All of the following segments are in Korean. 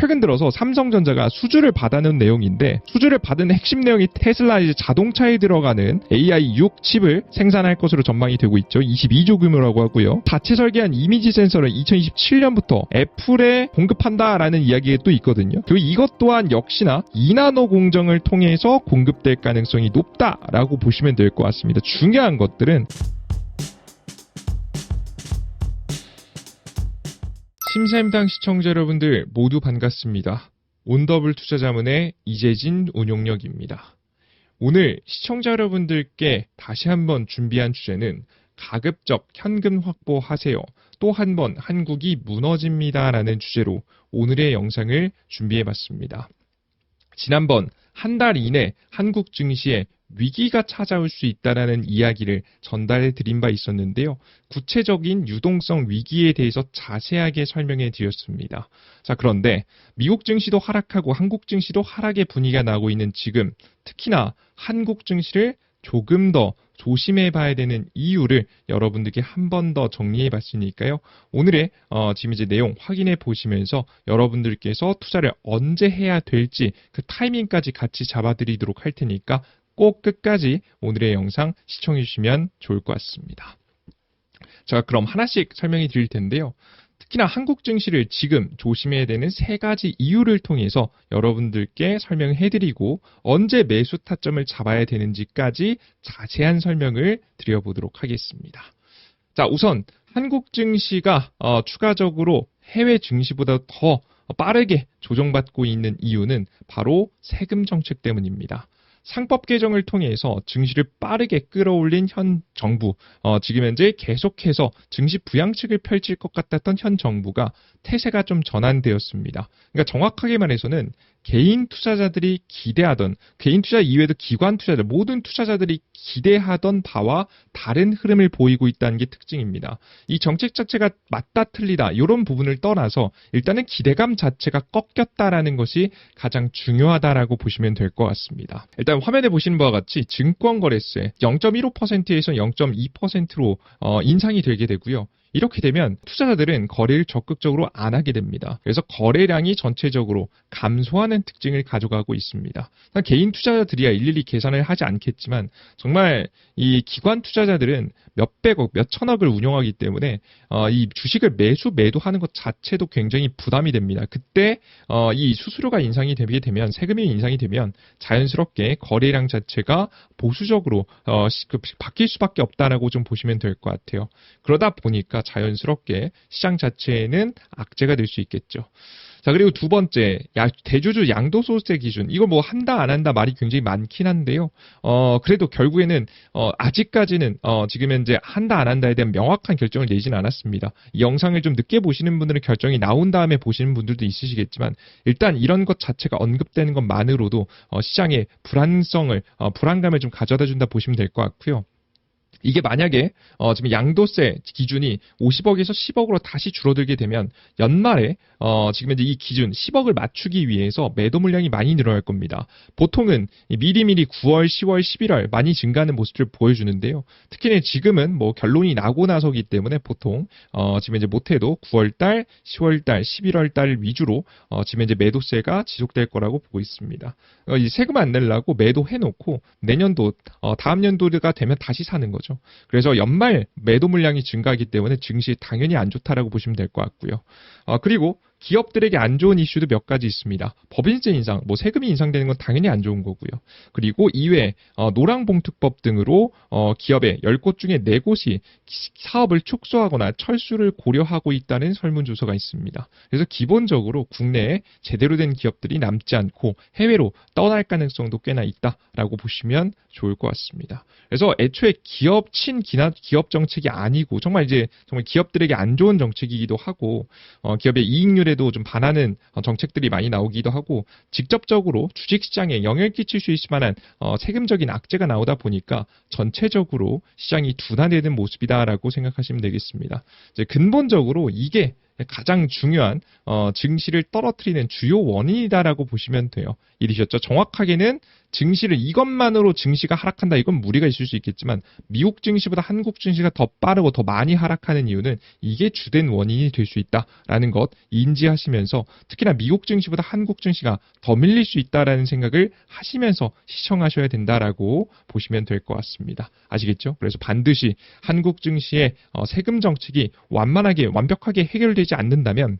최근 들어서 삼성전자가 수주를 받아낸 내용인데, 수주를 받은 핵심 내용이 테슬라 이제 자동차에 들어가는 AI6 칩을 생산할 것으로 전망이 되고 있죠. 22조 규모라고 하고요. 자체 설계한 이미지 센서를 2027년부터 애플에 공급한다라는 이야기가 또 있거든요. 그리고 이것 또한 역시나 2나노 공정을 통해서 공급될 가능성이 높다라고 보시면 될 것 같습니다. 중요한 것들은 심사임당 시청자 여러분들 모두 반갑습니다. 온더블 투자자문의 이재진 운용력입니다. 오늘 시청자 여러분들께 다시 한번 준비한 주제는 가급적 현금 확보하세요. 또 한 번 한국이 무너집니다. 라는 주제로 오늘의 영상을 준비해봤습니다. 지난번 한 달 이내 한국 증시에 위기가 찾아올 수 있다는 이야기를 전달해 드린 바 있었는데요. 구체적인 유동성 위기에 대해서 자세하게 설명해 드렸습니다. 자, 그런데 미국 증시도 하락하고 한국 증시도 하락의 분위기가 나고 있는 지금, 특히나 한국 증시를 조금 더 조심해 봐야 되는 이유를 여러분들께 한 번 더 정리해 봤으니까요. 오늘의 지금 이제 내용 확인해 보시면서 여러분들께서 투자를 언제 해야 될지 그 타이밍까지 같이 잡아드리도록 할 테니까 꼭 끝까지 오늘의 영상 시청해 주시면 좋을 것 같습니다. 자, 그럼 하나씩 설명해 드릴 텐데요. 특히나 한국 증시를 지금 조심해야 되는 세 가지 이유를 통해서 여러분들께 설명해 드리고 언제 매수 타점을 잡아야 되는지까지 자세한 설명을 드려보도록 하겠습니다. 자, 우선 한국 증시가 추가적으로 해외 증시보다 더 빠르게 조정받고 있는 이유는 바로 세금 정책 때문입니다. 상법 개정을 통해서 증시를 빠르게 끌어올린 현 정부, 지금 현재 계속해서 증시 부양책을 펼칠 것 같았던 현 정부가 태세가 좀 전환되었습니다. 그러니까 정확하게 말해서는 개인 투자자들이 기대하던, 개인 투자 이외에도 기관 투자자, 모든 투자자들이 기대하던 바와 다른 흐름을 보이고 있다는 게 특징입니다. 이 정책 자체가 맞다 틀리다 이런 부분을 떠나서 일단은 기대감 자체가 꺾였다라는 것이 가장 중요하다라고 보시면 될 것 같습니다. 일단 화면에 보시는 바와 같이 증권거래세 0.15%에서 0.2%로 인상이 되게 되고요. 이렇게 되면 투자자들은 거래를 적극적으로 안 하게 됩니다. 그래서 거래량이 전체적으로 감소하는 특징을 가져가고 있습니다. 개인 투자자들이야 일일이 계산을 하지 않겠지만 정말 이 기관 투자자들은 몇백억, 몇천억을 운용하기 때문에 이 주식을 매도하는 것 자체도 굉장히 부담이 됩니다. 그때 이 수수료가 인상이 되게 되면, 세금이 인상이 되면 자연스럽게 거래량 자체가 보수적으로 바뀔 수밖에 없다라고 좀 보시면 될 것 같아요. 그러다 보니까 자연스럽게 시장 자체에는 악재가 될 수 있겠죠. 자, 그리고 두 번째, 대주주 양도소득세 기준. 이거 뭐 한다 안 한다 말이 굉장히 많긴 한데요. 그래도 결국에는 아직까지는 지금 현재 한다 안 한다에 대한 명확한 결정을 내지는 않았습니다. 이 영상을 좀 늦게 보시는 분들은 결정이 나온 다음에 보시는 분들도 있으시겠지만 일단 이런 것 자체가 언급되는 것만으로도 시장의 불안감을 좀 가져다 준다 보시면 될 것 같고요. 이게 만약에 지금 양도세 기준이 50억에서 10억으로 다시 줄어들게 되면 연말에 지금 이제 이 기준 10억을 맞추기 위해서 매도 물량이 많이 늘어날 겁니다. 보통은 미리미리 9월, 10월, 11월 많이 증가하는 모습을 보여주는데요. 특히 지금은 뭐 결론이 나고 나서기 때문에 보통 지금 이제 못해도 9월달, 10월달, 11월달 위주로 지금 이제 매도세가 지속될 거라고 보고 있습니다. 이 세금 안 내려고 매도해놓고 내년도 다음 연도가 되면 다시 사는 거죠. 그래서 연말 매도 물량이 증가하기 때문에 증시 당연히 안 좋다라고 보시면 될 것 같고요. 그리고 기업들에게 안 좋은 이슈도 몇 가지 있습니다. 법인세 인상, 뭐 세금이 인상되는 건 당연히 안 좋은 거고요. 그리고 이외에 노랑봉투법 등으로 기업의 10곳 중에 4곳이 사업을 축소하거나 철수를 고려하고 있다는 설문조사가 있습니다. 그래서 기본적으로 국내에 제대로 된 기업들이 남지 않고 해외로 떠날 가능성도 꽤나 있다라고 보시면 좋을 것 같습니다. 그래서 애초에 기업 정책이 아니고 정말 기업들에게 안 좋은 정책이기도 하고 기업의 이익률에도 좀 반하는 정책들이 많이 나오기도 하고 직접적으로 주식시장에 영향을 끼칠 수 있을 만한 세금적인 악재가 나오다 보니까 전체적으로 시장이 둔화되는 모습이다라고 생각하시면 되겠습니다. 이제 근본적으로 이게 가장 중요한 증시를 떨어뜨리는 주요 원인이다라고 보시면 돼요. 이해되셨죠? 정확하게는 증시를 이것만으로 증시가 하락한다 이건 무리가 있을 수 있겠지만 미국 증시보다 한국 증시가 더 빠르고 더 많이 하락하는 이유는 이게 주된 원인이 될 수 있다라는 것 인지하시면서 특히나 미국 증시보다 한국 증시가 더 밀릴 수 있다라는 생각을 하시면서 시청하셔야 된다라고 보시면 될 것 같습니다. 아시겠죠? 그래서 반드시 한국 증시의 세금 정책이 완벽하게 해결되지 않는다면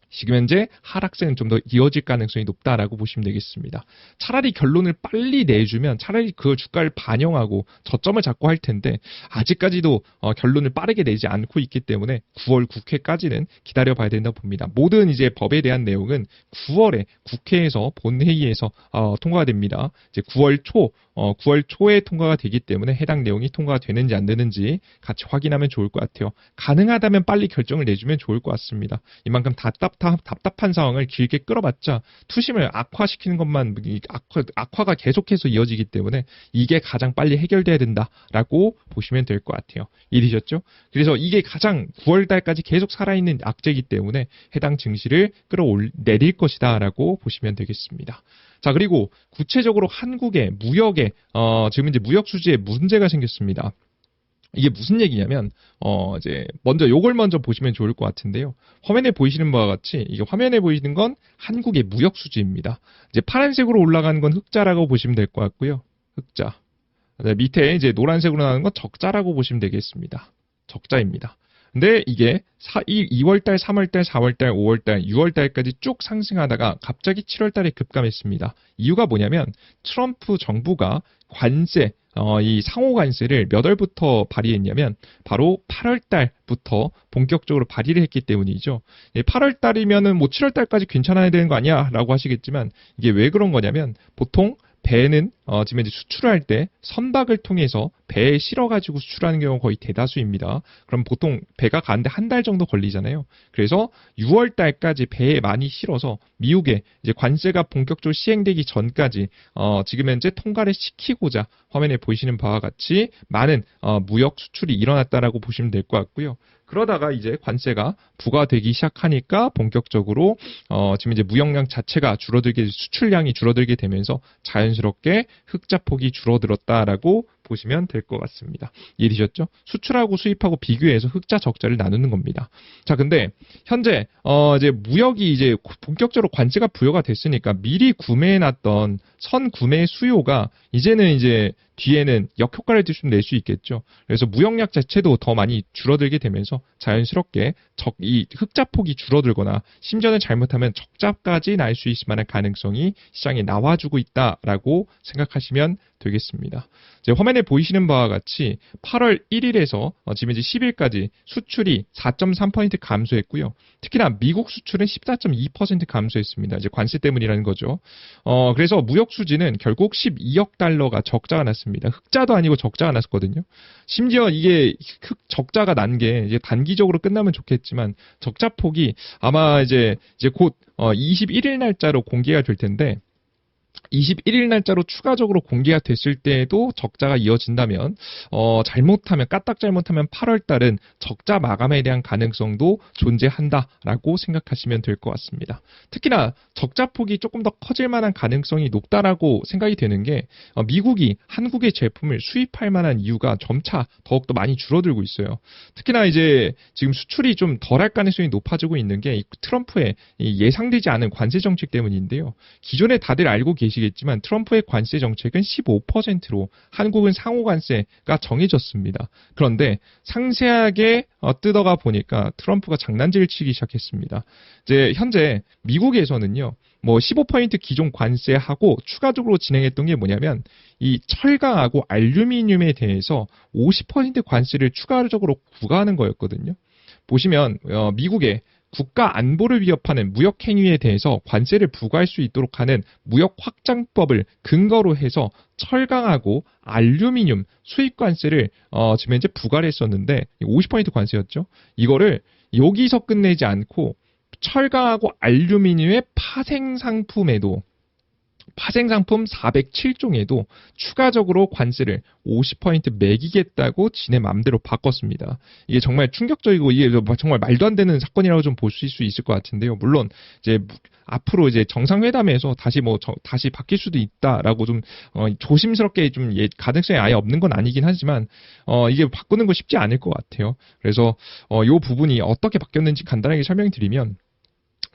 지금 현재 하락세는 좀 더 이어질 가능성이 높다라고 보시면 되겠습니다. 차라리 결론을 빨리 내주면 차라리 그 주가를 반영하고 저점을 잡고 할 텐데 아직까지도 결론을 빠르게 내지 않고 있기 때문에 9월 국회까지는 기다려봐야 된다고 봅니다. 모든 이제 법에 대한 내용은 9월에 국회에서 본회의에서 통과가 됩니다. 이제 9월 초에 통과가 되기 때문에 해당 내용이 통과가 되는지 안 되는지 같이 확인하면 좋을 것 같아요. 가능하다면 빨리 결정을 내주면 좋을 것 같습니다. 이만큼 답답한 상황을 길게 끌어봤자 투심을 악화시키는 것만 악화가 계속해서 이어지기 때문에 이게 가장 빨리 해결돼야 된다라고 보시면 될 것 같아요. 이해되셨죠? 그래서 이게 가장 9월 달까지 계속 살아있는 악재이기 때문에 해당 증시를 끌어내릴 것이다라고 보시면 되겠습니다. 자, 그리고 구체적으로 한국의 무역에 지금 이제 무역 수지에 문제가 생겼습니다. 이게 무슨 얘기냐면 이제 요걸 먼저 보시면 좋을 것 같은데요. 화면에 보이시는 바와 같이 이게 화면에 보이시는 건 한국의 무역 수지입니다. 이제 파란색으로 올라가는 건 흑자라고 보시면 될 것 같고요. 흑자. 밑에 이제 노란색으로 나오는 건 적자라고 보시면 되겠습니다. 적자입니다. 근데 이게 2월달, 3월달, 4월달, 5월달, 6월달까지 쭉 상승하다가 갑자기 7월달에 급감했습니다. 이유가 뭐냐면 트럼프 정부가 관세, 이 상호 관세를 몇 월부터 발의했냐면 바로 8월달부터 본격적으로 발의를 했기 때문이죠. 8월달이면은 뭐 7월달까지 괜찮아야 되는 거 아니야? 라고 하시겠지만 이게 왜 그런 거냐면 보통 배는 지금 이제 수출을 할 때 선박을 통해서 배에 실어가지고 수출하는 경우가 거의 대다수입니다. 그럼 보통 배가 가는데 한 달 정도 걸리잖아요. 그래서 6월 달까지 배에 많이 실어서 미국에 이제 관세가 본격적으로 시행되기 전까지 지금 현재 통과를 시키고자 화면에 보이시는 바와 같이 많은 무역 수출이 일어났다라고 보시면 될 것 같고요. 그러다가 이제 관세가 부과되기 시작하니까 본격적으로 지금 이제 무역량 자체가 수출량이 줄어들게 되면서 자연스럽게 흑자폭이 줄어들었다라고 보시면 될 것 같습니다. 이해되셨죠? 수출하고 수입하고 비교해서 흑자 적자를 나누는 겁니다. 자, 근데 현재 이제 무역이 이제 본격적으로 관세가 부여가 됐으니까 미리 구매해놨던 선구매 수요가 이제는 이제 뒤에는 역효과를 좀 낼 수 있겠죠. 그래서 무역량 자체도 더 많이 줄어들게 되면서 자연스럽게 이 흑자폭이 줄어들거나 심지어는 잘못하면 적자까지 날 수 있을 만한 가능성이 시장에 나와주고 있다라고 생각하시면 되겠습니다. 이제 화면에 보이시는 바와 같이 8월 1일에서 지금 이제 10일까지 수출이 4.3% 감소했고요. 특히나 미국 수출은 14.2% 감소했습니다. 이제 관세 때문이라는 거죠. 그래서 무역 수지는 결국 12억 달러가 적자가 났습니다. 흑자도 아니고 적자가 났었거든요. 심지어 이게 적자가 난 게 이제 단기적으로 끝나면 좋겠지만 적자 폭이 아마 이제 곧 21일 날짜로 공개가 될 텐데 21일 날짜로 추가적으로 공개가 됐을 때에도 적자가 이어진다면 까딱 잘못하면 8월 달은 적자 마감에 대한 가능성도 존재한다라고 생각하시면 될 것 같습니다. 특히나 적자폭이 조금 더 커질 만한 가능성이 높다라고 생각이 되는 게 미국이 한국의 제품을 수입할 만한 이유가 점차 더욱더 많이 줄어들고 있어요. 특히나 이제 지금 수출이 좀 덜할 가능성이 높아지고 있는 게 트럼프의 예상되지 않은 관세 정책 때문인데요. 기존에 다들 알고 계시겠지만 트럼프의 관세 정책은 15%로 한국은 상호 관세가 정해졌습니다. 그런데 상세하게 뜯어가 보니까 트럼프가 장난질을 치기 시작했습니다. 이제 현재 미국에서는요. 15% 기존 관세하고 추가적으로 진행했던 게 뭐냐면 이 철강하고 알루미늄에 대해서 50% 관세를 추가적으로 부과하는 거였거든요. 보시면 미국의 국가 안보를 위협하는 무역 행위에 대해서 관세를 부과할 수 있도록 하는 무역 확장법을 근거로 해서 철강하고 알루미늄 수입 관세를 지금 현재 부과를 했었는데 50% 관세였죠. 이거를 여기서 끝내지 않고 철강하고 알루미늄의 파생 상품에도 파생상품 407종에도 추가적으로 관세를 50% 매기겠다고 지네 맘대로 바꿨습니다. 이게 정말 충격적이고 이게 정말 말도 안 되는 사건이라고 좀 보실 수 있을 것 같은데요. 물론 이제 앞으로 이제 정상회담에서 다시 바뀔 수도 있다라고 좀 조심스럽게 좀 가능성이 아예 없는 건 아니긴 하지만 이게 바꾸는 거 쉽지 않을 것 같아요. 그래서 이 부분이 어떻게 바뀌었는지 간단하게 설명드리면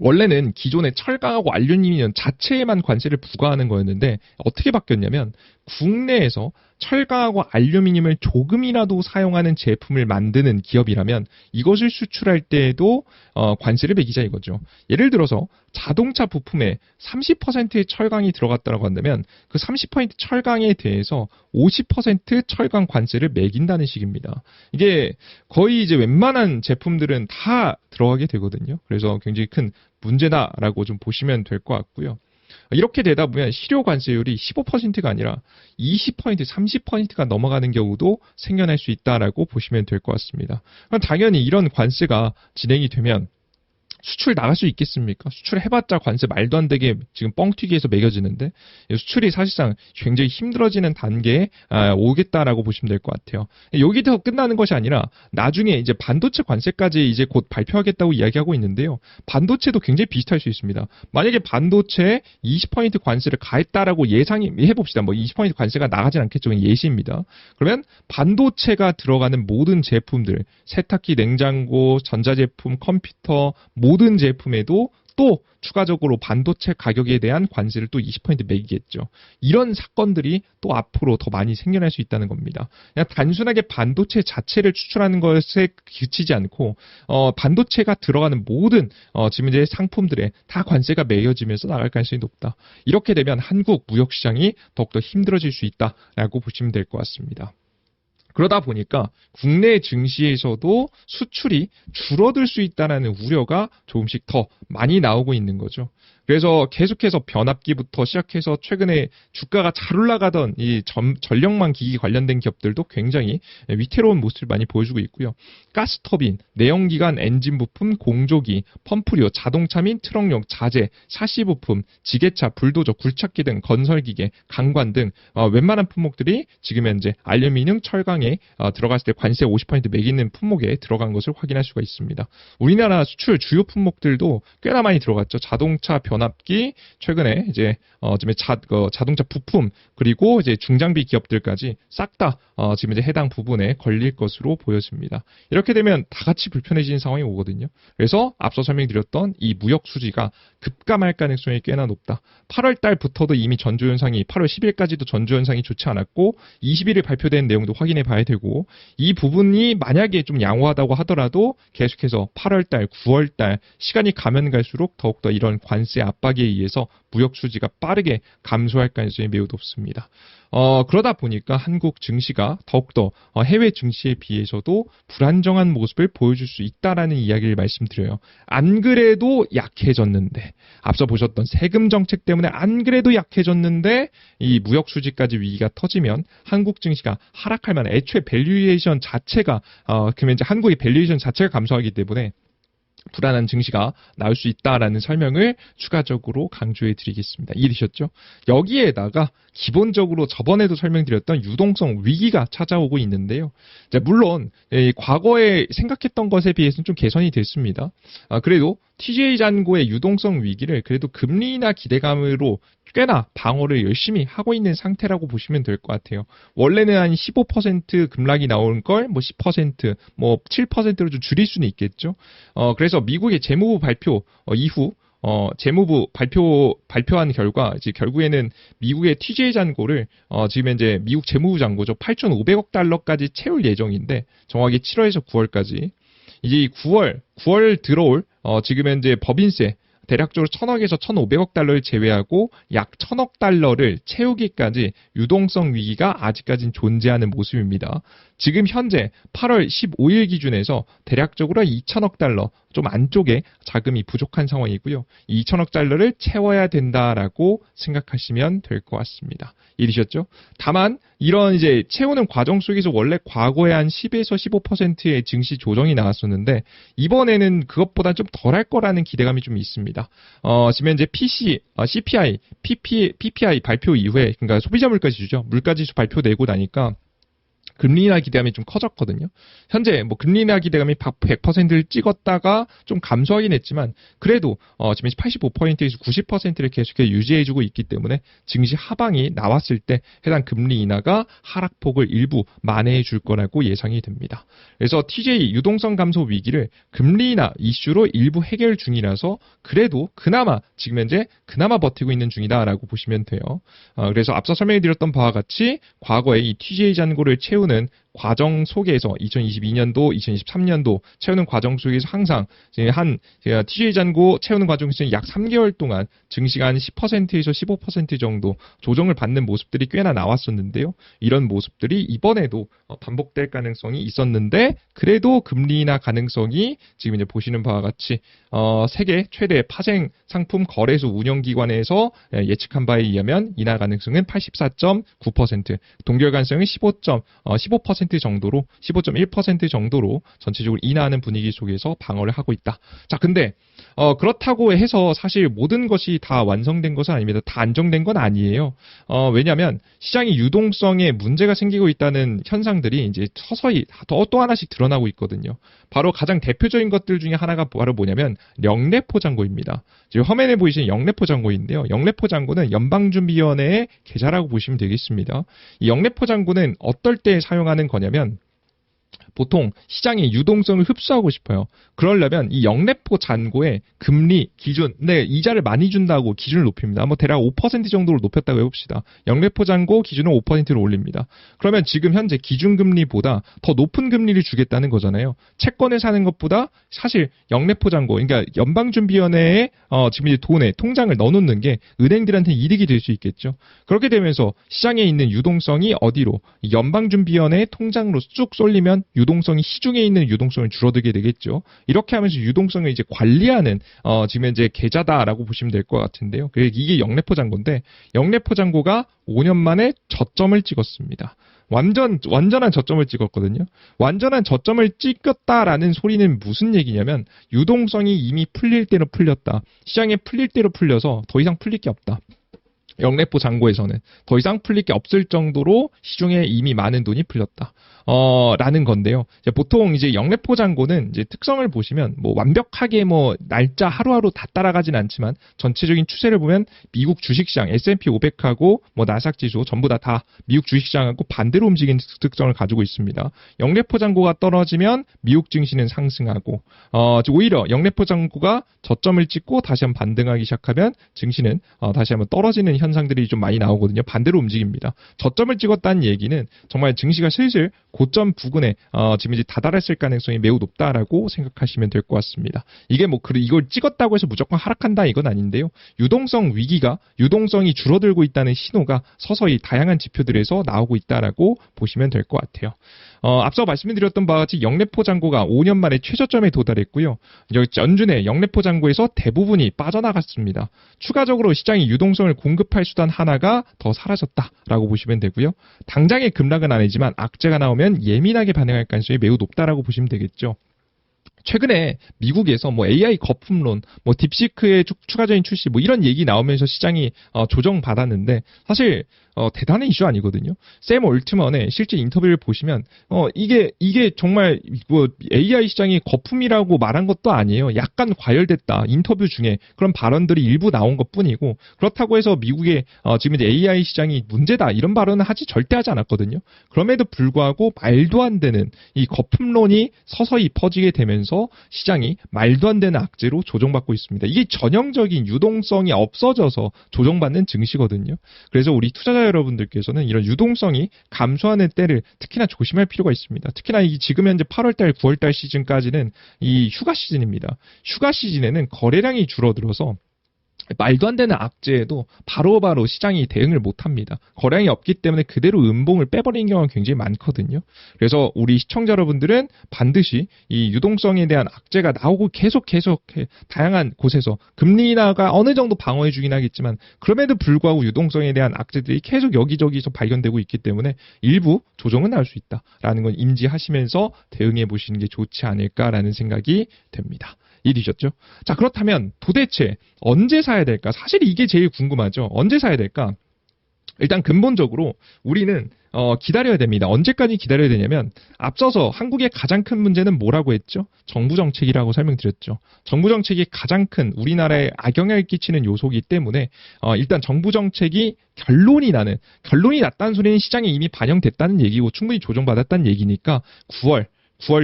원래는 기존의 철강하고 알루미늄 자체에만 관세를 부과하는 거였는데 어떻게 바뀌었냐면 국내에서 철강하고 알루미늄을 조금이라도 사용하는 제품을 만드는 기업이라면 이것을 수출할 때에도 관세를 매기자 이거죠. 예를 들어서 자동차 부품에 30%의 철강이 들어갔다고 한다면 그 30% 철강에 대해서 50% 철강 관세를 매긴다는 식입니다. 이게 거의 이제 웬만한 제품들은 다 들어가게 되거든요. 그래서 굉장히 큰 문제다라고 좀 보시면 될 것 같고요. 이렇게 되다 보면 실효 관세율이 15%가 아니라 20%, 30%가 넘어가는 경우도 생겨날 수 있다라고 보시면 될 것 같습니다. 그럼 당연히 이런 관세가 진행이 되면 수출 나갈 수 있겠습니까? 수출해봤자 관세 말도 안 되게 지금 뻥튀기해서 매겨지는데 수출이 사실상 굉장히 힘들어지는 단계에 오겠다라고 보시면 될 것 같아요. 여기서 끝나는 것이 아니라 나중에 이제 반도체 관세까지 이제 곧 발표하겠다고 이야기하고 있는데요. 반도체도 굉장히 비슷할 수 있습니다. 만약에 반도체에 20% 관세를 가했다라고 해봅시다. 뭐 20% 관세가 나가진 않겠죠. 예시입니다. 그러면 반도체가 들어가는 모든 제품들, 세탁기, 냉장고, 전자제품, 컴퓨터, 모든 제품에도 또 추가적으로 반도체 가격에 대한 관세를 또 20% 매기겠죠. 이런 사건들이 또 앞으로 더 많이 생겨날 수 있다는 겁니다. 그냥 단순하게 반도체 자체를 추출하는 것에 그치지 않고 반도체가 들어가는 모든 지금 이제 상품들에 다 관세가 매겨지면서 나갈 가능성이 높다. 이렇게 되면 한국 무역시장이 더욱더 힘들어질 수 있다라고 보시면 될 것 같습니다. 그러다 보니까 국내 증시에서도 수출이 줄어들 수 있다는 우려가 조금씩 더 많이 나오고 있는 거죠. 그래서 계속해서 변압기부터 시작해서 최근에 주가가 잘 올라가던 이 전력망 기기 관련된 기업들도 굉장히 위태로운 모습을 많이 보여주고 있고요. 가스터빈, 내연기관 엔진 부품, 공조기, 펌프류, 자동차 및 트럭용, 자재, 샤시 부품, 지게차, 불도저, 굴착기 등 건설기계, 강관 등 웬만한 품목들이 지금 현재 알루미늄, 철강에 들어갔을 때 관세 50% 매기는 품목에 들어간 것을 확인할 수가 있습니다. 우리나라 수출 주요 품목들도 꽤나 많이 들어갔죠. 자동차 변압기, 최근에 이제 자동차 부품 그리고 이제 중장비 기업들까지 싹 다 지금 이제 해당 부분에 걸릴 것으로 보여집니다. 이렇게 되면 다 같이 불편해지는 상황이 오거든요. 그래서 앞서 설명드렸던 이 무역 수지가 급감할 가능성이 꽤나 높다. 8월 달부터도 이미 전조 현상이 8월 10일까지도 전조 현상이 좋지 않았고 21일 발표된 내용도 확인해 봐야 되고 이 부분이 만약에 좀 양호하다고 하더라도 계속해서 8월 달, 9월 달 시간이 가면 갈수록 더욱더 이런 관세 압박에 의해서 무역 수지가 빠르게 감소할 가능성이 매우 높습니다. 그러다 보니까 한국 증시가 더욱더 해외 증시에 비해서도 불안정한 모습을 보여줄 수 있다라는 이야기를 말씀드려요. 안 그래도 약해졌는데 앞서 보셨던 세금 정책 때문에 안 그래도 약해졌는데 이 무역 수지까지 위기가 터지면 한국 증시가 하락할 만한 애초에 밸류에이션 자체가 그러면 이제 한국의 밸류에이션 자체가 감소하기 때문에 불안한 증시가 나올 수 있다라는 설명을 추가적으로 강조해 드리겠습니다. 이해되셨죠? 여기에다가 기본적으로 저번에도 설명드렸던 유동성 위기가 찾아오고 있는데요. 물론 과거에 생각했던 것에 비해서는 좀 개선이 됐습니다. 그래도 TJ 잔고의 유동성 위기를 그래도 금리나 기대감으로 꽤나 방어를 열심히 하고 있는 상태라고 보시면 될 것 같아요. 원래는 한 15% 급락이 나올 걸 10%, 7%로 좀 줄일 수는 있겠죠. 그래서 미국의 재무부 발표 이후 재무부 발표한 결과 이제 결국에는 미국의 TJ 잔고를 지금 현재 미국 재무부 잔고죠. 8,500억 달러까지 채울 예정인데 정확히 7월에서 9월까지 이제 9월 들어올 지금 현재 법인세 대략적으로 1,000억에서 1,500억 달러를 제외하고 약 1,000억 달러를 채우기까지 유동성 위기가 아직까지는 존재하는 모습입니다. 지금 현재 8월 15일 기준에서 대략적으로 2천억 달러 좀 안쪽에 자금이 부족한 상황이고요. 2천억 달러를 채워야 된다라고 생각하시면 될 것 같습니다. 이해되셨죠? 다만 이런 이제 채우는 과정 속에서 원래 과거에 한 10에서 15%의 증시 조정이 나왔었는데 이번에는 그것보다 좀 덜할 거라는 기대감이 좀 있습니다. 지금 현재 CPI, PPI 발표 이후에 그러니까 소비자 물가지수죠. 물가지수 발표되고 나니까 금리 인하 기대감이 좀 커졌거든요. 현재 뭐 금리 인하 기대감이 100%를 찍었다가 좀 감소하긴 했지만 그래도 지금 85%에서 90%를 계속해서 유지해주고 있기 때문에 증시 하방이 나왔을 때 해당 금리 인하가 하락폭을 일부 만회해 줄 거라고 예상이 됩니다. 그래서 TJ 유동성 감소 위기를 금리 인하 이슈로 일부 해결 중이라서 그래도 그나마 지금 현재 그나마 버티고 있는 중이다라고 보시면 돼요. 그래서 앞서 설명해드렸던 바와 같이 과거에 이 TJ 잔고를 채우는 과정 속에서 2022년도, 2023년도 채우는 과정 속에서 항상 제가 TJ 잔고 채우는 과정에서 약 3개월 동안 증시가 한 10%에서 15% 정도 조정을 받는 모습들이 꽤나 나왔었는데요. 이런 모습들이 이번에도 반복될 가능성이 있었는데 그래도 금리 인하 가능성이 지금 이제 보시는 바와 같이 세계 최대 파생 상품 거래소 운영기관에서 예측한 바에 의하면 인하 가능성은 84.9%, 동결 가능성은 15% 정도로 15.1% 정도로 전체적으로 인하하는 분위기 속에서 방어를 하고 있다. 자, 근데 그렇다고 해서 사실 모든 것이 다 완성된 것은 아닙니다. 다 안정된 건 아니에요. 왜냐하면 시장의 유동성에 문제가 생기고 있다는 현상들이 이제 서서히 또 하나씩 드러나고 있거든요. 바로 가장 대표적인 것들 중에 하나가 바로 뭐냐면 영래포 잔고입니다. 지금 화면에 보이시는 영래포 잔고인데요. 영래포 잔고는 연방준비위원회의 계좌라고 보시면 되겠습니다. 이 영래포 잔고는 어떨 때 사용하는 거냐면 보통 시장의 유동성을 흡수하고 싶어요. 그러려면 이 영래포 잔고의 금리 기준, 이자를 많이 준다고 기준을 높입니다. 뭐 대략 5% 정도로 높였다고 해봅시다. 영래포 잔고 기준을 5%로 올립니다. 그러면 지금 현재 기준금리보다 더 높은 금리를 주겠다는 거잖아요. 채권을 사는 것보다 사실 영래포 잔고, 그러니까 연방준비위원회에 지금 이제 돈에 통장을 넣어놓는 게 은행들한테 이득이 될 수 있겠죠. 그렇게 되면서 시장에 있는 유동성이 어디로 연방준비위원회의 통장으로 쭉 쏠리면 유동성이 시중에 있는 유동성을 줄어들게 되겠죠. 이렇게 하면서 유동성을 이제 관리하는 지금 현재 계좌다라고 보시면 될 것 같은데요. 이게 영래포 잔고인데 영래포 잔고가 5년 만에 저점을 찍었습니다. 완전한 저점을 찍었거든요. 완전한 저점을 찍었다라는 소리는 무슨 얘기냐면 유동성이 이미 풀릴 대로 풀렸다. 시장에 풀릴 대로 풀려서 더 이상 풀릴 게 없다. 영래포 잔고에서는 더 이상 풀릴 게 없을 정도로 시중에 이미 많은 돈이 풀렸다. 라는 건데요. 보통 이제 영래포 잔고는 이제 특성을 보시면 뭐 완벽하게 뭐 날짜 하루하루 다 따라가진 않지만 전체적인 추세를 보면 미국 주식시장 S&P 500하고 뭐 나스닥 지수 전부 다 미국 주식시장하고 반대로 움직이는 특성을 가지고 있습니다. 영래포 잔고가 떨어지면 미국 증시는 상승하고 오히려 영래포 잔고가 저점을 찍고 다시 한번 반등하기 시작하면 증시는 다시 한번 떨어지는 현상들이 좀 많이 나오거든요. 반대로 움직입니다. 저점을 찍었다는 얘기는 정말 증시가 슬슬 고점 부근에 지금 이제 다다랐을 가능성이 매우 높다라고 생각하시면 될 것 같습니다. 이게 뭐 이걸 찍었다고 해서 무조건 하락한다 이건 아닌데요. 유동성 위기가 유동성이 줄어들고 있다는 신호가 서서히 다양한 지표들에서 나오고 있다라고 보시면 될 것 같아요. 앞서 말씀드렸던 바와 같이 영래포 잔고가 5년 만에 최저점에 도달했고요. 연준의 영래포 잔고에서 대부분이 빠져나갔습니다. 추가적으로 시장이 유동성을 공급할 수단 하나가 더 사라졌다라고 보시면 되고요. 당장의 급락은 아니지만 악재가 나오면 예민하게 반응할 가능성이 매우 높다라고 보시면 되겠죠. 최근에 미국에서 뭐 AI 거품론, 뭐 딥시크의 추가적인 출시, 뭐 이런 얘기 나오면서 시장이 조정받았는데 사실 대단한 이슈 아니거든요. 샘 올트먼의 실제 인터뷰를 보시면 이게 정말 뭐 AI 시장이 거품이라고 말한 것도 아니에요. 약간 과열됐다. 인터뷰 중에 그런 발언들이 일부 나온 것뿐이고 그렇다고 해서 미국의 지금 이제 AI 시장이 문제다 이런 발언은 절대 하지 않았거든요. 그럼에도 불구하고 말도 안 되는 이 거품론이 서서히 퍼지게 되면서 시장이 말도 안 되는 악재로 조정받고 있습니다. 이게 전형적인 유동성이 없어져서 조정받는 증시거든요. 그래서 우리 투자자 여러분들께서는 이런 유동성이 감소하는 때를 특히나 조심할 필요가 있습니다. 특히나 지금 현재 8월달, 9월달 시즌까지는 이 휴가 시즌입니다. 휴가 시즌에는 거래량이 줄어들어서 말도 안 되는 악재에도 바로바로 시장이 대응을 못합니다. 거량이 없기 때문에 그대로 음봉을 빼버리는 경우가 굉장히 많거든요. 그래서 우리 시청자 여러분들은 반드시 이 유동성에 대한 악재가 나오고 계속 다양한 곳에서 금리 인하가 어느 정도 방어해주긴 하겠지만 그럼에도 불구하고 유동성에 대한 악재들이 계속 여기저기서 발견되고 있기 때문에 일부 조정은 나올 수 있다라는 건 인지하시면서 대응해 보시는 게 좋지 않을까라는 생각이 됩니다. 일이셨죠? 자, 그렇다면 도대체 언제 사야 될까? 사실 이게 제일 궁금하죠. 언제 사야 될까? 일단 근본적으로 우리는 기다려야 됩니다. 언제까지 기다려야 되냐면 앞서서 한국의 가장 큰 문제는 뭐라고 했죠? 정부 정책이라고 설명드렸죠. 정부 정책이 가장 큰 우리나라에 악영향을 끼치는 요소이기 때문에 일단 정부 정책이 결론이 났다는 소리는 시장에 이미 반영됐다는 얘기고 충분히 조정받았다는 얘기니까 9월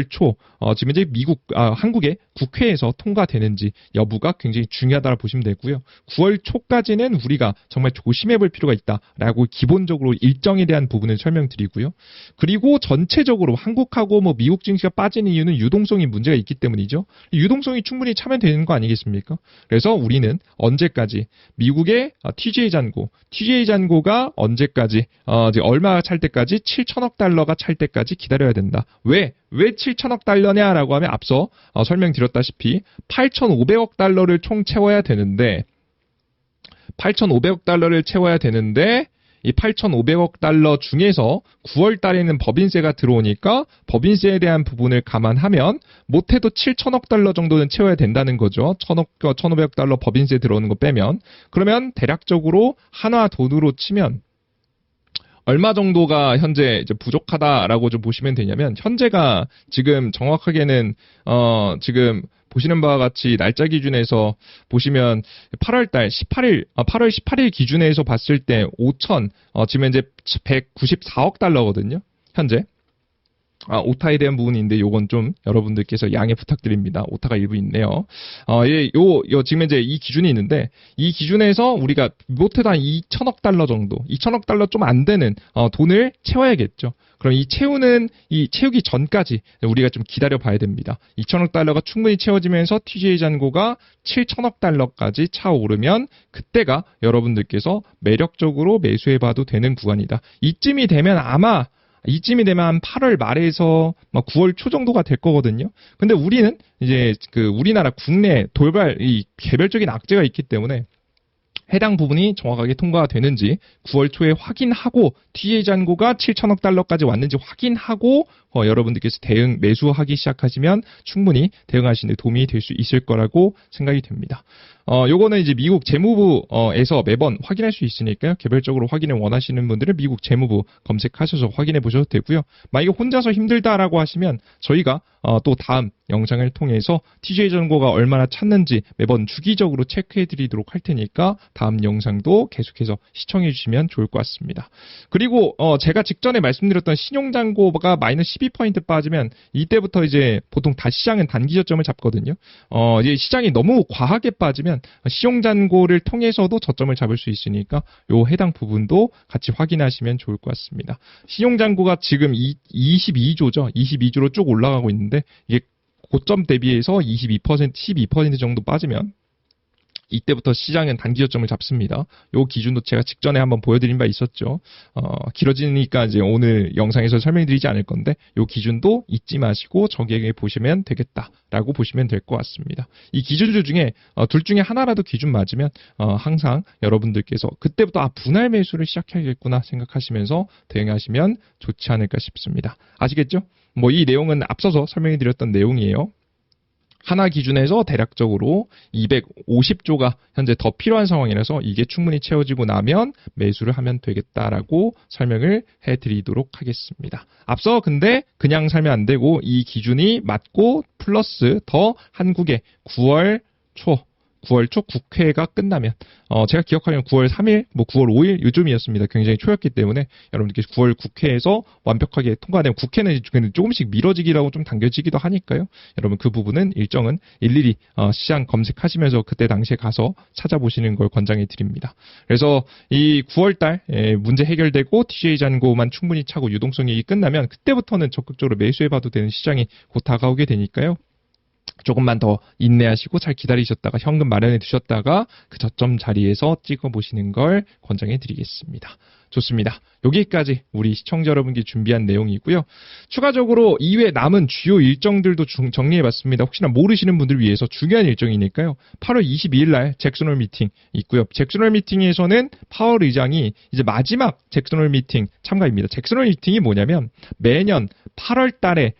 초 지금 이제 한국의 국회에서 통과되는지 여부가 굉장히 중요하다고 보시면 되고요. 9월 초까지는 우리가 정말 조심해 볼 필요가 있다라고 기본적으로 일정에 대한 부분을 설명드리고요. 그리고 전체적으로 한국하고 미국 증시가 빠지는 이유는 유동성이 문제가 있기 때문이죠. 유동성이 충분히 차면 되는 거 아니겠습니까? 그래서 우리는 언제까지 미국의 TGA 잔고가 언제까지 이제 얼마가 찰 때까지 7천억 달러가 찰 때까지 기다려야 된다. 왜 7천억 달러냐라고 하면 앞서 설명드렸다시피 8,500억 달러를 총 채워야 되는데 8,500억 달러를 채워야 되는데 이 8,500억 달러 중에서 9월 달에는 법인세가 들어오니까 법인세에 대한 부분을 감안하면 못해도 7천억 달러 정도는 채워야 된다는 거죠. 1,500억 달러 법인세 들어오는 거 빼면. 그러면 대략적으로 한화 돈으로 치면 얼마 정도가 현재 이제 부족하다라고 좀 보시면 되냐면 현재가 지금 정확하게는 지금 보시는 바와 같이 날짜 기준에서 보시면 8월 18일 기준에서 봤을 때 지금 현재 194억 달러거든요. 현재. 오타에 대한 부분인데 요건 좀 여러분들께서 양해 부탁드립니다. 오타가 일부 있네요. 지금 이제 이 기준이 있는데 이 기준에서 우리가 못해도 한 2천억 달러 정도, 2천억 달러 좀 안 되는 돈을 채워야겠죠. 그럼 이 채우기 전까지 우리가 좀 기다려 봐야 됩니다. 2천억 달러가 충분히 채워지면서 TGA 잔고가 7천억 달러까지 차오르면 그때가 여러분들께서 매력적으로 매수해 봐도 되는 구간이다. 이쯤이 되면 한 8월 말에서 9월 초 정도가 될 거거든요. 근데 우리는 이제 우리나라 국내 이 개별적인 악재가 있기 때문에 해당 부분이 정확하게 통과가 되는지 9월 초에 확인하고 TGA 잔고가 7천억 달러까지 왔는지 확인하고 여러분들께서 매수하기 시작하시면 충분히 대응하시는 데 도움이 될 수 있을 거라고 생각이 됩니다. 요거는 이제 미국 재무부에서 매번 확인할 수 있으니까요. 개별적으로 확인을 원하시는 분들은 미국 재무부 검색하셔서 확인해 보셔도 되고요. 만약에 혼자서 힘들다라고 하시면 저희가 또 다음 영상을 통해서 TGA 잔고가 얼마나 찼는지 매번 주기적으로 체크해 드리도록 할 테니까 다음 영상도 계속해서 시청해 주시면 좋을 것 같습니다. 그리고 제가 직전에 말씀드렸던 신용잔고가 마이너스 12% 빠지면 이때부터 이제 보통 다시 시장은 단기 저점을 잡거든요. 이제 시장이 너무 과하게 빠지면 신용잔고를 통해서도 저점을 잡을 수 있으니까 요 해당 부분도 같이 확인하시면 좋을 것 같습니다. 신용잔고가 지금 22조죠. 22조로 쭉 올라가고 있는데 이게 고점 대비해서 12% 정도 빠지면 이때부터 시장은 단기 저점을 잡습니다. 요 기준도 제가 직전에 한번 보여드린 바 있었죠. 길어지니까 이제 오늘 영상에서 설명드리지 않을 건데 요 기준도 잊지 마시고 저기에 보시면 되겠다라고 보시면 될 것 같습니다. 이 기준주 중에 둘 중에 하나라도 기준 맞으면 항상 여러분들께서 그때부터 분할 매수를 시작해야겠구나 생각하시면서 대응하시면 좋지 않을까 싶습니다. 아시겠죠? 이 내용은 앞서서 설명해드렸던 내용이에요. 하나 기준에서 대략적으로 250조가 현재 더 필요한 상황이라서 이게 충분히 채워지고 나면 매수를 하면 되겠다라고 설명을 해드리도록 하겠습니다. 앞서 근데 그냥 살면 안 되고 이 기준이 맞고 플러스 더 한국의 9월 초 국회가 끝나면 제가 기억하기로는 9월 3일, 9월 5일 요즘이었습니다. 굉장히 초였기 때문에 여러분들께서 9월 국회에서 완벽하게 통과되면 국회는 조금씩 미뤄지기라고 좀 당겨지기도 하니까요. 여러분 그 부분은 일정은 일일이 시장 검색하시면서 그때 당시에 가서 찾아보시는 걸 권장해 드립니다. 그래서 이 9월 달 문제 해결되고 TGA 잔고만 충분히 차고 유동성이 끝나면 그때부터는 적극적으로 매수해 봐도 되는 시장이 곧 다가오게 되니까요. 조금만 더 인내하시고 잘 기다리셨다가 현금 마련해 두셨다가 그 저점 자리에서 찍어 보시는 걸 권장해 드리겠습니다. 좋습니다. 여기까지 우리 시청자 여러분께 준비한 내용이고요. 추가적으로 이외에 남은 주요 일정들도 정리해봤습니다. 혹시나 모르시는 분들 위해서 중요한 일정이니까요. 8월 22일 날 잭슨홀 미팅 있고요. 잭슨홀 미팅에서는 파월 의장이 이제 마지막 잭슨홀 미팅 참가입니다. 잭슨홀 미팅이 뭐냐면 매년 8월 달에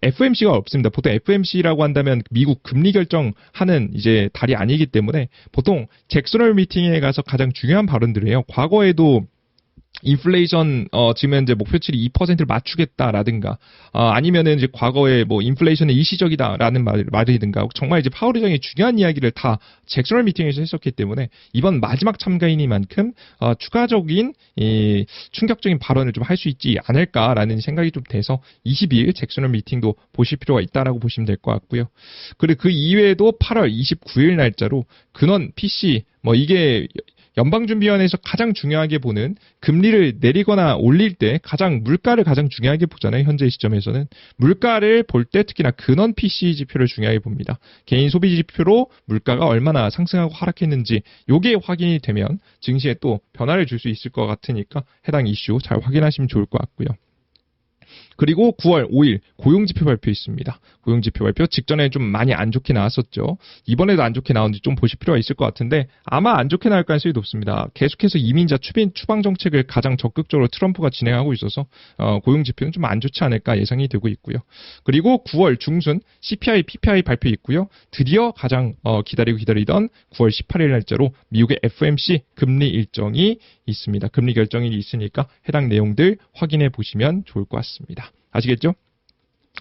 FOMC가 없습니다. 보통 FOMC라고 한다면 미국 금리 결정하는 이제 달이 아니기 때문에 보통 잭슨홀 미팅에 가서 가장 중요한 발언들을 해요. 과거에도 인플레이션 지금 현재 목표치를 2%를 맞추겠다라든가 아니면은 이제 과거에 뭐 인플레이션은 일시적이다라는 말이든가 정말 이제 파월 의장의 중요한 이야기를 다 잭슨홀 미팅에서 했었기 때문에 이번 마지막 참가인이만큼 추가적인 이 충격적인 발언을 좀 할 수 있지 않을까라는 생각이 좀 돼서 22일 잭슨홀 미팅도 보실 필요가 있다라고 보시면 될 것 같고요. 그리고 그 이외에도 8월 29일 날짜로 근원 PC 뭐 이게 연방준비위원회에서 가장 중요하게 보는 금리를 내리거나 올릴 때 물가를 가장 중요하게 보잖아요. 현재 시점에서는. 물가를 볼 때 특히나 근원 PC 지표를 중요하게 봅니다. 개인 소비 지표로 물가가 얼마나 상승하고 하락했는지 요게 확인이 되면 증시에 또 변화를 줄 수 있을 것 같으니까 해당 이슈 잘 확인하시면 좋을 것 같고요. 그리고 9월 5일 고용지표 발표 있습니다. 고용지표 발표 직전에 좀 많이 안 좋게 나왔었죠. 이번에도 안 좋게 나오는지 좀 보실 필요가 있을 것 같은데 아마 안 좋게 나올 가능성이 높습니다. 계속해서 이민자 추방 정책을 가장 적극적으로 트럼프가 진행하고 있어서 고용지표는 좀 안 좋지 않을까 예상이 되고 있고요. 그리고 9월 중순 CPI, PPI 발표 있고요. 드디어 가장 기다리던 9월 18일 날짜로 미국의 FOMC 금리 일정이 있습니다. 금리 결정이 있으니까 해당 내용들 확인해 보시면 좋을 것 같습니다. 아시겠죠?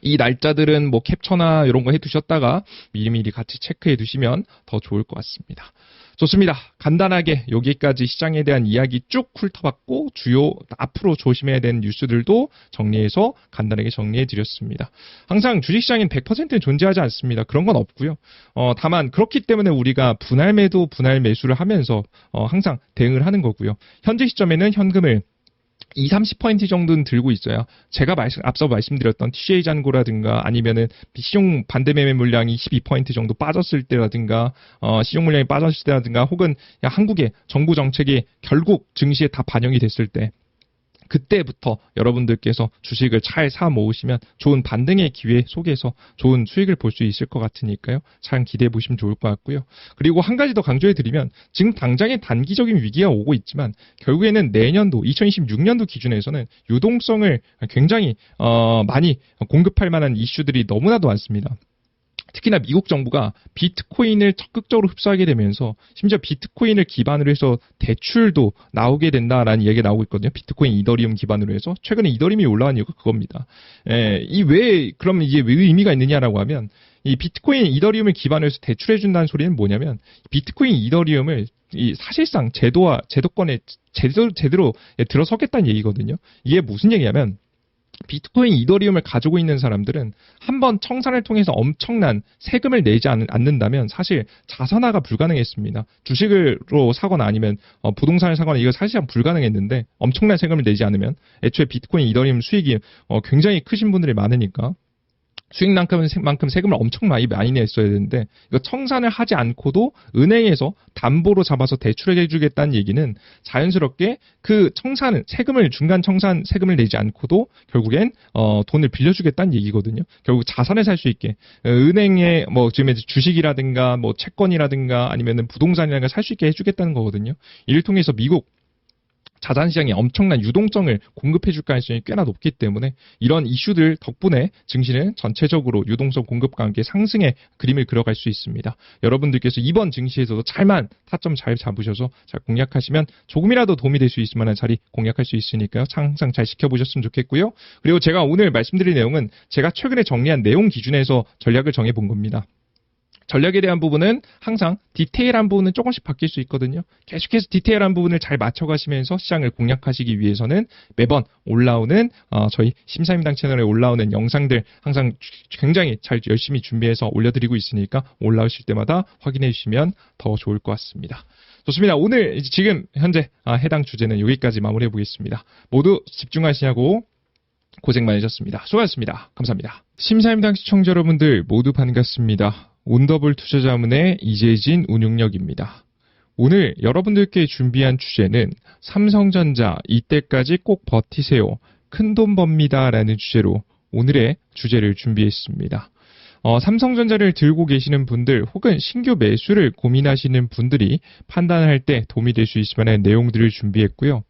이 날짜들은 뭐 캡처나 이런 거 해두셨다가 미리미리 같이 체크해 두시면 더 좋을 것 같습니다. 좋습니다. 간단하게 여기까지 시장에 대한 이야기 쭉 훑어봤고 주요 앞으로 조심해야 되는 뉴스들도 정리해서 간단하게 정리해 드렸습니다. 항상 주식시장엔 100%는 존재하지 않습니다. 그런 건 없고요. 다만 그렇기 때문에 우리가 분할 매도, 분할 매수를 하면서 항상 대응을 하는 거고요. 현재 시점에는 현금을 20-30% 정도는 들고 있어요. 제가 앞서 말씀드렸던 TCA 잔고라든가 아니면은 시중 반대매매 물량이 12% 정도 빠졌을 때라든가 시중 물량이 빠졌을 때라든가 혹은 한국의 정부 정책이 결국 증시에 다 반영이 됐을 때 그때부터 여러분들께서 주식을 잘 사 모으시면 좋은 반등의 기회 속에서 좋은 수익을 볼 수 있을 것 같으니까요. 잘 기대해 보시면 좋을 것 같고요. 그리고 한 가지 더 강조해 드리면 지금 당장의 단기적인 위기가 오고 있지만 결국에는 내년도 2026년도 기준에서는 유동성을 굉장히 많이 공급할 만한 이슈들이 너무나도 많습니다. 특히나 미국 정부가 비트코인을 적극적으로 흡수하게 되면서 심지어 비트코인을 기반으로 해서 대출도 나오게 된다라는 이야기가 나오고 있거든요. 비트코인, 이더리움 기반으로 해서 최근에 이더리움이 올라간 이유가 그겁니다. 그럼 이게 왜 의미가 있느냐라고 하면 이 비트코인, 이더리움을 기반으로 해서 대출해 준다는 소리는 뭐냐면 비트코인, 이더리움을 사실상 제도권에 제대로 들어서겠다는 얘기거든요. 이게 무슨 얘기냐면 비트코인, 이더리움을 가지고 있는 사람들은 한번 청산을 통해서 엄청난 세금을 내지 않는다면 사실 자산화가 불가능했습니다. 주식으로 사거나 아니면 부동산을 사거나 이거 사실상 불가능했는데 엄청난 세금을 내지 않으면 애초에 비트코인, 이더리움 수익이 굉장히 크신 분들이 많으니까 수익만큼 세금을 엄청 많이 냈어야 되는데 이거 청산을 하지 않고도 은행에서 담보로 잡아서 대출을 해주겠다는 얘기는 자연스럽게 그 중간 청산 세금을 내지 않고도 결국엔 돈을 빌려주겠다는 얘기거든요. 결국 자산을 살 수 있게 은행에 지금 주식이라든가 채권이라든가 아니면은 부동산이라든가 살 수 있게 해주겠다는 거거든요. 이를 통해서 미국 자산시장에 엄청난 유동성을 공급해줄 가능성이 꽤나 높기 때문에 이런 이슈들 덕분에 증시는 전체적으로 유동성 공급과 함께 상승의 그림을 그려갈 수 있습니다. 여러분들께서 이번 증시에서도 타점 잘 잡으셔서 잘 공략하시면 조금이라도 도움이 될 수 있을 만한 자리 공략할 수 있으니까요. 항상 잘 지켜보셨으면 좋겠고요. 그리고 제가 오늘 말씀드릴 내용은 제가 최근에 정리한 내용 기준에서 전략을 정해본 겁니다. 전략에 대한 부분은 항상 디테일한 부분은 조금씩 바뀔 수 있거든요. 계속해서 디테일한 부분을 잘 맞춰가시면서 시장을 공략하시기 위해서는 매번 올라오는 저희 심사임당 채널에 올라오는 영상들 항상 굉장히 잘 열심히 준비해서 올려드리고 있으니까 올라오실 때마다 확인해 주시면 더 좋을 것 같습니다. 좋습니다. 오늘 지금 현재 해당 주제는 여기까지 마무리해 보겠습니다. 모두 집중하시냐고 고생 많으셨습니다. 수고하셨습니다. 감사합니다. 심사임당 시청자 여러분들 모두 반갑습니다. 온더블 투자자문의 이재진 운용력입니다. 오늘 여러분들께 준비한 주제는 삼성전자 이때까지 꼭 버티세요. 큰돈 법니다. 라는 주제로 오늘의 주제를 준비했습니다. 삼성전자를 들고 계시는 분들 혹은 신규 매수를 고민하시는 분들이 판단할 때 도움이 될 수 있을 만한 내용들을 준비했고요.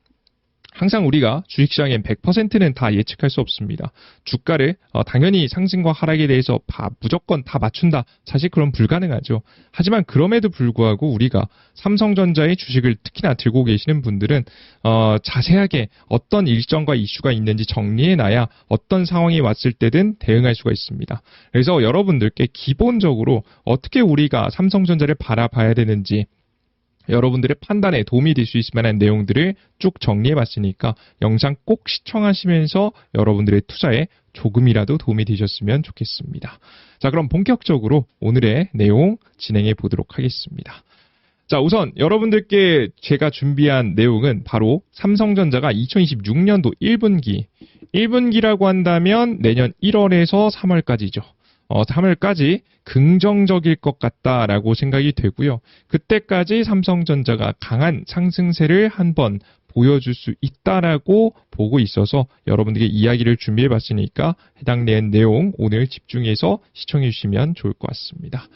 항상 우리가 주식시장엔 100%는 다 예측할 수 없습니다. 주가를 당연히 상승과 하락에 대해서 무조건 다 맞춘다. 사실 그건 불가능하죠. 하지만 그럼에도 불구하고 우리가 삼성전자의 주식을 특히나 들고 계시는 분들은 자세하게 어떤 일정과 이슈가 있는지 정리해놔야 어떤 상황이 왔을 때든 대응할 수가 있습니다. 그래서 여러분들께 기본적으로 어떻게 우리가 삼성전자를 바라봐야 되는지 여러분들의 판단에 도움이 될 수 있을 만한 내용들을 쭉 정리해봤으니까 영상 꼭 시청하시면서 여러분들의 투자에 조금이라도 도움이 되셨으면 좋겠습니다. 자, 그럼 본격적으로 오늘의 내용 진행해 보도록 하겠습니다. 자, 우선 여러분들께 제가 준비한 내용은 바로 삼성전자가 2026년도 1분기라고 한다면 내년 1월에서 3월까지죠. 3월까지 긍정적일 것 같다라고 생각이 되고요. 그때까지 삼성전자가 강한 상승세를 한번 보여줄 수 있다라고 보고 있어서 여러분들께 이야기를 준비해 봤으니까 해당 내용 오늘 집중해서 시청해 주시면 좋을 것 같습니다.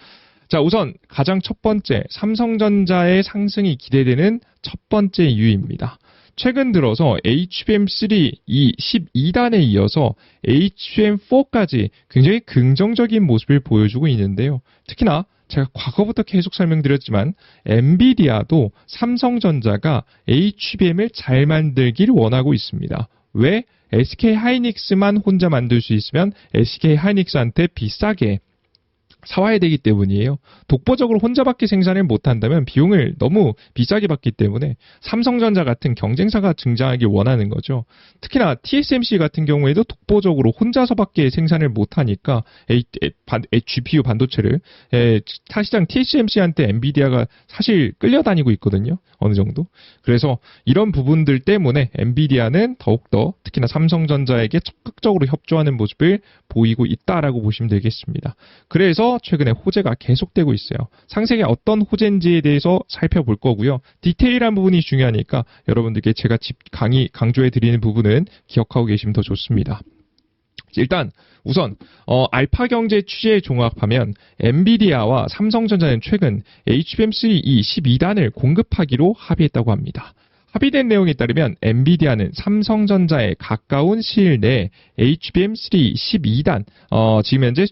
자, 우선 가장 첫 번째 삼성전자의 상승이 기대되는 첫 번째 이유입니다. 최근 들어서 HBM3 이 12단에 이어서 HBM4까지 굉장히 긍정적인 모습을 보여주고 있는데요. 특히나 제가 과거부터 계속 설명드렸지만 엔비디아도 삼성전자가 HBM을 잘 만들기를 원하고 있습니다. 왜? SK하이닉스만 혼자 만들 수 있으면 SK하이닉스한테 비싸게 사와야 되기 때문이에요. 독보적으로 혼자밖에 생산을 못한다면 비용을 너무 비싸게 받기 때문에 삼성전자 같은 경쟁사가 등장하길 원하는 거죠. 특히나 TSMC 같은 경우에도 독보적으로 혼자서밖에 생산을 못하니까 GPU 반도체를 사실상 TSMC한테 엔비디아가 사실 끌려다니고 있거든요. 어느 정도. 그래서 이런 부분들 때문에 엔비디아는 더욱더 특히나 삼성전자에게 적극적으로 협조하는 모습을 보이고 있다라고 보시면 되겠습니다. 그래서 최근에 호재가 계속되고 있어요. 상세하게 어떤 호재인지에 대해서 살펴볼 거고요. 디테일한 부분이 중요하니까 여러분들께 제가 강조해 드리는 부분은 기억하고 계시면 더 좋습니다. 일단 우선 알파경제 취재에 종합하면 엔비디아와 삼성전자는 최근 HBM3 이 12단을 공급하기로 합의했다고 합니다. 합의된 내용에 따르면 엔비디아는 삼성전자에 가까운 시일 내에 HBM3 12단 지금 현재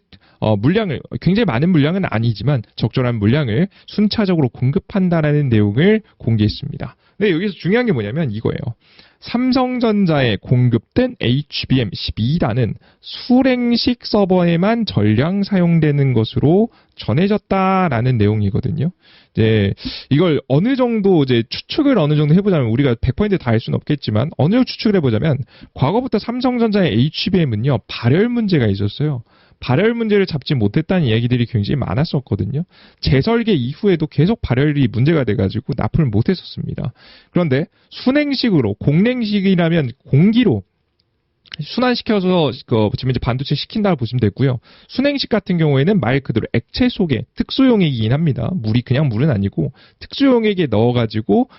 물량을 굉장히 많은 물량은 아니지만 적절한 물량을 순차적으로 공급한다라는 내용을 공개했습니다. 근데 여기서 중요한 게 뭐냐면 이거예요. 삼성전자에 공급된 HBM 12단은 수랭식 서버에만 전량 사용되는 것으로 전해졌다라는 내용이거든요. 이걸 어느 정도 추측을 어느 정도 해보자면 우리가 100% 다 할 수는 없겠지만 어느 정도 추측을 해보자면 과거부터 삼성전자의 HBM은요 발열 문제가 있었어요. 발열 문제를 잡지 못했다는 이야기들이 굉장히 많았었거든요. 재설계 이후에도 계속 발열이 문제가 돼가지고 납품을 못했었습니다. 그런데 순행식으로 공냉식이라면 공기로 순환시켜서 지금 이제 반도체 시킨다고 보시면 되고요. 순행식 같은 경우에는 말 그대로 액체 속에 특수용액이긴 합니다. 그냥 물은 아니고 특수용액에 넣어가지고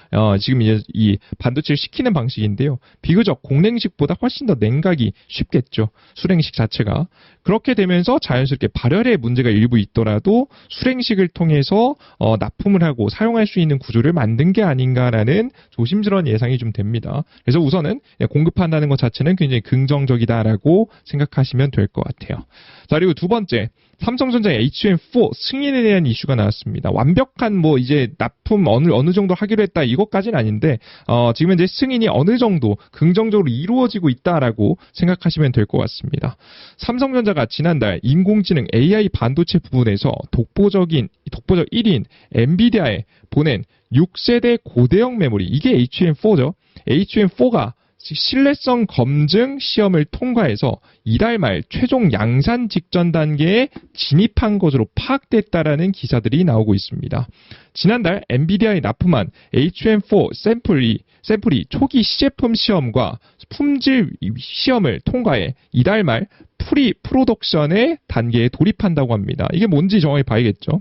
지금 이제 이 반도체를 식히는 방식인데요. 비교적 공냉식보다 훨씬 더 냉각이 쉽겠죠. 수냉식 자체가. 그렇게 되면서 자연스럽게 발열에 문제가 일부 있더라도 수냉식을 통해서 납품을 하고 사용할 수 있는 구조를 만든 게 아닌가라는 조심스러운 예상이 좀 됩니다. 그래서 우선은 공급한다는 것 자체는 굉장히 긍정적이다라고 생각하시면 될 것 같아요. 자, 그리고 두 번째, 삼성전자의 HBM4 승인에 대한 이슈가 나왔습니다. 완벽한 이제 납품 어느 정도 하기로 했다 이것까지는 아닌데 지금 현재 승인이 어느 정도 긍정적으로 이루어지고 있다라고 생각하시면 될 것 같습니다. 삼성전자가 지난달 인공지능 AI 반도체 부분에서 독보적 1인 엔비디아에 보낸 6세대 고대형 메모리 이게 HBM4죠. HBM4가 신뢰성 검증 시험을 통과해서 이달 말 최종 양산 직전 단계에 진입한 것으로 파악됐다라는 기사들이 나오고 있습니다. 지난달 엔비디아에 납품한 HM4 샘플이 초기 시제품 시험과 품질 시험을 통과해 이달 말 프로덕션의 단계에 돌입한다고 합니다. 이게 뭔지 정확히 봐야겠죠.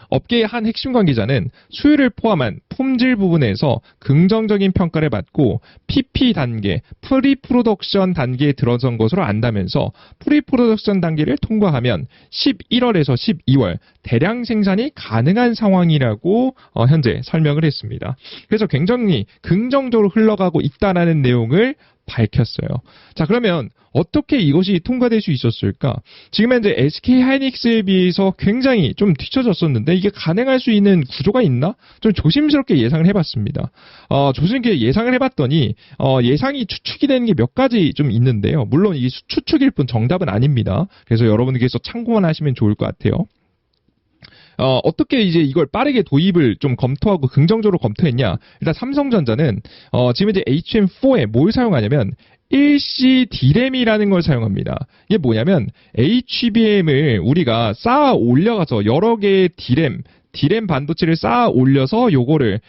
업계의 한 핵심 관계자는 수율을 포함한 품질 부분에서 긍정적인 평가를 받고 PP 단계, 프리프로덕션 단계에 들어선 것으로 안다면서 프리프로덕션 단계를 통과하면 11월에서 12월 대량 생산이 가능한 상황이라고 현재 설명을 했습니다. 그래서 굉장히 긍정적으로 흘러가고 있다는 내용을 밝혔어요. 자, 그러면 어떻게 이것이 통과될 수 있었을까? 지금 현재 SK 하이닉스에 비해서 굉장히 좀 뒤처졌었는데 이게 가능할 수 있는 구조가 있나? 좀 조심스럽게 예상을 해봤습니다. 조심스럽게 예상을 해봤더니 예상이 추측이 되는 게 몇 가지 좀 있는데요. 물론 이게 추측일 뿐 정답은 아닙니다. 그래서 여러분들께서 참고만 하시면 좋을 것 같아요. 어떻게 이제 이걸 빠르게 도입을 좀 검토하고 긍정적으로 검토했냐? 일단 삼성전자는 지금 이제 HM4에 뭘 사용하냐면 일시 D램이라는 걸 사용합니다. 이게 뭐냐면 HBM을 우리가 쌓아 올려가서 여러 개의 D램 반도체를 쌓아 올려서 요거를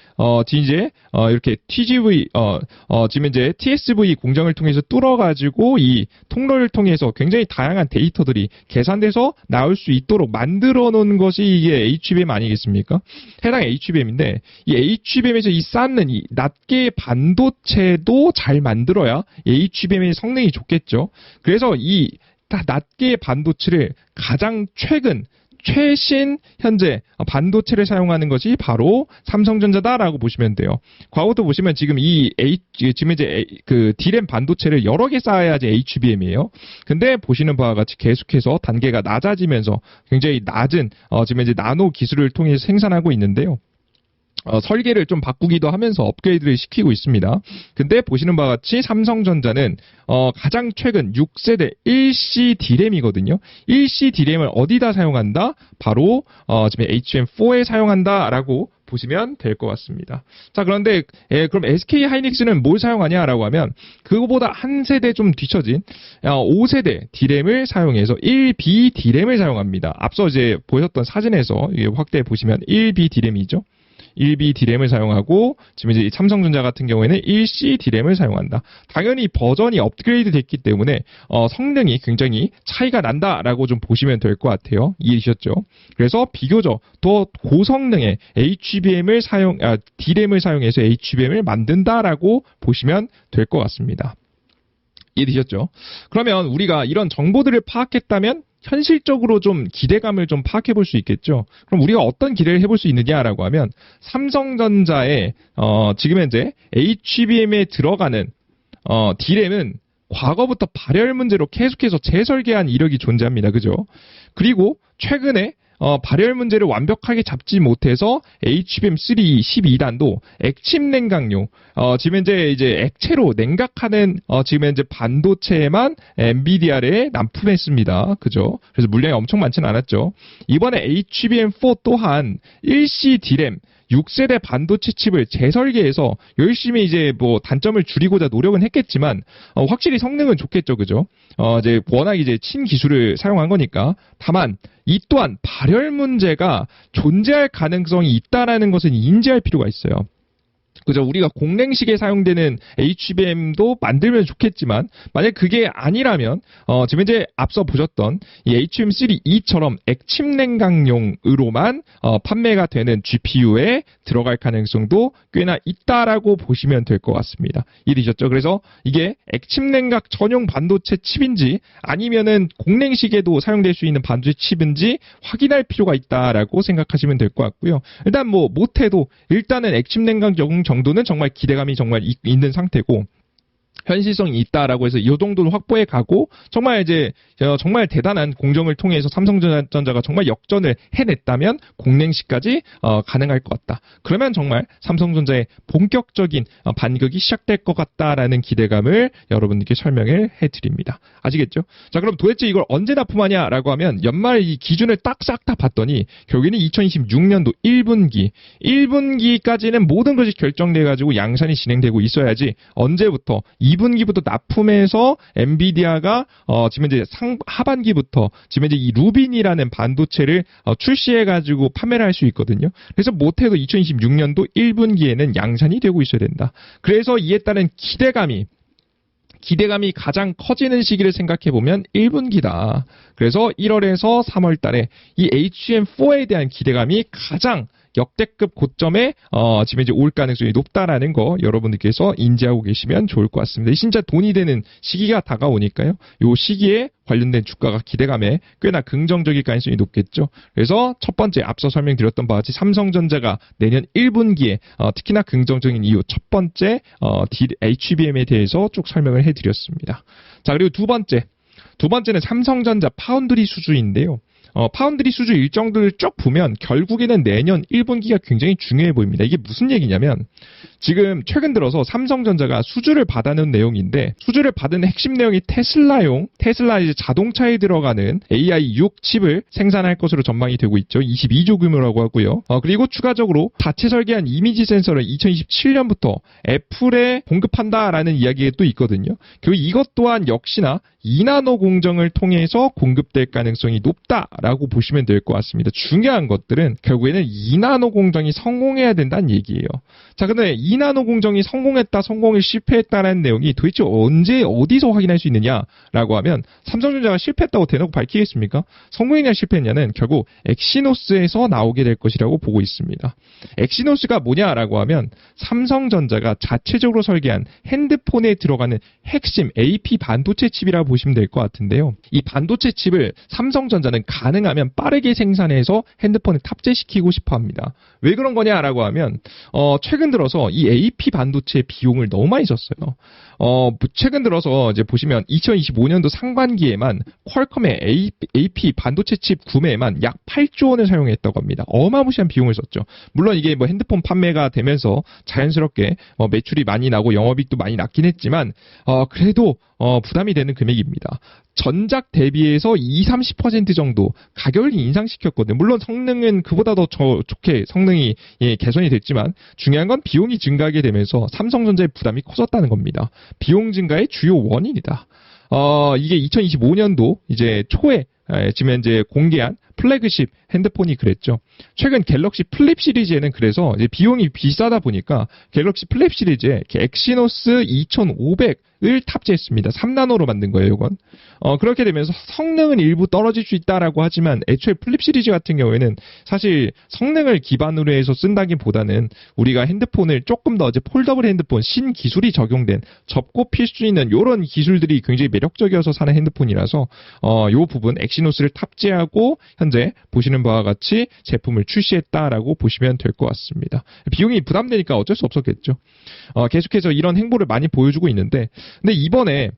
이제 이렇게 지금 이제 TSV 공정을 통해서 뚫어가지고 이 통로를 통해서 굉장히 다양한 데이터들이 계산돼서 나올 수 있도록 만들어 놓은 것이 이게 HBM 아니겠습니까? 해당 HBM인데 이 HBM에서 이 쌓는 이 낱개의 반도체도 잘 만들어야 HBM의 성능이 좋겠죠. 그래서 이 낱개의 반도체를 가장 최신 현재 반도체를 사용하는 것이 바로 삼성전자다라고 보시면 돼요. 과거도 보시면 지금 지금 이제 그 D램 반도체를 여러 개 쌓아야지 HBM이에요. 근데 보시는 바와 같이 계속해서 단계가 낮아지면서 굉장히 낮은 지금 이제 나노 기술을 통해서 생산하고 있는데요. 설계를 좀 바꾸기도 하면서 업그레이드를 시키고 있습니다. 근데 보시는 바와 같이 삼성전자는 가장 최근 6세대 일시 D램이거든요. 일시 D램을 어디다 사용한다? 바로 지금 HM4에 사용한다라고 보시면 될 것 같습니다. 자, 그런데 그럼 SK 하이닉스는 뭘 사용하냐라고 하면 그거보다 한 세대 좀 뒤처진 5세대 D램을 사용해서 1B D램을 사용합니다. 앞서 이제 보셨던 사진에서 확대해 보시면 1B D램이죠. 1B D램을 사용하고 지금 이제 삼성전자 같은 경우에는 1C D램을 사용한다. 당연히 버전이 업그레이드 됐기 때문에 성능이 굉장히 차이가 난다라고 좀 보시면 될 것 같아요. 이해되셨죠? 그래서 비교적 더 고성능의 D램을 사용해서 HBM을 만든다라고 보시면 될 것 같습니다. 이해되셨죠? 그러면 우리가 이런 정보들을 파악했다면 현실적으로 좀 기대감을 좀 파악해 볼 수 있겠죠. 그럼 우리가 어떤 기대를 해볼 수 있느냐라고 하면 삼성전자의 지금 현재 HBM에 들어가는 D램은 과거부터 발열 문제로 계속해서 재설계한 이력이 존재합니다. 그죠? 그리고 최근에 발열 문제를 완벽하게 잡지 못해서 HBM3 12단도 액침 냉각용, 지금 이제 액체로 냉각하는 지금 현재 반도체에만 엔비디아에 납품했습니다. 그죠? 그래서 물량이 엄청 많지는 않았죠. 이번에 HBM4 또한 일시 D램 6세대 반도체 칩을 재설계해서 열심히 이제 뭐 단점을 줄이고자 노력은 했겠지만 확실히 성능은 좋겠죠, 그죠? 이제 워낙 이제 친기술을 사용한 거니까. 다만 이 또한 발열 문제가 존재할 가능성이 있다라는 것은 인지할 필요가 있어요. 그죠? 우리가 공냉식에 사용되는 HBM도 만들면 좋겠지만 만약 그게 아니라면 지금 이제 앞서 보셨던 이 HBM3E처럼 액침 냉각용으로만 판매가 되는 GPU에 들어갈 가능성도 꽤나 있다라고 보시면 될 것 같습니다. 이해되셨죠? 그래서 이게 액침 냉각 전용 반도체 칩인지 아니면은 공냉식에도 사용될 수 있는 반도체 칩인지 확인할 필요가 있다라고 생각하시면 될 것 같고요. 일단 뭐 못해도 일단은 액침 냉각 정도는 정말 기대감이 정말 있는 상태고 현실성이 있다라고 해서 이 정도로 확보해 가고 정말 이제 정말 대단한 공정을 통해서 삼성전자가 정말 역전을 해냈다면 공랭시까지 가능할 것 같다. 그러면 정말 삼성전자의 본격적인 반격이 시작될 것 같다라는 기대감을 여러분들께 설명을 해드립니다. 아시겠죠? 자, 그럼 도대체 이걸 언제 납품하냐라고 하면 연말 이 기준을 딱 싹 다 봤더니 결국에는 2026년도 1분기까지는 모든 것이 결정돼가지고 양산이 진행되고 있어야지 언제부터 2분기부터 납품해서 엔비디아가 지금 이제 하반기부터 지금 이제 이 루빈이라는 반도체를 출시해가지고 판매를 할 수 있거든요. 그래서 못해도 2026년도 1분기에는 양산이 되고 있어야 된다. 그래서 이에 따른 기대감이 가장 커지는 시기를 생각해보면 1분기다. 그래서 1월에서 3월 달에 이 HM4에 대한 기대감이 가장 역대급 고점에 지금 이제 올 가능성이 높다라는 거 여러분들께서 인지하고 계시면 좋을 것 같습니다. 진짜 돈이 되는 시기가 다가오니까요. 이 시기에 관련된 주가가 기대감에 꽤나 긍정적일 가능성이 높겠죠. 그래서 첫 번째 앞서 설명드렸던 바와 같이 삼성전자가 내년 1분기에 특히나 긍정적인 이유 첫 번째 HBM에 대해서 쭉 설명을 해드렸습니다. 자, 그리고 두 번째는 삼성전자 파운드리 수주인데요. 파운드리 수주 일정들을 쭉 보면 결국에는 내년 1분기가 굉장히 중요해 보입니다. 이게 무슨 얘기냐면 지금 최근 들어서 삼성전자가 수주를 받아놓은 내용인데 수주를 받은 핵심 내용이 테슬라 이제 자동차에 들어가는 AI6 칩을 생산할 것으로 전망이 되고 있죠. 22조 규모라고 하고요. 그리고 추가적으로 자체 설계한 이미지 센서를 2027년부터 애플에 공급한다라는 이야기가 또 있거든요. 그리고 이것 또한 역시나 2나노 공정을 통해서 공급될 가능성이 높다라고 보시면 될 것 같습니다. 중요한 것들은 결국에는 2나노 공정이 성공해야 된다는 얘기예요. 자, 근데 2나노 공정이 성공을 실패했다는 내용이 도대체 언제 어디서 확인할 수 있느냐라고 하면 삼성전자가 실패했다고 대놓고 밝히겠습니까? 성공했냐 실패했냐는 결국 엑시노스에서 나오게 될 것이라고 보고 있습니다. 엑시노스가 뭐냐라고 하면 삼성전자가 자체적으로 설계한 핸드폰에 들어가는 핵심 AP 반도체 칩이라고 보시면 될 것 같은데요. 이 반도체 칩을 삼성전자는 가능하면 빠르게 생산해서 핸드폰에 탑재시키고 싶어 합니다. 왜 그런 거냐라고 하면 최근 들어서 이 AP 반도체 비용을 너무 많이 썼어요. 최근 들어서 이제 보시면 2025년도 상반기에만 퀄컴의 AP 반도체 칩 구매에만 약 8조 원을 사용했다고 합니다. 어마무시한 비용을 썼죠. 물론 이게 뭐 핸드폰 판매가 되면서 자연스럽게 매출이 많이 나고 영업이익도 많이 났긴 했지만 그래도 부담이 되는 금액입니다. 전작 대비해서 20-30% 정도 가격을 인상시켰거든요. 물론 성능은 그보다 더 좋게 성능이 개선이 됐지만 중요한 건 비용이 증가하게 되면서 삼성전자의 부담이 커졌다는 겁니다. 비용 증가의 주요 원인이다. 이게 2025년도 이제 초에 지금 현재 공개한 플래그십 핸드폰이 그랬죠. 최근 갤럭시 플립 시리즈에는 그래서 이제 비용이 비싸다 보니까 갤럭시 플립 시리즈에 엑시노스 2500을 탑재했습니다. 3나노로 만든 거예요, 이건. 그렇게 되면서 성능은 일부 떨어질 수 있다라고 하지만 애초에 플립 시리즈 같은 경우에는 사실 성능을 기반으로 해서 쓴다기보다는 우리가 핸드폰을 조금 더 이제 폴더블 핸드폰 신기술이 적용된 접고 필 수 있는 이런 기술들이 굉장히 매력적이어서 사는 핸드폰이라서 이 부분 엑시노스를 탑재하고 현재 보시는 바와 같이 제품을 출시했다라고 보시면 될 것 같습니다. 비용이 부담되니까 어쩔 수 없었겠죠. 계속해서 이런 행보를 많이 보여주고 있는데 근데 이번에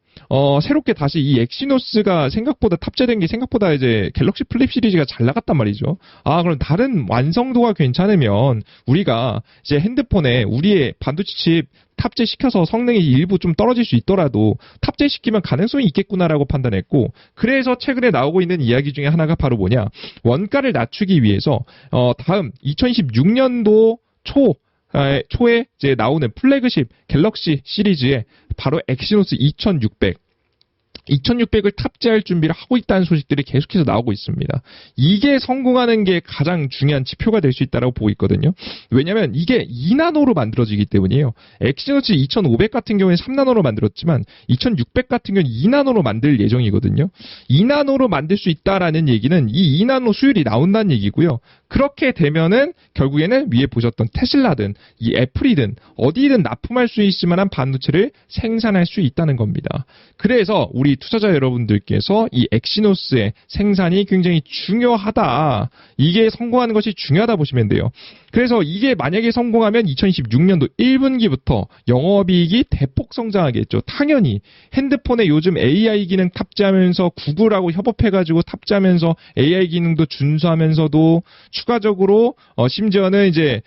새롭게 다시 이 엑시노스가 생각보다 탑재된 게 생각보다 이제 갤럭시 플립 시리즈가 잘 나갔단 말이죠. 그럼 다른 완성도가 괜찮으면 우리가 이제 핸드폰에 우리의 반도체 칩 탑재시켜서 성능이 일부 좀 떨어질 수 있더라도 탑재시키면 가능성이 있겠구나라고 판단했고 그래서 최근에 나오고 있는 이야기 중에 하나가 바로 뭐냐 원가를 낮추기 위해서 다음 2026년도 초에 이제 나오는 플래그십 갤럭시 시리즈에 바로 엑시노스 2600을 탑재할 준비를 하고 있다는 소식들이 계속해서 나오고 있습니다. 이게 성공하는 게 가장 중요한 지표가 될 수 있다고 보고 있거든요. 왜냐하면 이게 2나노로 만들어지기 때문이에요. 엑시노스 2500 같은 경우에 3나노로 만들었지만 2600 같은 경우는 2나노로 만들 예정이거든요. 2나노로 만들 수 있다라는 얘기는 이 2나노 수율이 나온다는 얘기고요. 그렇게 되면은 결국에는 위에 보셨던 테슬라든 이 애플이든 어디든 납품할 수 있을 만한 반도체를 생산할 수 있다는 겁니다. 그래서 우리 우리 투자자 여러분들께서 이 엑시노스의 생산이 굉장히 중요하다. 이게 성공하는 것이 중요하다 보시면 돼요. 그래서 이게 만약에 성공하면 2026년도 1분기부터 영업이익이 대폭 성장하겠죠. 당연히 핸드폰에 요즘 AI 기능 탑재하면서 구글하고 협업해가지고 탑재하면서 AI 기능도 준수하면서도 추가적으로 심지어는 이제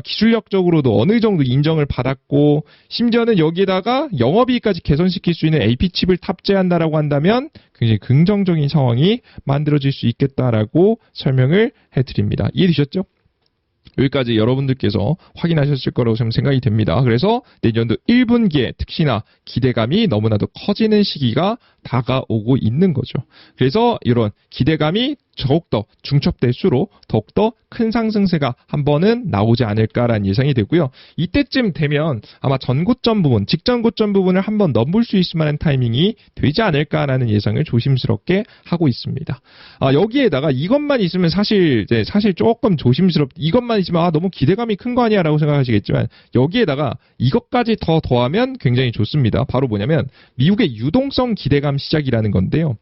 기술력적으로도 어느 정도 인정을 받았고 심지어는 여기에다가 영업이익까지 개선시킬 수 있는 AP칩을 탑재한다라고 한다면 굉장히 긍정적인 상황이 만들어질 수 있겠다라고 설명을 해드립니다. 이해되셨죠? 여기까지 여러분들께서 확인하셨을 거라고 저는 생각이 됩니다. 그래서 내년도 1분기에 특히나 기대감이 너무나도 커지는 시기가 다가오고 있는 거죠. 그래서 이런 기대감이 더욱더 중첩될수록 더욱더 큰 상승세가 한 번은 나오지 않을까라는 예상이 되고요. 이때쯤 되면 아마 전고점 부분, 직전 고점 부분을 한번 넘볼 수 있을 만한 타이밍이 되지 않을까라는 예상을 조심스럽게 하고 있습니다. 여기에다가 이것만 있으면 사실 조금 이것만 있으면 너무 기대감이 큰 거 아니야라고 생각하시겠지만 여기에다가 이것까지 더 더하면 굉장히 좋습니다. 바로 뭐냐면 미국의 유동성 기대감 시작이라는 건데요.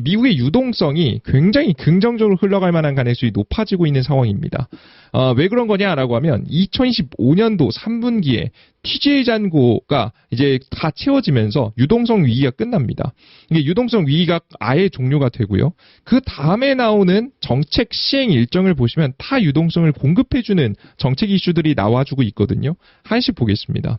미국의 유동성이 굉장히 긍정적으로 흘러갈 만한 가능성이 높아지고 있는 상황입니다. 왜 그런 거냐라고 하면 2025년도 3분기에 TGA 잔고가 이제 다 채워지면서 유동성 위기가 끝납니다. 이게 유동성 위기가 아예 종료가 되고요. 그 다음에 나오는 정책 시행 일정을 보시면 타 유동성을 공급해주는 정책 이슈들이 나와주고 있거든요. 하나씩 보겠습니다.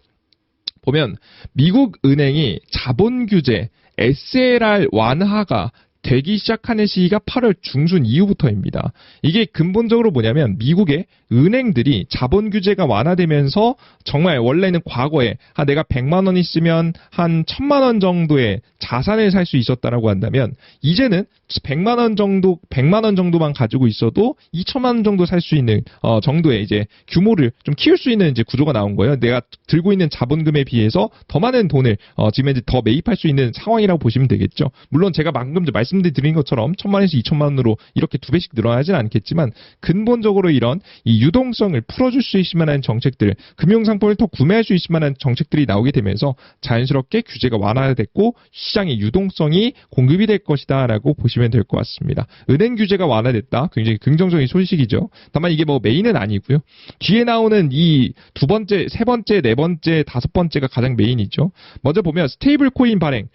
보면 미국 은행이 자본 규제 SLR 완화가 되기 시작하는 시기가 8월 중순 이후부터입니다. 이게 근본적으로 뭐냐면 미국의 은행들이 자본 규제가 완화되면서 정말 원래는 과거에 내가 100만 원 있으면 한 1000만 원 정도의 자산을 살 수 있었다라고 한다면 이제는 100만 원 정도만 가지고 있어도 2천만 원 정도 살 수 있는 정도의 이제 규모를 좀 키울 수 있는 이제 구조가 나온 거예요. 내가 들고 있는 자본금에 비해서 더 많은 돈을 지금 이제 더 매입할 수 있는 상황이라고 보시면 되겠죠. 물론 제가 방금 말씀드린 것처럼 1000만 원에서 2천만 원으로 이렇게 두 배씩 늘어나진 않겠지만 근본적으로 이런 이 유동성을 풀어줄 수 있을 만한 정책들, 금융상품을 더 구매할 수 있을 만한 정책들이 나오게 되면서 자연스럽게 규제가 완화됐고 시장의 유동성이 공급이 될 것이다라고 보시면 될 것 같습니다. 은행 규제가 완화됐다. 굉장히 긍정적인 소식이죠. 다만 이게 뭐 메인은 아니고요. 뒤에 나오는 이 두 번째, 세 번째, 네 번째, 다섯 번째가 가장 메인이죠. 먼저 보면 스테이블 코인 발행,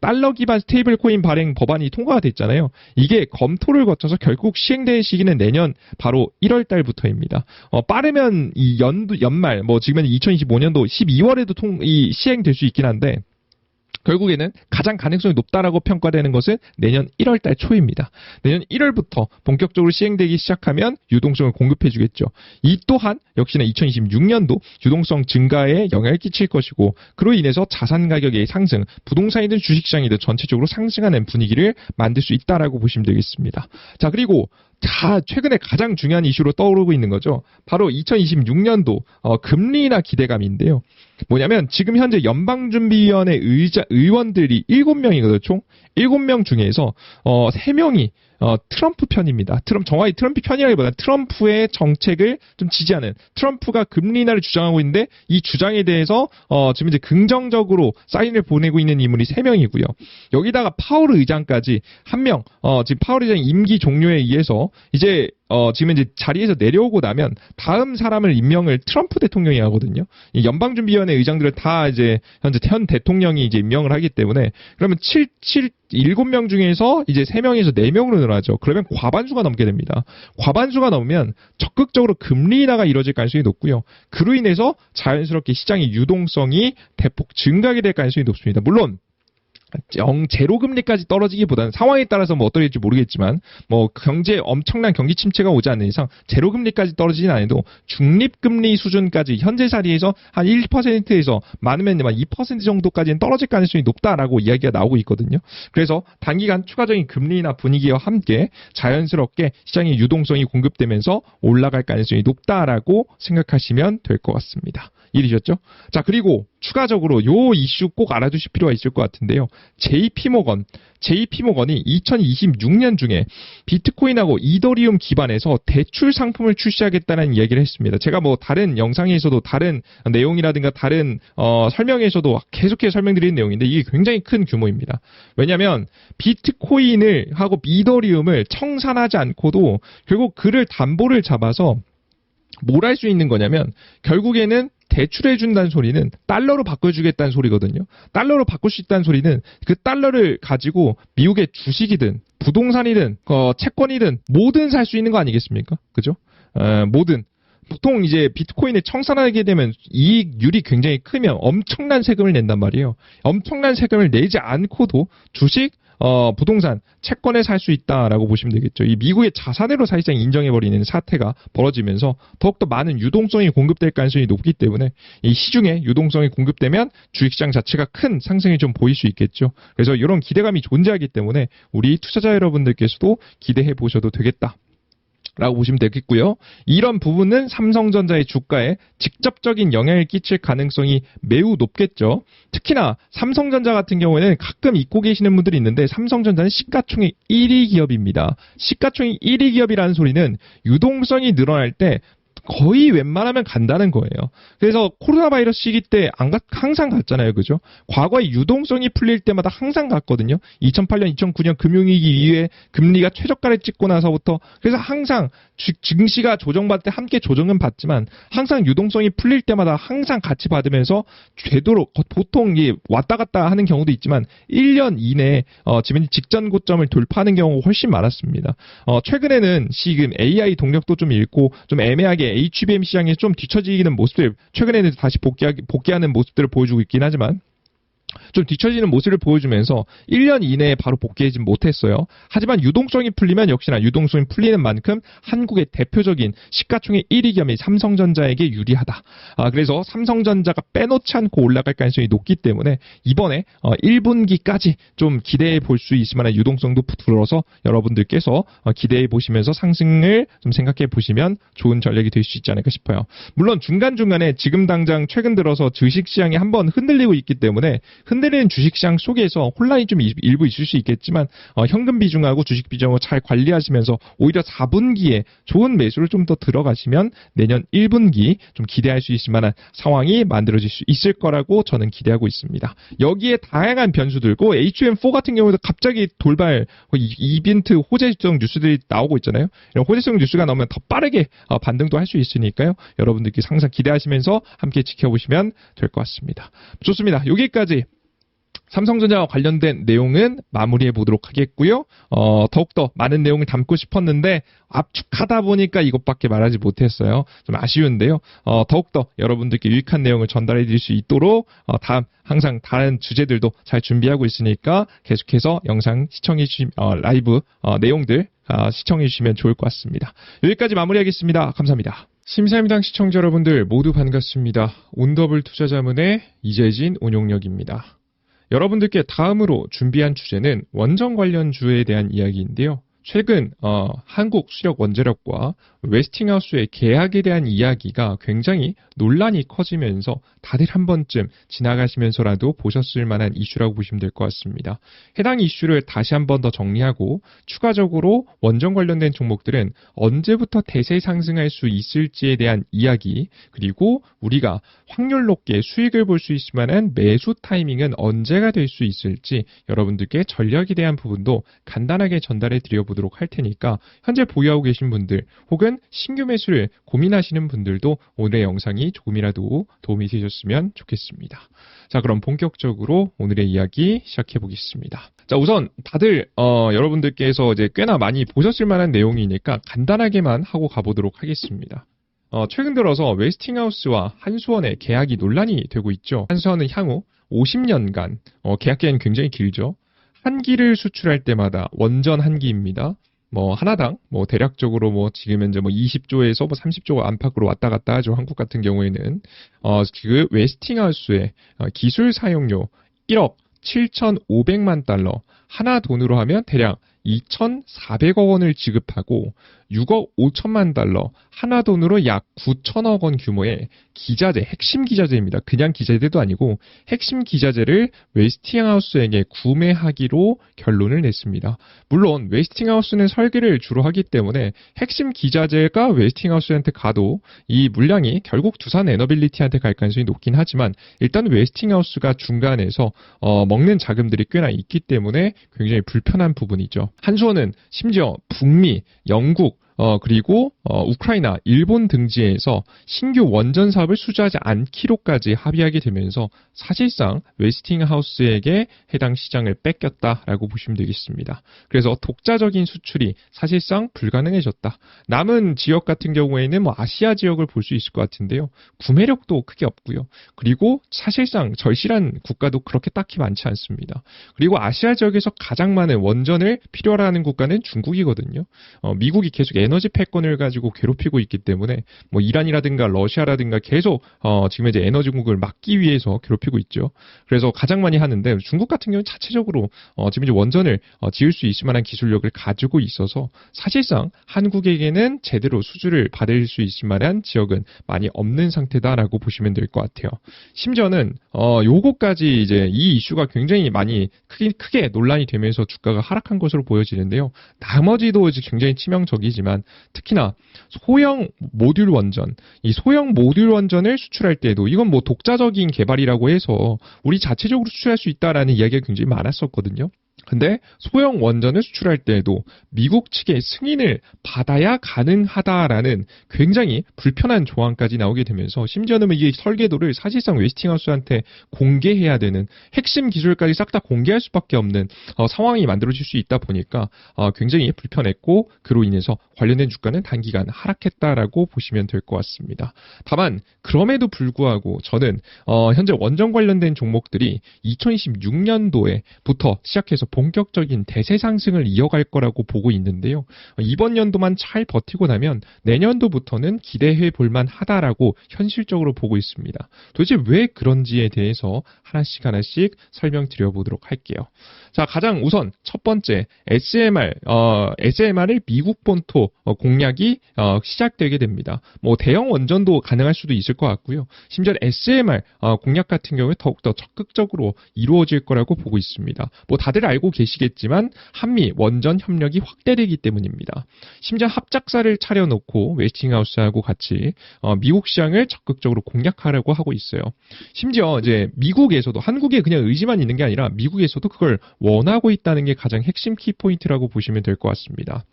달러 기반 스테이블 코인 발행 법안이 통과가 됐잖아요. 이게 검토를 거쳐서 결국 시행될 시기는 내년 바로 1월 달부터입니다. 빠르면 이 연말, 지금은 2025년도 12월에도 시행될 수 있긴 한데, 결국에는 가장 가능성이 높다라고 평가되는 것은 내년 1월 달 초입니다. 내년 1월부터 본격적으로 시행되기 시작하면 유동성을 공급해주겠죠. 이 또한 역시나 2026년도 유동성 증가에 영향을 끼칠 것이고 그로 인해서 자산 가격의 상승, 부동산이든 주식시장이든 전체적으로 상승하는 분위기를 만들 수 있다라고 보시면 되겠습니다. 자, 그리고 최근에 가장 중요한 이슈로 떠오르고 있는 거죠. 바로 2026년도 금리 인하 기대감인데요. 뭐냐면 지금 현재 연방준비위원회 의원들이 7명이거든요. 총 7명 중에서 3명이 트럼프 편입니다. 정확히 트럼프 편이라기보다 트럼프의 정책을 좀 지지하는, 트럼프가 금리 인하를 주장하고 있는데 이 주장에 대해서 지금 이제 긍정적으로 사인을 보내고 있는 인물이 3명이고요. 여기다가 파월 의장까지 1명, 지금 파월 의장 임기 종료에 의해서 이제 지금 이제 자리에서 내려오고 나면 다음 사람을 임명을 트럼프 대통령이 하거든요. 이 연방준비위원회 의장들은 다 이제 현 대통령이 이제 임명을 하기 때문에 그러면 7명 중에서 이제 3명에서 4명으로 늘어나죠. 그러면 과반수가 넘게 됩니다. 과반수가 넘으면 적극적으로 금리 인하가 이루어질 가능성이 높고요. 그로 인해서 자연스럽게 시장의 유동성이 대폭 증가하게 될 가능성이 높습니다. 물론 제로금리까지 떨어지기보다는 상황에 따라서 어떨지 모르겠지만 엄청난 경기 침체가 오지 않는 이상 제로금리까지 떨어지진 않아도 중립금리 수준까지 현재 자리에서 한 1%에서 많으면 2% 정도까지는 떨어질 가능성이 높다라고 이야기가 나오고 있거든요. 그래서 단기간 추가적인 금리 인하 분위기와 함께 자연스럽게 시장의 유동성이 공급되면서 올라갈 가능성이 높다라고 생각하시면 될 것 같습니다. 이해되셨죠? 자, 그리고 추가적으로 요 이슈 꼭 알아두실 필요가 있을 것 같은데요. JP모건이 2026년 중에 비트코인하고 이더리움 기반에서 대출 상품을 출시하겠다는 이야기를 했습니다. 제가 뭐 다른 영상에서도 다른 내용이라든가 다른 설명에서도 계속해서 설명드리는 내용인데 이게 굉장히 큰 규모입니다. 왜냐하면 비트코인을 하고 이더리움을 청산하지 않고도 결국 그를 담보를 잡아서 뭘 할 수 있는 거냐면 결국에는 대출해준다는 소리는 달러로 바꿔주겠다는 소리거든요. 달러로 바꿀 수 있다는 소리는 그 달러를 가지고 미국의 주식이든 부동산이든 채권이든 뭐든 살 수 있는 거 아니겠습니까? 그죠? 뭐든. 보통 이제 비트코인을 청산하게 되면 이익률이 굉장히 크면 엄청난 세금을 낸단 말이에요. 엄청난 세금을 내지 않고도 주식, 부동산, 채권에 살 수 있다라고 보시면 되겠죠. 이 미국의 자산으로 사실상 인정해버리는 사태가 벌어지면서 더욱더 많은 유동성이 공급될 가능성이 높기 때문에 이 시중에 유동성이 공급되면 주식시장 자체가 큰 상승이 좀 보일 수 있겠죠. 그래서 이런 기대감이 존재하기 때문에 우리 투자자 여러분들께서도 기대해 보셔도 되겠다. 라고 보시면 되겠고요. 이런 부분은 삼성전자의 주가에 직접적인 영향을 끼칠 가능성이 매우 높겠죠. 특히나 삼성전자 같은 경우에는 가끔 잊고 계시는 분들이 있는데 삼성전자는 시가총액 1위 기업입니다. 시가총액 1위 기업이라는 소리는 유동성이 늘어날 때 거의 웬만하면 간다는 거예요. 그래서 코로나 바이러스 시기 때 항상 갔잖아요. 그죠? 과거에 유동성이 풀릴 때마다 항상 갔거든요. 2008년, 2009년 금융위기 이후에 금리가 최저가를 찍고 나서부터 그래서 항상 증시가 조정받을 때 함께 조정은 받지만 항상 유동성이 풀릴 때마다 항상 같이 받으면서 되도록 보통 왔다 갔다 하는 경우도 있지만 1년 이내에 지금 직전 고점을 돌파하는 경우가 훨씬 많았습니다. 최근에는 지금 AI 동력도 좀 잃고 좀 애매하게 HBM 시장에 좀 뒤처지는 모습들 최근에는 다시 복귀하는 모습들을 보여주고 있긴 하지만 좀 뒤처지는 모습을 보여주면서 1년 이내에 바로 복귀하지 못했어요. 하지만 유동성이 풀리면 역시나 유동성이 풀리는 만큼 한국의 대표적인 시가총액 1위 기업이 삼성전자에게 유리하다. 그래서 삼성전자가 빼놓지 않고 올라갈 가능성이 높기 때문에 이번에 1분기까지 좀 기대해 볼 수 있을 만한 유동성도 들어서 여러분들께서 기대해 보시면서 상승을 좀 생각해 보시면 좋은 전략이 될 수 있지 않을까 싶어요. 물론 중간중간에 지금 당장 최근 들어서 주식시장이 한번 흔들리고 있기 때문에 흔들리는 주식시장 속에서 혼란이 좀 일부 있을 수 있겠지만 현금 비중하고 주식 비중을 잘 관리하시면서 오히려 4분기에 좋은 매수를 좀 더 들어가시면 내년 1분기 좀 기대할 수 있을 만한 상황이 만들어질 수 있을 거라고 저는 기대하고 있습니다. 여기에 다양한 변수들고 HM4 같은 경우도 갑자기 돌발 이벤트 호재성 뉴스들이 나오고 있잖아요. 이런 호재성 뉴스가 나오면 더 빠르게 반등도 할 수 있으니까요. 여러분들께 항상 기대하시면서 함께 지켜보시면 될 것 같습니다. 좋습니다. 여기까지 삼성전자와 관련된 내용은 마무리해 보도록 하겠고요. 더욱더 많은 내용을 담고 싶었는데 압축하다 보니까 이것밖에 말하지 못했어요. 좀 아쉬운데요. 더욱더 여러분들께 유익한 내용을 전달해 드릴 수 있도록 다음 항상 다른 주제들도 잘 준비하고 있으니까 계속해서 영상 시청해 주시면 라이브 내용들 시청해 주시면 좋을 것 같습니다. 여기까지 마무리하겠습니다. 감사합니다. 심사임당 시청자 여러분들 모두 반갑습니다. 온더블 투자자문의 이재진 운용력입니다. 여러분들께 다음으로 준비한 주제는 원전 관련주에 대한 이야기인데요. 최근 한국 수력 원자력과 웨스팅하우스의 계약에 대한 이야기가 굉장히 논란이 커지면서 다들 한 번쯤 지나가시면서라도 보셨을 만한 이슈라고 보시면 될 것 같습니다. 해당 이슈를 다시 한 번 더 정리하고 추가적으로 원전 관련된 종목들은 언제부터 대세 상승할 수 있을지에 대한 이야기, 그리고 우리가 확률 높게 수익을 볼 수 있을 만한 매수 타이밍은 언제가 될 수 있을지 여러분들께 전략에 대한 부분도 간단하게 전달해 드려보도록 할 테니까 현재 보유하고 계신 분들 혹은 신규 매수를 고민하시는 분들도 오늘의 영상이 조금이라도 도움이 되셨으면 좋겠습니다. 자, 그럼 본격적으로 오늘의 이야기 시작해 보겠습니다. 자, 우선 다들 여러분들께서 이제 꽤나 많이 보셨을 만한 내용이니까 간단하게만 하고 가보도록 하겠습니다. 최근 들어서 웨스팅하우스와 한수원의 계약이 논란이 되고 있죠. 한수원은 향후 50년간 계약 기간이 굉장히 길죠. 한 기를 수출할 때마다 원전 한 기입니다. 하나당 대략적으로 지금 현재 20조에서 30조 안팎으로 왔다 갔다 하죠. 한국 같은 경우에는 그 웨스팅하우스의 기술 사용료 1억 7,500만 달러, 하나 돈으로 하면 대략 2,400억 원을 지급하고 6억 5천만 달러, 하나 돈으로 약 9천억 원 규모의 기자재, 핵심 기자재입니다. 그냥 기자재도 아니고 핵심 기자재를 웨스팅하우스에게 구매하기로 결론을 냈습니다. 물론 웨스팅하우스는 설계를 주로 하기 때문에 핵심 기자재가 웨스팅하우스한테 가도 이 물량이 결국 두산 에너빌리티한테 갈 가능성이 높긴 하지만 일단 웨스팅하우스가 중간에서 먹는 자금들이 꽤나 있기 때문에 굉장히 불편한 부분이죠. 한수원은 심지어 북미, 영국, 그리고 우크라이나, 일본 등지에서 신규 원전 사업을 수주하지 않기로까지 합의하게 되면서 사실상 웨스팅하우스에게 해당 시장을 뺏겼다라고 보시면 되겠습니다. 그래서 독자적인 수출이 사실상 불가능해졌다. 남은 지역 같은 경우에는 뭐 아시아 지역을 볼 수 있을 것 같은데요. 구매력도 크게 없고요. 그리고 사실상 절실한 국가도 그렇게 딱히 많지 않습니다. 그리고 아시아 지역에서 가장 많은 원전을 필요로 하는 국가는 중국이거든요. 미국이 계속 에너지 패권을 가지고 괴롭히고 있기 때문에 뭐 이란이라든가 러시아라든가 계속 지금 이제 에너지국을 막기 위해서 괴롭히고 있죠. 그래서 가장 많이 하는데 중국 같은 경우는 자체적으로 지금 이제 원전을 지을 수 있을 만한 기술력을 가지고 있어서 사실상 한국에게는 제대로 수주를 받을 수 있을 만한 지역은 많이 없는 상태다라고 보시면 될 것 같아요. 심지어는 요거까지 이제 이 이슈가 굉장히 많이 크게 논란이 되면서 주가가 하락한 것으로 보여지는데요. 나머지도 이제 굉장히 치명적이지만 특히나 소형 모듈 원전, 이 소형 모듈 원전을 수출할 때도 이건 뭐 독자적인 개발이라고 해서 우리 자체적으로 수출할 수 있다라는 이야기가 굉장히 많았었거든요. 근데 소형 원전을 수출할 때에도 미국 측의 승인을 받아야 가능하다라는 굉장히 불편한 조항까지 나오게 되면서 심지어는 이게 설계도를 사실상 웨스팅하우스한테 공개해야 되는 핵심 기술까지 싹 다 공개할 수밖에 없는 상황이 만들어질 수 있다 보니까 굉장히 불편했고 그로 인해서 관련된 주가는 단기간 하락했다라고 보시면 될 것 같습니다. 다만 그럼에도 불구하고 저는 현재 원전 관련된 종목들이 2026년도에부터 시작해서 본격적인 대세 상승을 이어갈 거라고 보고 있는데요. 이번 연도만 잘 버티고 나면 내년도부터는 기대해 볼 만하다라고 현실적으로 보고 있습니다. 도대체 왜 그런지에 대해서 하나씩 설명드려 보도록 할게요. 자, 가장 우선 첫 번째 SMR을 미국 본토 공략이 시작되게 됩니다. 뭐 대형 원전도 가능할 수도 있을 것 같고요. 심지어 SMR 공략 같은 경우에 더욱더 적극적으로 이루어질 거라고 보고 있습니다. 뭐 다들 알고 계시겠지만 한미 원전 협력이 확대되기 때문입니다. 심지어 합작사를 차려놓고 웨스팅하우스하고 같이 미국 시장을 적극적으로 공략하려고 하고 있어요. 심지어 이제 미국에서도 한국에 그냥 의지만 있는 게 아니라 미국에서도 그걸 원하고 있다는 게 가장 핵심 키포인트라고 보시면 될 것 같습니다.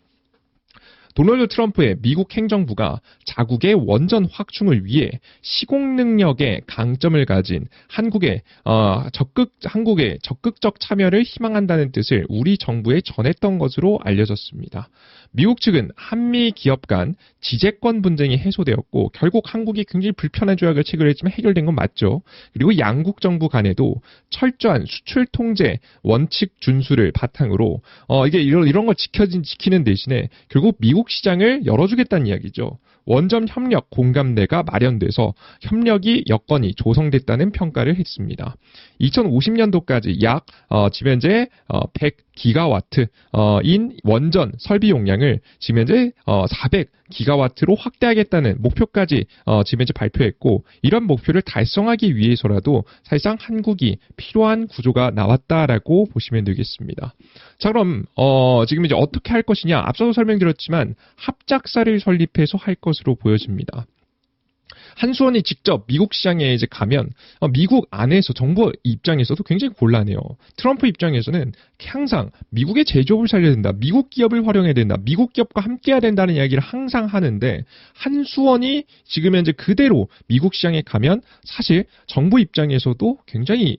도널드 트럼프의 미국 행정부가 자국의 원전 확충을 위해 시공 능력의 강점을 가진 한국의 적극적 참여를 희망한다는 뜻을 우리 정부에 전했던 것으로 알려졌습니다. 미국 측은 한미 기업 간 지재권 분쟁이 해소되었고 결국 한국이 굉장히 불편한 조약을 체결했지만 해결된 건 맞죠. 그리고 양국 정부 간에도 철저한 수출 통제 원칙 준수를 바탕으로 이게 이런 걸 지키는 대신에 결국 미국 시장을 열어주겠다는 이야기죠. 원전 협력 공감대가 마련돼서 협력이 여건이 조성됐다는 평가를 했습니다. 2050년도까지 약 지금 현재 100기가와트인 원전 설비 용량을 지금 현재 400기가와트로 확대하겠다는 목표까지 지금 현재 발표했고 이런 목표를 달성하기 위해서라도 사실상 한국이 필요한 구조가 나왔다라고 보시면 되겠습니다. 자, 그럼 지금 이제 어떻게 할 것이냐? 앞서도 설명드렸지만 합작사를 설립해서 할 것으로 보여집니다. 한수원이 직접 미국 시장에 이제 가면 미국 안에서 정부 입장에서도 굉장히 곤란해요. 트럼프 입장에서는 항상 미국의 제조업을 살려야 된다. 미국 기업을 활용해야 된다. 미국 기업과 함께해야 된다는 이야기를 항상 하는데 한수원이 지금 현재 그대로 미국 시장에 가면 사실 정부 입장에서도 굉장히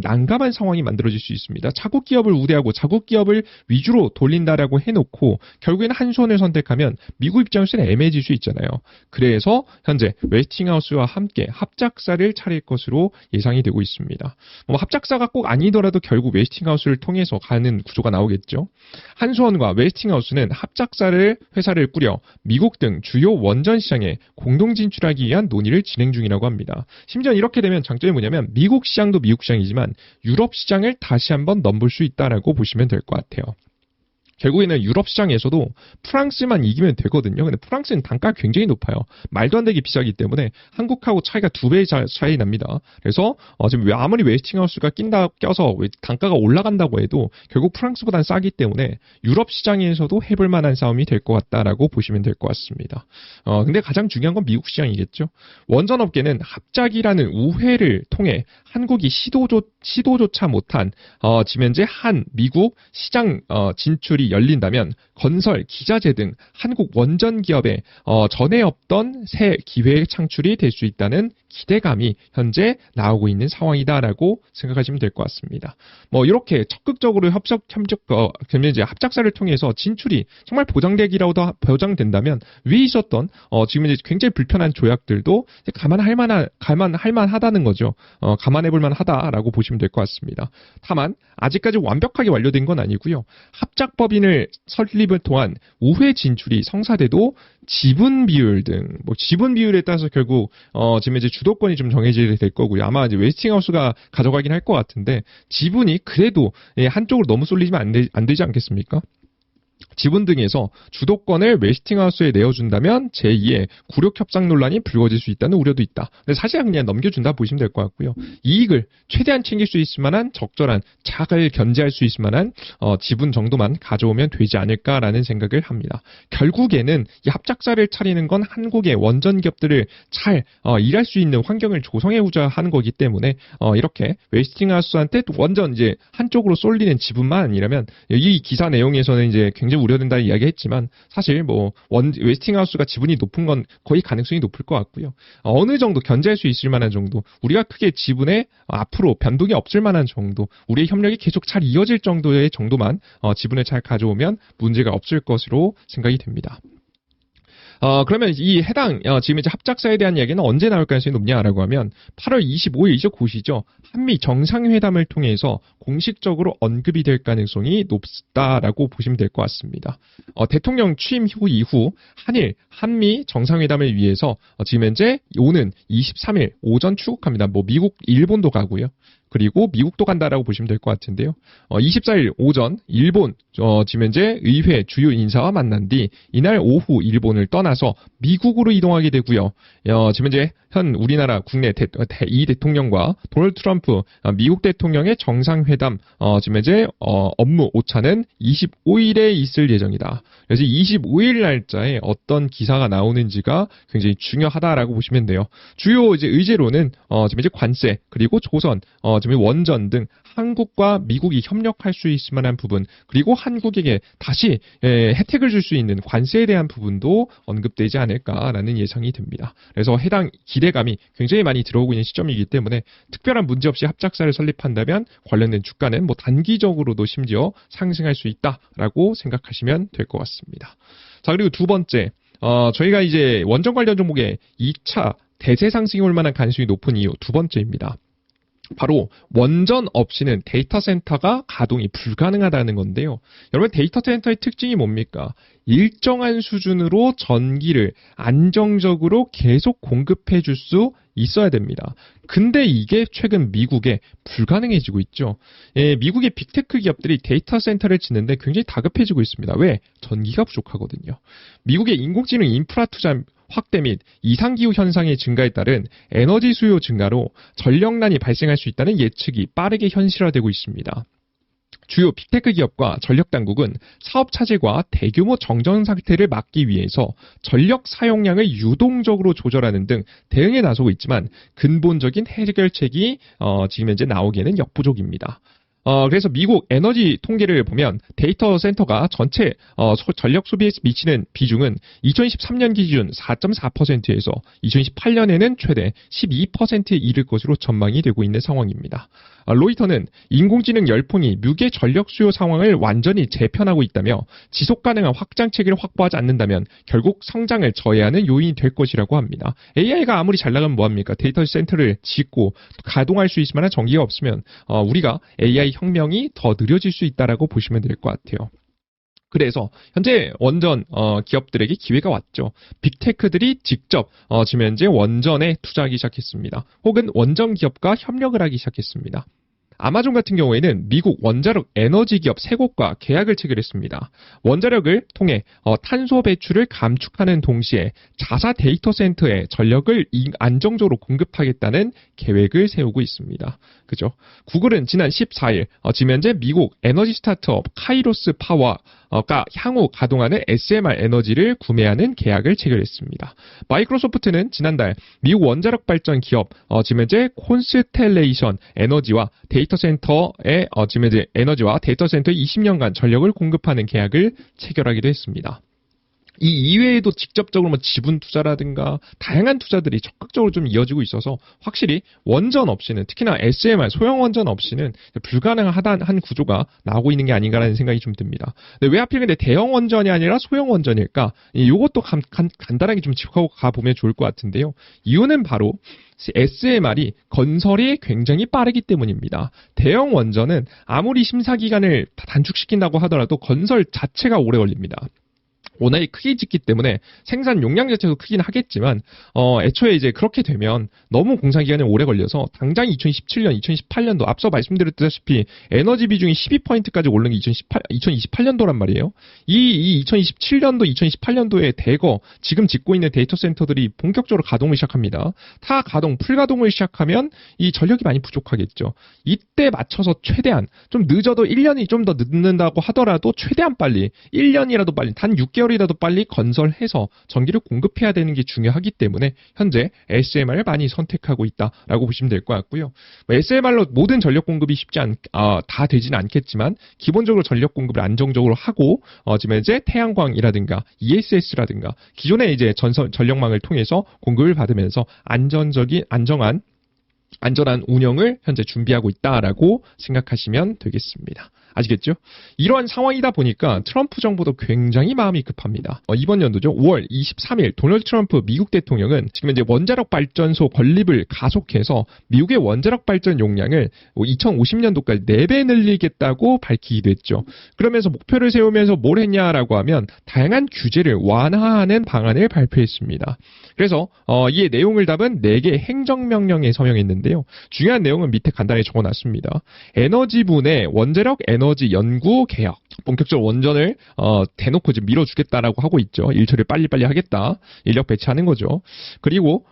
난감한 상황이 만들어질 수 있습니다. 자국 기업을 우대하고 자국 기업을 위주로 돌린다라고 해놓고 결국에는 한수원을 선택하면 미국 입장에서는 애매해질 수 있잖아요. 그래서 현재 웨스팅하우스와 함께 합작사를 차릴 것으로 예상이 되고 있습니다. 합작사가 꼭 아니더라도 결국 웨스팅하우스를 통해서 가는 구조가 나오겠죠. 한수원과 웨스팅하우스는 회사를 꾸려 미국 등 주요 원전 시장에 공동 진출하기 위한 논의를 진행 중이라고 합니다. 심지어 이렇게 되면 장점이 뭐냐면 미국 시장도 미국 시장 시장이지만 유럽 시장을 다시 한번 넘볼 수 있다라고 보시면 될 것 같아요. 결국에는 유럽 시장에서도 프랑스만 이기면 되거든요. 근데 프랑스는 단가가 굉장히 높아요. 말도 안 되게 비싸기 때문에 한국하고 차이가 2배 차이 납니다. 그래서 지금 아무리 웨스팅하우스가 껴서 단가가 올라간다고 해도 결국 프랑스보다는 싸기 때문에 유럽 시장에서도 해볼 만한 싸움이 될 것 같다라고 보시면 될 것 같습니다. 근데 가장 중요한 건 미국 시장이겠죠. 원전업계는 합작이라는 우회를 통해 한국이 시도조차 못한 지금 현재 미국 시장 진출이 열린다면 건설, 기자재 등 한국 원전 기업에 전에 없던 새 기회 창출이 될 수 있다는 기대감이 현재 나오고 있는 상황이다라고 생각하시면 될 것 같습니다. 이렇게 적극적으로 이제 합작사를 통해서 진출이 정말 보장된다면 위에 있었던 지금 이제 굉장히 불편한 조약들도 감안할 만하다는 거죠. 감안해볼 만하다라고 보시면 될 것 같습니다. 다만 아직까지 완벽하게 완료된 건 아니고요. 합작법인을 설립을 통한 우회 진출이 성사돼도 지분 비율 등 지분 비율에 따라서 결국 지금 이제 주도권이 좀 정해지게 될 거고요. 아마 이제 웨스팅하우스가 가져가긴 할 것 같은데 지분이 그래도 한쪽으로 너무 쏠리면 안 되지 않겠습니까? 지분 등에서 주도권을 웨스팅하우스에 내어준다면 제2의 굴욕협상 논란이 불거질 수 있다는 우려도 있다. 근데 사실 그냥 넘겨준다 보시면 될 것 같고요. 이익을 최대한 챙길 수 있을 만한 적절한 착을 견제할 수 있을 만한 지분 정도만 가져오면 되지 않을까라는 생각을 합니다. 결국에는 이 합작사를 차리는 건 한국의 원전 기업들을 잘 일할 수 있는 환경을 조성해오자 하는 거기 때문에 이렇게 웨스팅하우스한테 완전 이제 한쪽으로 쏠리는 지분만 아니라면 이 기사 내용에서는 이제 굉장히 우려된다는 이야기했지만 사실 웨스팅하우스가 지분이 높은 건 거의 가능성이 높을 것 같고요. 어느 정도 견제할 수 있을 만한 정도, 우리가 크게 지분에 앞으로 변동이 없을 만한 정도, 우리의 협력이 계속 잘 이어질 정도만 지분을 잘 가져오면 문제가 없을 것으로 생각이 됩니다. 그러면 이 해당 지금 이제 합작사에 대한 이야기는 언제 나올 가능성이 높냐라고 하면 8월 25일 이제 곧이죠. 한미 정상회담을 통해서 공식적으로 언급이 될 가능성이 높다라고 보시면 될 것 같습니다. 대통령 취임 이후 한미 정상회담을 위해서 지금 현재 오는 23일 오전 출국합니다. 미국, 일본도 가고요. 그리고 미국도 간다라고 보시면 될 것 같은데요. 24일 오전 일본 지금 현재 의회 주요 인사와 만난 뒤 이날 오후 일본을 떠나서 미국으로 이동하게 되고요. 지금 현재 현 우리나라 국내 이 대통령과 도널드 트럼프 미국 대통령의 정상회담 지금 현재 업무 오차는 25일에 있을 예정이다. 그래서 25일 날짜에 어떤 기사가 나오는지가 굉장히 중요하다라고 보시면 돼요. 주요 이제 의제로는 지금 이제 관세 그리고 조선 지금 원전 등 한국과 미국이 협력할 수 있을 만한 부분, 그리고 한국에게 다시 혜택을 줄 수 있는 관세에 대한 부분도 언급되지 않을까라는 예상이 됩니다. 그래서 해당 기대감이 굉장히 많이 들어오고 있는 시점이기 때문에 특별한 문제 없이 합작사를 설립한다면 관련된 주가는 단기적으로도 심지어 상승할 수 있다라고 생각하시면 될 것 같습니다. 자, 그리고 두 번째, 저희가 이제 원전 관련 종목에 2차 대세 상승이 올 만한 가능성이 높은 이유 두 번째입니다. 바로 원전 없이는 데이터 센터가 가동이 불가능하다는 건데요. 여러분, 데이터 센터의 특징이 뭡니까? 일정한 수준으로 전기를 안정적으로 계속 공급해 줄 수 있어야 됩니다. 근데 이게 최근 미국에 불가능해지고 있죠. 미국의 빅테크 기업들이 데이터 센터를 짓는데 굉장히 다급해지고 있습니다. 왜? 전기가 부족하거든요. 미국의 인공지능 인프라 투자 확대 및 이상기후 현상의 증가에 따른 에너지 수요 증가로 전력난이 발생할 수 있다는 예측이 빠르게 현실화되고 있습니다. 주요 빅테크 기업과 전력당국은 사업 차질과 대규모 정전 상태를 막기 위해서 전력 사용량을 유동적으로 조절하는 등 대응에 나서고 있지만 근본적인 해결책이 지금 현재 나오기에는 역부족입니다. 그래서 미국 에너지 통계를 보면 데이터 센터가 전체 전력 소비에 미치는 비중은 2013년 기준 4.4%에서 2018년에는 최대 12%에 이를 것으로 전망이 되고 있는 상황입니다. 로이터는 인공지능 열풍이 미국의 전력 수요 상황을 완전히 재편하고 있다며 지속 가능한 확장 체계를 확보하지 않는다면 결국 성장을 저해하는 요인이 될 것이라고 합니다. AI가 아무리 잘 나가면 뭐합니까? 데이터 센터를 짓고 가동할 수 있을 만한 전기가 없으면 우리가 AI 혁명이 더 느려질 수 있다라고 보시면 될 것 같아요. 그래서 현재 원전 기업들에게 기회가 왔죠. 빅테크들이 직접 지금 현재 원전에 투자하기 시작했습니다. 혹은 원전 기업과 협력을 하기 시작했습니다. 아마존 같은 경우에는 미국 원자력 에너지 기업 3곳과 계약을 체결했습니다. 원자력을 통해 탄소 배출을 감축하는 동시에 자사 데이터 센터에 전력을 안정적으로 공급하겠다는 계획을 세우고 있습니다. 그죠? 구글은 지난 14일 지금 현재 미국 에너지 스타트업 카이로스 파워가 향후 가동하는 SMR 에너지를 구매하는 계약을 체결했습니다. 마이크로소프트는 지난달 미국 원자력 발전 기업 지금 현재 콘스텔레이션 에너지와 데이터 센터의 지금 현재 에너지와 데이터 센터에 20년간 전력을 공급하는 계약을 체결하기도 했습니다. 이 이외에도 직접적으로 지분 투자라든가 다양한 투자들이 적극적으로 좀 이어지고 있어서 확실히 원전 없이는 특히나 SMR 소형 원전 없이는 불가능하다는 한 구조가 나오고 있는 게 아닌가라는 생각이 좀 듭니다. 근데 왜 하필 근데 대형 원전이 아니라 소형 원전일까? 이것도 간단하게 좀 짚고 가보면 좋을 것 같은데요. 이유는 바로 SMR이 건설이 굉장히 빠르기 때문입니다. 대형 원전은 아무리 심사 기간을 단축시킨다고 하더라도 건설 자체가 오래 걸립니다. 워낙에 크게 짓기 때문에 생산 용량 자체도 크긴 하겠지만 애초에 이제 그렇게 되면 너무 공사 기간이 오래 걸려서 당장 2017년, 2018년도 앞서 말씀드렸다시피 에너지 비중이 12%까지 오른 게 2028년도란 말이에요. 이 2027년도, 2028년도에 대거 지금 짓고 있는 데이터 센터들이 본격적으로 가동을 시작합니다. 풀가동을 시작하면 이 전력이 많이 부족하겠죠. 이때 맞춰서 최대한 좀 늦어도 1년이 좀 더 늦는다고 하더라도 최대한 빨리 1년이라도 빨리 단 6개월이라도 빨리 건설해서 전기를 공급해야 되는 게 중요하기 때문에 현재 SMR을 많이 선택하고 있다라고 보시면 될 것 같고요. SMR로 모든 전력 공급이 다 되지는 않겠지만 기본적으로 전력 공급을 안정적으로 하고 지금 현재 태양광이라든가 ESS라든가 기존의 이제 전력망을 통해서 공급을 받으면서 안전한 운영을 현재 준비하고 있다라고 생각하시면 되겠습니다. 아시겠죠? 이러한 상황이다 보니까 트럼프 정부도 굉장히 마음이 급합니다. 이번 연도죠. 5월 23일 도널드 트럼프 미국 대통령은 지금 이제 원자력 발전소 건립을 가속해서 미국의 원자력 발전 용량을 2050년도까지 4배 늘리겠다고 밝히기도 했죠. 그러면서 목표를 세우면서 뭘 했냐라고 하면 다양한 규제를 완화하는 방안을 발표했습니다. 그래서 이의 내용을 담은 4개 행정명령에 서명했는데요. 중요한 내용은 밑에 간단히 적어놨습니다. 에너지부의 원자력 에너지 연구 개혁. 본격적으로 원전을 대놓고 지금 밀어주겠다라고 하고 있죠. 일처리를 빨리빨리 하겠다. 인력 배치하는 거죠. 그리고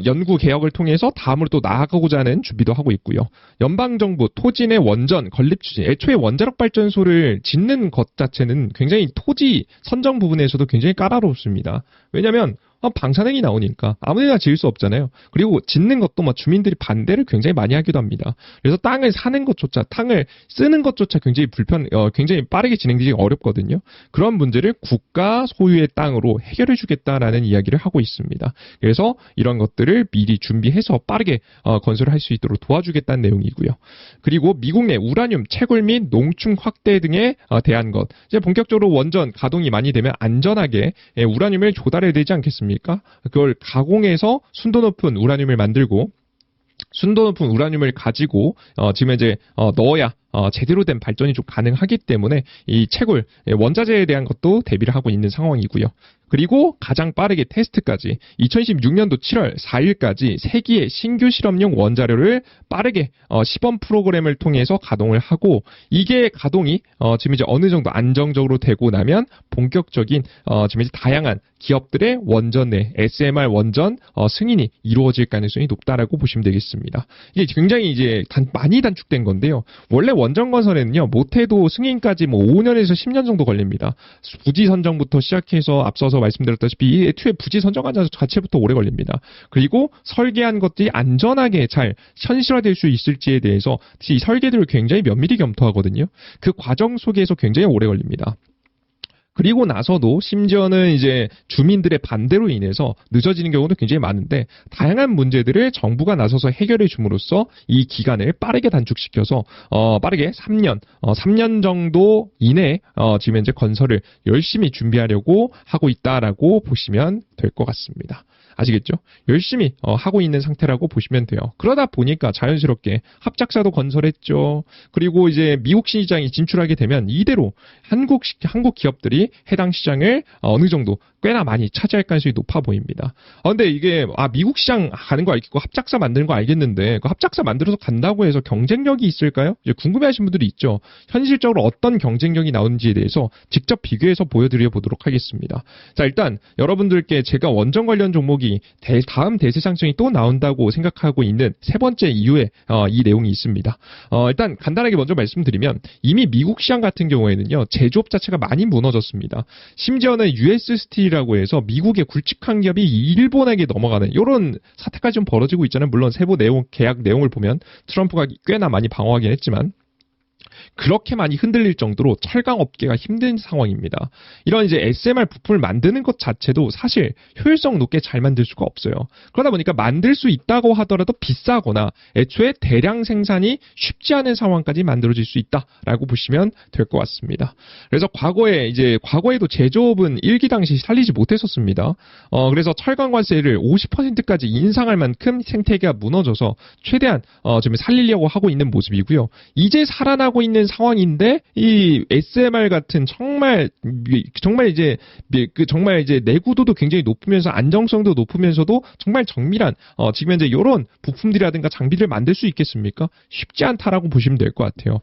연구 개혁을 통해서 다음으로 또 나아가고자 하는 준비도 하고 있고요. 연방정부 토지 내 원전 건립 추진. 애초에 원자력 발전소를 짓는 것 자체는 굉장히 토지 선정 부분에서도 굉장히 까다롭습니다. 왜냐하면 방사능이 나오니까 아무데나 지을 수 없잖아요. 그리고 짓는 것도 주민들이 반대를 굉장히 많이 하기도 합니다. 그래서 땅을 사는 것조차, 땅을 쓰는 것조차 굉장히 빠르게 진행되기 어렵거든요. 그런 문제를 국가 소유의 땅으로 해결해 주겠다라는 이야기를 하고 있습니다. 그래서 이런 것들을 미리 준비해서 빠르게 건설을 할 수 있도록 도와주겠다는 내용이고요. 그리고 미국 내 우라늄 채굴 및 농축 확대 등에 대한 것. 이제 본격적으로 원전 가동이 많이 되면 안전하게 우라늄을 조달해야 되지 않겠습니까? 그걸 가공해서 순도 높은 우라늄을 만들고 순도 높은 우라늄을 가지고 지금 이제 넣어야 제대로 된 발전이 좀 가능하기 때문에 이 채굴 원자재에 대한 것도 대비를 하고 있는 상황이고요. 그리고 가장 빠르게 테스트까지 2026년도 7월 4일까지 세기의 신규 실험용 원자료를 빠르게 시범 프로그램을 통해서 가동을 하고 이게 가동이 지금 이제 어느 정도 안정적으로 되고 나면 본격적인 지금 이제 다양한 기업들의 원전 내 SMR 원전 승인이 이루어질 가능성이 높다라고 보시면 되겠습니다. 이게 굉장히 이제 많이 단축된 건데요. 원래 원전 건설에는요, 못해도 승인까지 5년에서 10년 정도 걸립니다. 부지 선정부터 시작해서 앞서서 말씀드렸다시피 애초에 부지 선정한 자체부터 오래 걸립니다. 그리고 설계한 것들이 안전하게 잘 현실화될 수 있을지에 대해서 이 설계들을 굉장히 면밀히 검토하거든요. 그 과정 속에서 굉장히 오래 걸립니다. 그리고 나서도 심지어는 이제 주민들의 반대로 인해서 늦어지는 경우도 굉장히 많은데 다양한 문제들을 정부가 나서서 해결해 줌으로써 이 기간을 빠르게 단축시켜서 빠르게 3년 정도 이내에 지금 현재 건설을 열심히 준비하려고 하고 있다라고 보시면 될 것 같습니다. 아시겠죠? 열심히 하고 있는 상태라고 보시면 돼요. 그러다 보니까 자연스럽게 합작사도 건설했죠. 그리고 이제 미국 시장에 진출하게 되면 이대로 한국 기업들이 해당 시장을 어느 정도 꽤나 많이 차지할 가능성이 높아 보입니다. 근데 이게 미국 시장 가는 거 알겠고 합작사 만드는 거 알겠는데 그 합작사 만들어서 간다고 해서 경쟁력이 있을까요? 이제 궁금해하시는 분들이 있죠. 현실적으로 어떤 경쟁력이 나오는지에 대해서 직접 비교해서 보여드려 보도록 하겠습니다. 자, 일단 여러분들께 제가 원전 관련 종목이 다음 대세 상승이 또 나온다고 생각하고 있는 세 번째 이유에 이 내용이 있습니다. 일단 간단하게 먼저 말씀드리면 이미 미국 시장 같은 경우에는요, 제조업 자체가 많이 무너졌습니다. 심지어는 US 스틸이라고 해서 미국의 굵직한 기업이 일본에게 넘어가는 이런 사태까지 좀 벌어지고 있잖아요. 물론 세부 계약 내용을 보면 트럼프가 꽤나 많이 방어하긴 했지만 그렇게 많이 흔들릴 정도로 철강 업계가 힘든 상황입니다. 이런 이제 SMR 부품을 만드는 것 자체도 사실 효율성 높게 잘 만들 수가 없어요. 그러다 보니까 만들 수 있다고 하더라도 비싸거나 애초에 대량 생산이 쉽지 않은 상황까지 만들어질 수 있다라고 보시면 될 것 같습니다. 그래서 과거에도 제조업은 일기 당시 살리지 못했었습니다. 그래서 철강 관세를 50%까지 인상할 만큼 생태계가 무너져서 최대한 좀 살리려고 하고 있는 모습이고요. 이제 살아나고 있는 상황인데 이 SMR 같은 정말 이제 내구도도 굉장히 높으면서 안정성도 높으면서도 정말 정밀한 지금 현재 이런 부품들이라든가 장비를 만들 수 있겠습니까? 쉽지 않다라고 보시면 될 것 같아요.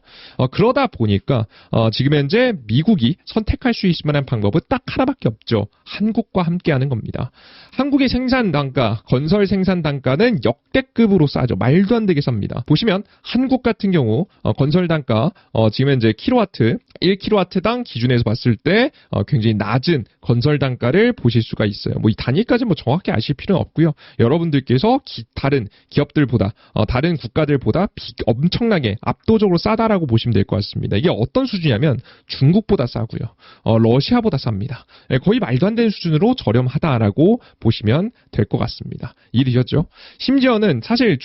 그러다 보니까 지금 현재 미국이 선택할 수 있을 만한 방법은 딱 하나밖에 없죠. 한국과 함께하는 겁니다. 한국의 생산 단가, 건설 생산 단가는 역대급으로 싸죠. 말도 안 되게 쌉니다. 보시면 한국 같은 경우 건설 단가 지금 현재 1kW당 기준에서 봤을 때 굉장히 낮은 건설 단가를 보실 수가 있어요. 이 단위까지 정확히 아실 필요는 없고요. 여러분들께서 다른 기업들보다 다른 국가들보다 엄청나게 압도적으로 싸다라고 보시면 될 것 같습니다. 이게 어떤 수준이냐면 중국보다 싸고요. 러시아보다 쌉니다. 거의 말도 안 되는 수준으로 저렴하다라고 보시면 될 것 같습니다. 이해되셨죠? 심지어는 사실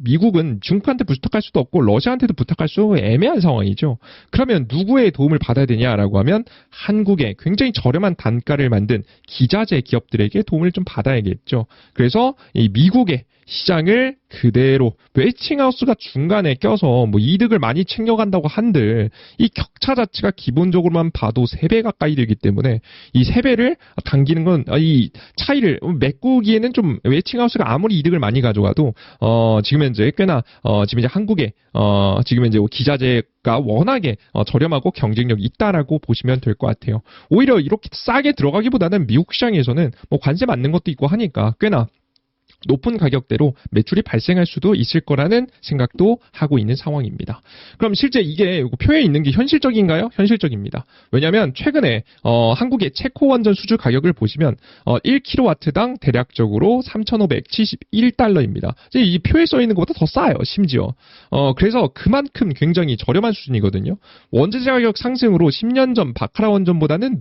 미국은 중국한테 부탁할 수도 없고 러시아한테도 부탁할 수 애매한 상황이죠. 그러면 누구의 도움을 받아야 되냐라고 하면 한국의 굉장히 저렴한 단가를 만든 기자재 기업들에게 도움을 좀 받아야겠죠. 그래서 이 미국의 시장을 그대로 웨칭하우스가 중간에 껴서 이득을 많이 챙겨간다고 한들 이 격차 자체가 기본적으로만 봐도 3배 가까이 되기 때문에 이 3배를 당기는 건 이 차이를 메꾸기에는 좀 웨칭하우스가 아무리 이득을 많이 가져가도 지금 현재 꽤나 지금 이제 한국의 지금 현재 기자재가 워낙에 저렴하고 경쟁력이 있다라고 보시면 될 것 같아요. 오히려 이렇게 싸게 들어가기보다는 미국 시장에서는 관세 맞는 것도 있고 하니까 꽤나 높은 가격대로 매출이 발생할 수도 있을 거라는 생각도 하고 있는 상황입니다. 그럼 실제 이게 표에 있는 게 현실적인가요? 현실적입니다. 왜냐하면 최근에 한국의 체코 원전 수주 가격을 보시면 1kW당 대략적으로 3,571달러입니다. 이 표에 써 있는 것보다 더 싸요. 심지어. 그래서 그만큼 굉장히 저렴한 수준이거든요. 원자재 가격 상승으로 10년 전 바카라 원전보다는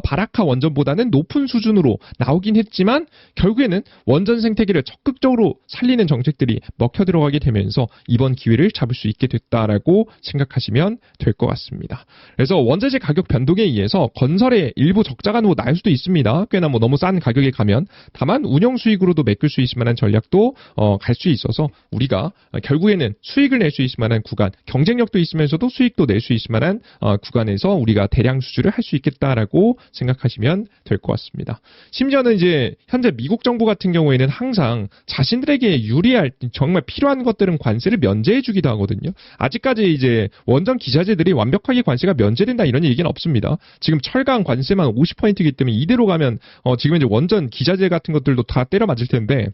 바라카 원전보다는 높은 수준으로 나오긴 했지만 결국에는 원전 생태계를 적극적으로 살리는 정책들이 먹혀 들어가게 되면서 이번 기회를 잡을 수 있게 됐다라고 생각하시면 될 것 같습니다. 그래서 원자재 가격 변동에 의해서 건설에 일부 적자가 날 수도 있습니다. 꽤나 너무 싼 가격에 가면 다만 운영 수익으로도 메꿀 수 있을 만한 전략도 갈 수 있어서 우리가 결국에는 수익을 낼 수 있을 만한 구간, 경쟁력도 있으면서도 수익도 낼 수 있을 만한 구간에서 우리가 대량 수주를 할 수 있겠다라고 생각하시면 될 것 같습니다. 심지어는 이제 현재 미국 정부 같은 경우에는 항상 자신들에게 유리할 정말 필요한 것들은 관세를 면제해 주기도 하거든요. 아직까지 이제 원전 기자재들이 완벽하게 관세가 면제된다 이런 얘기는 없습니다. 지금 철강 관세만 50%이기 때문에 이대로 가면 지금 이제 원전 기자재 같은 것들도 다 때려 맞을 텐데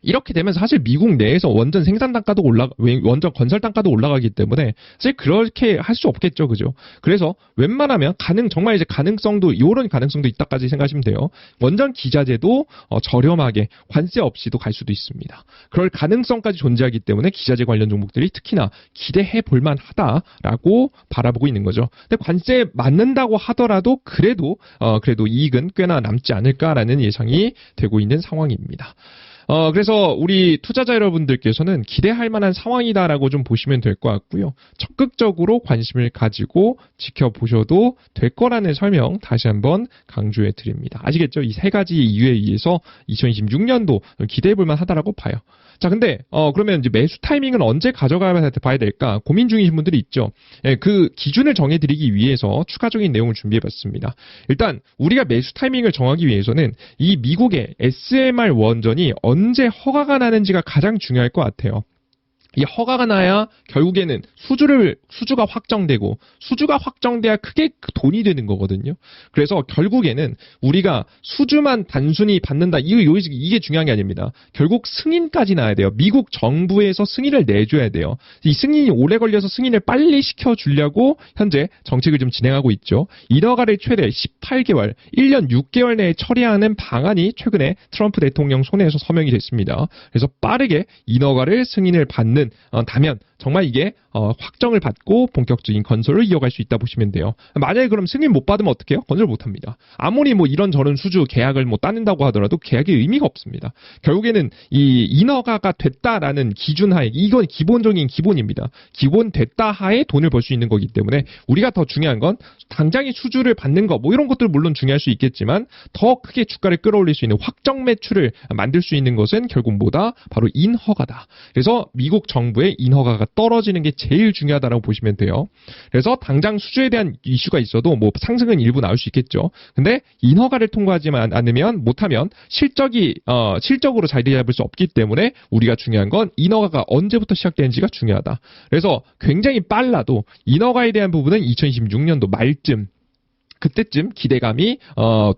이렇게 되면 사실 미국 내에서 원전 생산 단가도 원전 건설 단가도 올라가기 때문에 사실 그렇게 할 수 없겠죠, 그죠? 그래서 웬만하면 정말 이제 이런 가능성도 있다까지 생각하시면 돼요. 원전 기자재도 저렴하게 관세 없이도 갈 수도 있습니다. 그럴 가능성까지 존재하기 때문에 기자재 관련 종목들이 특히나 기대해 볼만 하다라고 바라보고 있는 거죠. 근데 관세 맞는다고 하더라도 그래도 이익은 꽤나 남지 않을까라는 예상이 되고 있는 상황입니다. 그래서 우리 투자자 여러분들께서는 기대할 만한 상황이다라고 좀 보시면 될 것 같고요. 적극적으로 관심을 가지고 지켜보셔도 될 거라는 설명 다시 한번 강조해 드립니다. 아시겠죠? 이 세 가지 이유에 의해서 2026년도 기대해 볼 만하다라고 봐요. 자, 근데 그러면 이제 매수 타이밍은 언제 가져가야 될까 고민 중이신 분들이 있죠. 예, 그 기준을 정해드리기 위해서 추가적인 내용을 준비해봤습니다. 일단 우리가 매수 타이밍을 정하기 위해서는 이 미국의 SMR 원전이 언제 허가가 나는지가 가장 중요할 것 같아요. 이 허가가 나야 결국에는 수주가 확정되고 수주가 확정돼야 크게 돈이 되는 거거든요. 그래서 결국에는 우리가 수주만 단순히 받는다. 이게 중요한 게 아닙니다. 결국 승인까지 나야 돼요. 미국 정부에서 승인을 내줘야 돼요. 이 승인이 오래 걸려서 승인을 빨리 시켜주려고 현재 정책을 좀 진행하고 있죠. 인허가를 최대 18개월, 1년 6개월 내에 처리하는 방안이 최근에 트럼프 대통령 손에서 서명이 됐습니다. 그래서 빠르게 인허가를 승인을 받는 다면 정말 이게 확정을 받고 본격적인 건설을 이어갈 수 있다 보시면 돼요. 만약에 그럼 승인 못 받으면 어떻게 해요? 건설 못 합니다. 아무리 뭐 이런저런 수주 계약을 뭐 따낸다고 하더라도 계약이 의미가 없습니다. 결국에는 이 인허가가 됐다라는 기준 하에 이건 기본적인 기본입니다. 기본 됐다 하에 돈을 벌 수 있는 거기 때문에 우리가 더 중요한 건 당장의 수주를 받는 거 뭐 이런 것들 물론 중요할 수 있겠지만 더 크게 주가를 끌어올릴 수 있는 확정 매출을 만들 수 있는 것은 결국 뭐다? 바로 인허가다. 그래서 미국 정부의 인허가가 떨어지는 게 제일 중요하다고 보시면 돼요. 그래서 당장 수주에 대한 이슈가 있어도 뭐 상승은 일부 나올 수 있겠죠. 근데 인허가를 통과하지 않으면 못하면 실적으로 자리 잡을 수 없기 때문에 우리가 중요한 건 인허가가 언제부터 시작되는지가 중요하다. 그래서 굉장히 빨라도 인허가에 대한 부분은 2026년도 말쯤 그때쯤 기대감이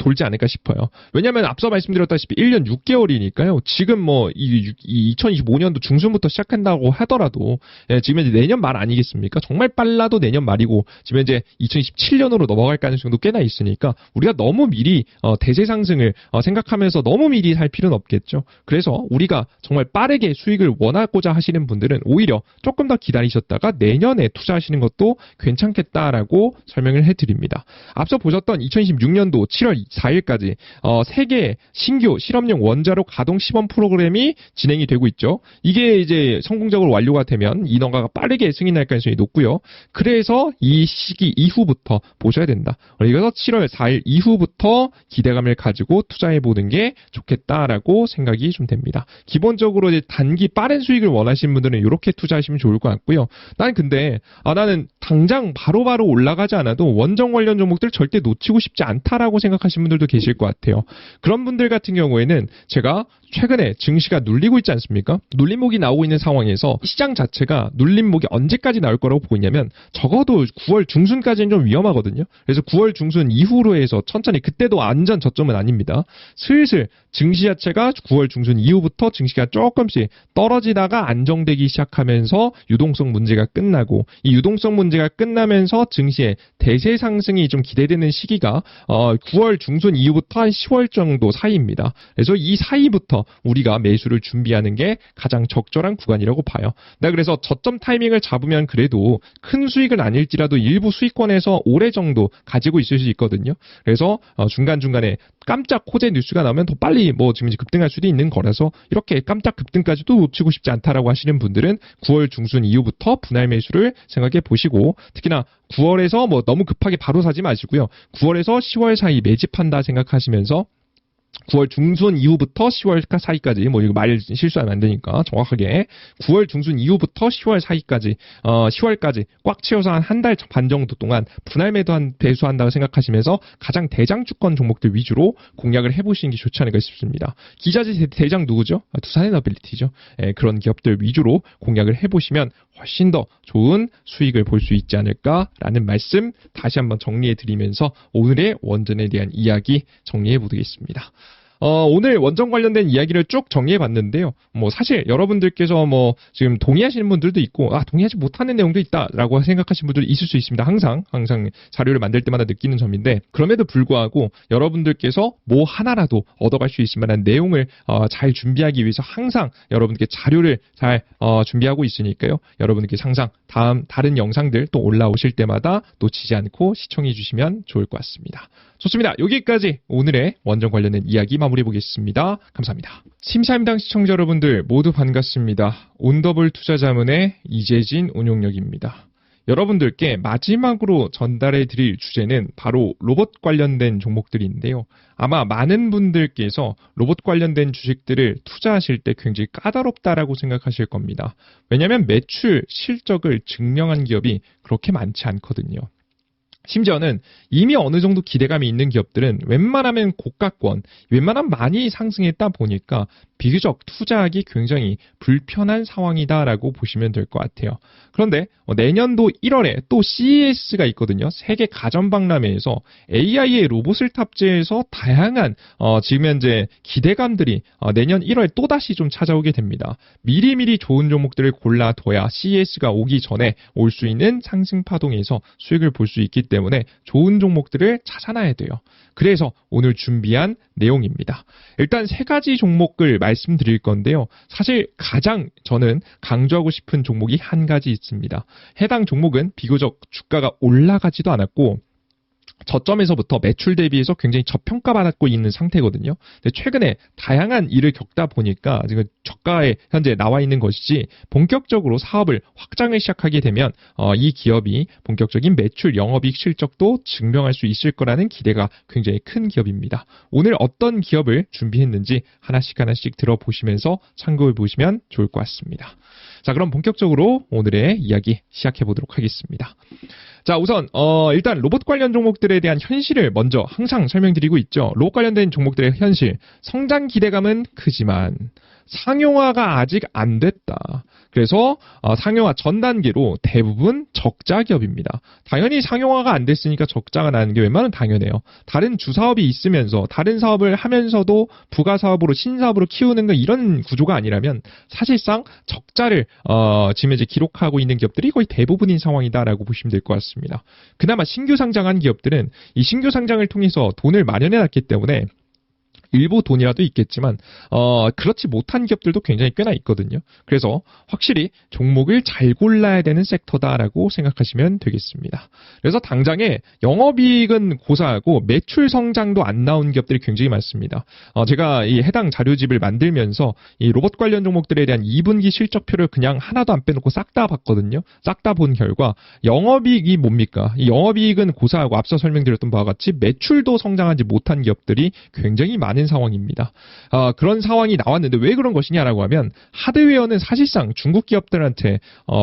돌지 않을까 싶어요. 왜냐하면 앞서 말씀드렸다시피 1년 6개월이니까요. 지금 뭐 2025년도 중순부터 시작한다고 하더라도 지금 이제 내년 말 아니겠습니까? 정말 빨라도 내년 말이고 지금 이제 2027년으로 넘어갈 가능성도 꽤나 있으니까 우리가 너무 미리 대세 상승을 생각하면서 너무 미리 살 필요는 없겠죠. 그래서 우리가 정말 빠르게 수익을 원하고자 하시는 분들은 오히려 조금 더 기다리셨다가 내년에 투자하시는 것도 괜찮겠다라고 설명을 해드립니다. 앞서 보셨던 2026년도 7월 4일까지 세계 신규 실험용 원자로 가동 시범 프로그램이 진행이 되고 있죠. 이게 이제 성공적으로 완료가 되면 인허가가 빠르게 승인할 가능성이 높고요. 그래서 이 시기 이후부터 보셔야 된다. 그래서 7월 4일 이후부터 기대감을 가지고 투자해보는 게 좋겠다라고 생각이 좀 됩니다. 기본적으로 이제 단기 빠른 수익을 원하시는 분들은 이렇게 투자하시면 좋을 것 같고요. 나는 당장 바로바로 올라가지 않아도 원전 관련 종목들 절대 놓치고 싶지 않다라고 생각하시는 분들도 계실 것 같아요. 그런 분들 같은 경우에는 제가 최근에 증시가 눌리고 있지 않습니까? 눌림목이 나오고 있는 상황에서 시장 자체가 눌림목이 언제까지 나올 거라고 보고 있냐면 적어도 9월 중순까지는 좀 위험하거든요. 그래서 9월 중순 이후로 해서 천천히 그때도 완전 저점은 아닙니다. 슬슬 증시 자체가 9월 중순 이후부터 증시가 조금씩 떨어지다가 안정되기 시작하면서 유동성 문제가 끝나고 이 유동성 문제가 끝나면서 증시의 대세 상승이 좀 기대되는 시기가 9월 중순 이후부터 한 10월 정도 사이입니다. 그래서 이 사이부터 우리가 매수를 준비하는 게 가장 적절한 구간이라고 봐요. 그래서 저점 타이밍을 잡으면 그래도 큰 수익은 아닐지라도 일부 수익권에서 오래 정도 가지고 있을 수 있거든요. 그래서 중간중간에 깜짝 호재 뉴스가 나오면 더 빨리 뭐 지금 급등할 수도 있는 거라서 이렇게 깜짝 급등까지도 놓치고 싶지 않다라고 하시는 분들은 9월 중순 이후부터 분할 매수를 생각해 보시고 특히나 9월에서 뭐 너무 급하게 바로 사지 마시고요. 9월에서 10월 사이 매집한다 생각하시면서 9월 중순 이후부터 10월 사이까지 뭐 이거 말 실수하면 안 되니까 정확하게 9월 중순 이후부터 10월 사이까지 10월까지 꽉 채워서 한 달 반 정도 동안 분할 배수한다고 생각하시면서 가장 대장주권 종목들 위주로 공략을 해보시는 게 좋지 않을까 싶습니다. 기자재 대장 누구죠? 두산에너빌리티죠. 그런 기업들 위주로 공략을 해보시면 훨씬 더 좋은 수익을 볼 수 있지 않을까라는 말씀 다시 한번 정리해드리면서 오늘의 원전에 대한 이야기 정리해보겠습니다. 오늘 원전 관련된 이야기를 쭉 정리해봤는데요. 뭐 사실 여러분들께서 뭐 지금 동의하시는 분들도 있고 동의하지 못하는 내용도 있다라고 생각하시는 분들이 있을 수 있습니다. 항상 자료를 만들 때마다 느끼는 점인데 그럼에도 불구하고 여러분들께서 뭐 하나라도 얻어갈 수 있을 만한 내용을 잘 준비하기 위해서 항상 여러분께 자료를 잘 준비하고 있으니까요. 여러분께 항상 다른 영상들 또 올라오실 때마다 놓치지 않고 시청해 주시면 좋을 것 같습니다. 좋습니다. 여기까지 오늘의 원전 관련된 이야기 마무리해 보겠습니다. 감사합니다. 심사임당 시청자 여러분들 모두 반갑습니다. 온더블 투자자문의 이재진 운용력입니다. 여러분들께 마지막으로 전달해 드릴 주제는 바로 로봇 관련된 종목들인데요. 아마 많은 분들께서 로봇 관련된 주식들을 투자하실 때 굉장히 까다롭다라고 생각하실 겁니다. 왜냐하면 매출 실적을 증명한 기업이 그렇게 많지 않거든요. 심지어는 이미 어느 정도 기대감이 있는 기업들은 웬만하면 고가권, 웬만하면 많이 상승했다 보니까 비교적 투자하기 굉장히 불편한 상황이다라고 보시면 될 것 같아요. 그런데 내년도 1월에 또 CES가 있거든요. 세계 가전박람회에서 AI의 로봇을 탑재해서 다양한 지금 현재 기대감들이 내년 1월에 또다시 좀 찾아오게 됩니다. 미리미리 좋은 종목들을 골라둬야 CES가 오기 전에 올 수 있는 상승 파동에서 수익을 볼 수 있기 때문에 좋은 종목들을 찾아놔야 돼요. 그래서 오늘 준비한 내용입니다. 일단 세 가지 종목을 말씀드릴 건데요. 사실 가장 저는 강조하고 싶은 종목이 한 가지 있습니다. 해당 종목은 비교적 주가가 올라가지도 않았고 저점에서부터 매출 대비해서 굉장히 저평가받고 있는 상태거든요. 근데 최근에 다양한 일을 겪다 보니까 지금 저가에 현재 나와 있는 것이지 본격적으로 사업을 확장을 시작하게 되면 이 기업이 본격적인 매출 영업이익 실적도 증명할 수 있을 거라는 기대가 굉장히 큰 기업입니다. 오늘 어떤 기업을 준비했는지 하나씩 들어보시면서 참고해 보시면 좋을 것 같습니다. 자, 그럼 본격적으로 오늘의 이야기 시작해 보도록 하겠습니다. 자, 우선 일단 로봇 관련 종목들에 대한 현실을 먼저 항상 설명드리고 있죠. 로봇 관련된 종목들의 현실, 성장 기대감은 크지만 상용화가 아직 안 됐다. 그래서 상용화 전 단계로 대부분 적자 기업입니다. 당연히 상용화가 안 됐으니까 적자가 나는 게 웬만하면 당연해요. 다른 주사업이 있으면서 다른 사업을 하면서도 부가사업으로 신사업으로 키우는 건 이런 구조가 아니라면 사실상 적자를 지금 이제 기록하고 있는 기업들이 거의 대부분인 상황이다라고 보시면 될 것 같습니다. 그나마 신규 상장한 기업들은 이 신규 상장을 통해서 돈을 마련해놨기 때문에 일부 돈이라도 있겠지만 그렇지 못한 기업들도 굉장히 꽤나 있거든요. 그래서 확실히 종목을 잘 골라야 되는 섹터다라고 생각하시면 되겠습니다. 그래서 당장에 영업이익은 고사하고 매출 성장도 안 나온 기업들이 굉장히 많습니다. 제가 이 해당 자료집을 만들면서 이 로봇 관련 종목들에 대한 2분기 실적표를 그냥 하나도 안 빼놓고 싹 다 봤거든요. 싹 다 본 결과 영업이익이 뭡니까? 이 영업이익은 고사하고 앞서 설명드렸던 바와 같이 매출도 성장하지 못한 기업들이 굉장히 많은 상황입니다. 그런 상황이 나왔는데 왜 그런 것이냐라고 하면 하드웨어는 사실상 중국 기업들한테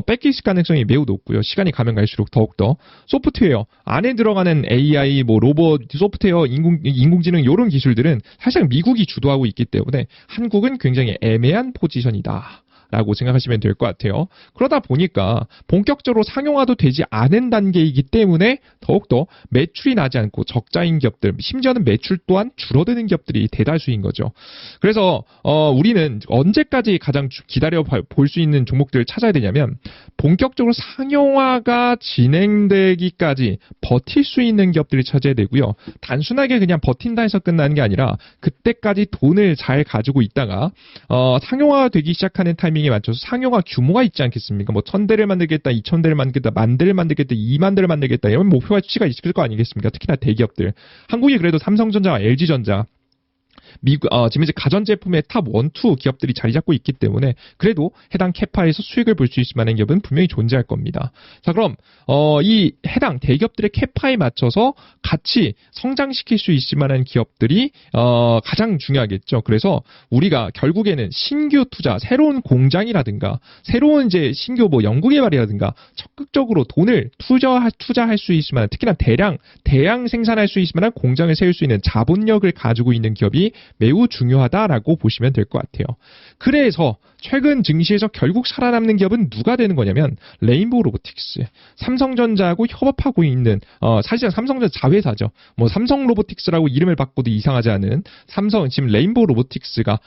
뺏길 가능성이 매우 높고요. 시간이 가면 갈수록 더욱더 소프트웨어 안에 들어가는 AI, 로봇, 소프트웨어, 인공지능 이런 기술들은 사실상 미국이 주도하고 있기 때문에 한국은 굉장히 애매한 포지션이다. 라고 생각하시면 될 것 같아요. 그러다 보니까 본격적으로 상용화도 되지 않은 단계이기 때문에 더욱더 매출이 나지 않고 적자인 기업들, 심지어는 매출 또한 줄어드는 기업들이 대다수인 거죠. 그래서 우리는 언제까지 가장 기다려 볼 수 있는 종목들을 찾아야 되냐면 본격적으로 상용화가 진행되기까지 버틸 수 있는 기업들을 찾아야 되고요. 단순하게 그냥 버틴다 해서 끝나는 게 아니라 그때까지 돈을 잘 가지고 있다가 상용화가 되기 시작하는 타이밍에 맞춰서 상용화 규모가 있지 않겠습니까? 1000대를 만들겠다, 2000대를 만들겠다, 10,000대를 만들겠다, 20,000대를 만들겠다 이런 목표가 수치가 있을 거 아니겠습니까? 특히나 대기업들. 한국이 그래도 삼성전자와 LG전자 지금 이제 가전제품의 탑 1, 2 기업들이 자리 잡고 있기 때문에 그래도 해당 캐파에서 수익을 볼 수 있을 만한 기업은 분명히 존재할 겁니다. 자, 그럼 이 해당 대기업들의 캐파에 맞춰서 같이 성장시킬 수 있을 만한 기업들이 가장 중요하겠죠. 그래서 우리가 결국에는 신규 투자, 새로운 공장이라든가 새로운 이제 신규 연구개발이라든가 적극적으로 돈을 투자할 수 있을 만한, 특히나 대량 생산할 수 있을 만한 공장을 세울 수 있는 자본력을 가지고 있는 기업이 매우 중요하다라고 보시면 될 것 같아요. 그래서 최근 증시에서 결국 살아남는 기업은 누가 되는 거냐면 레인보우 로보틱스, 삼성전자하고 협업하고 있는 사실상 삼성전자 자회사죠. 삼성 로보틱스라고 이름을 바꿔도 이상하지 않은 지금 레인보우 로보틱스가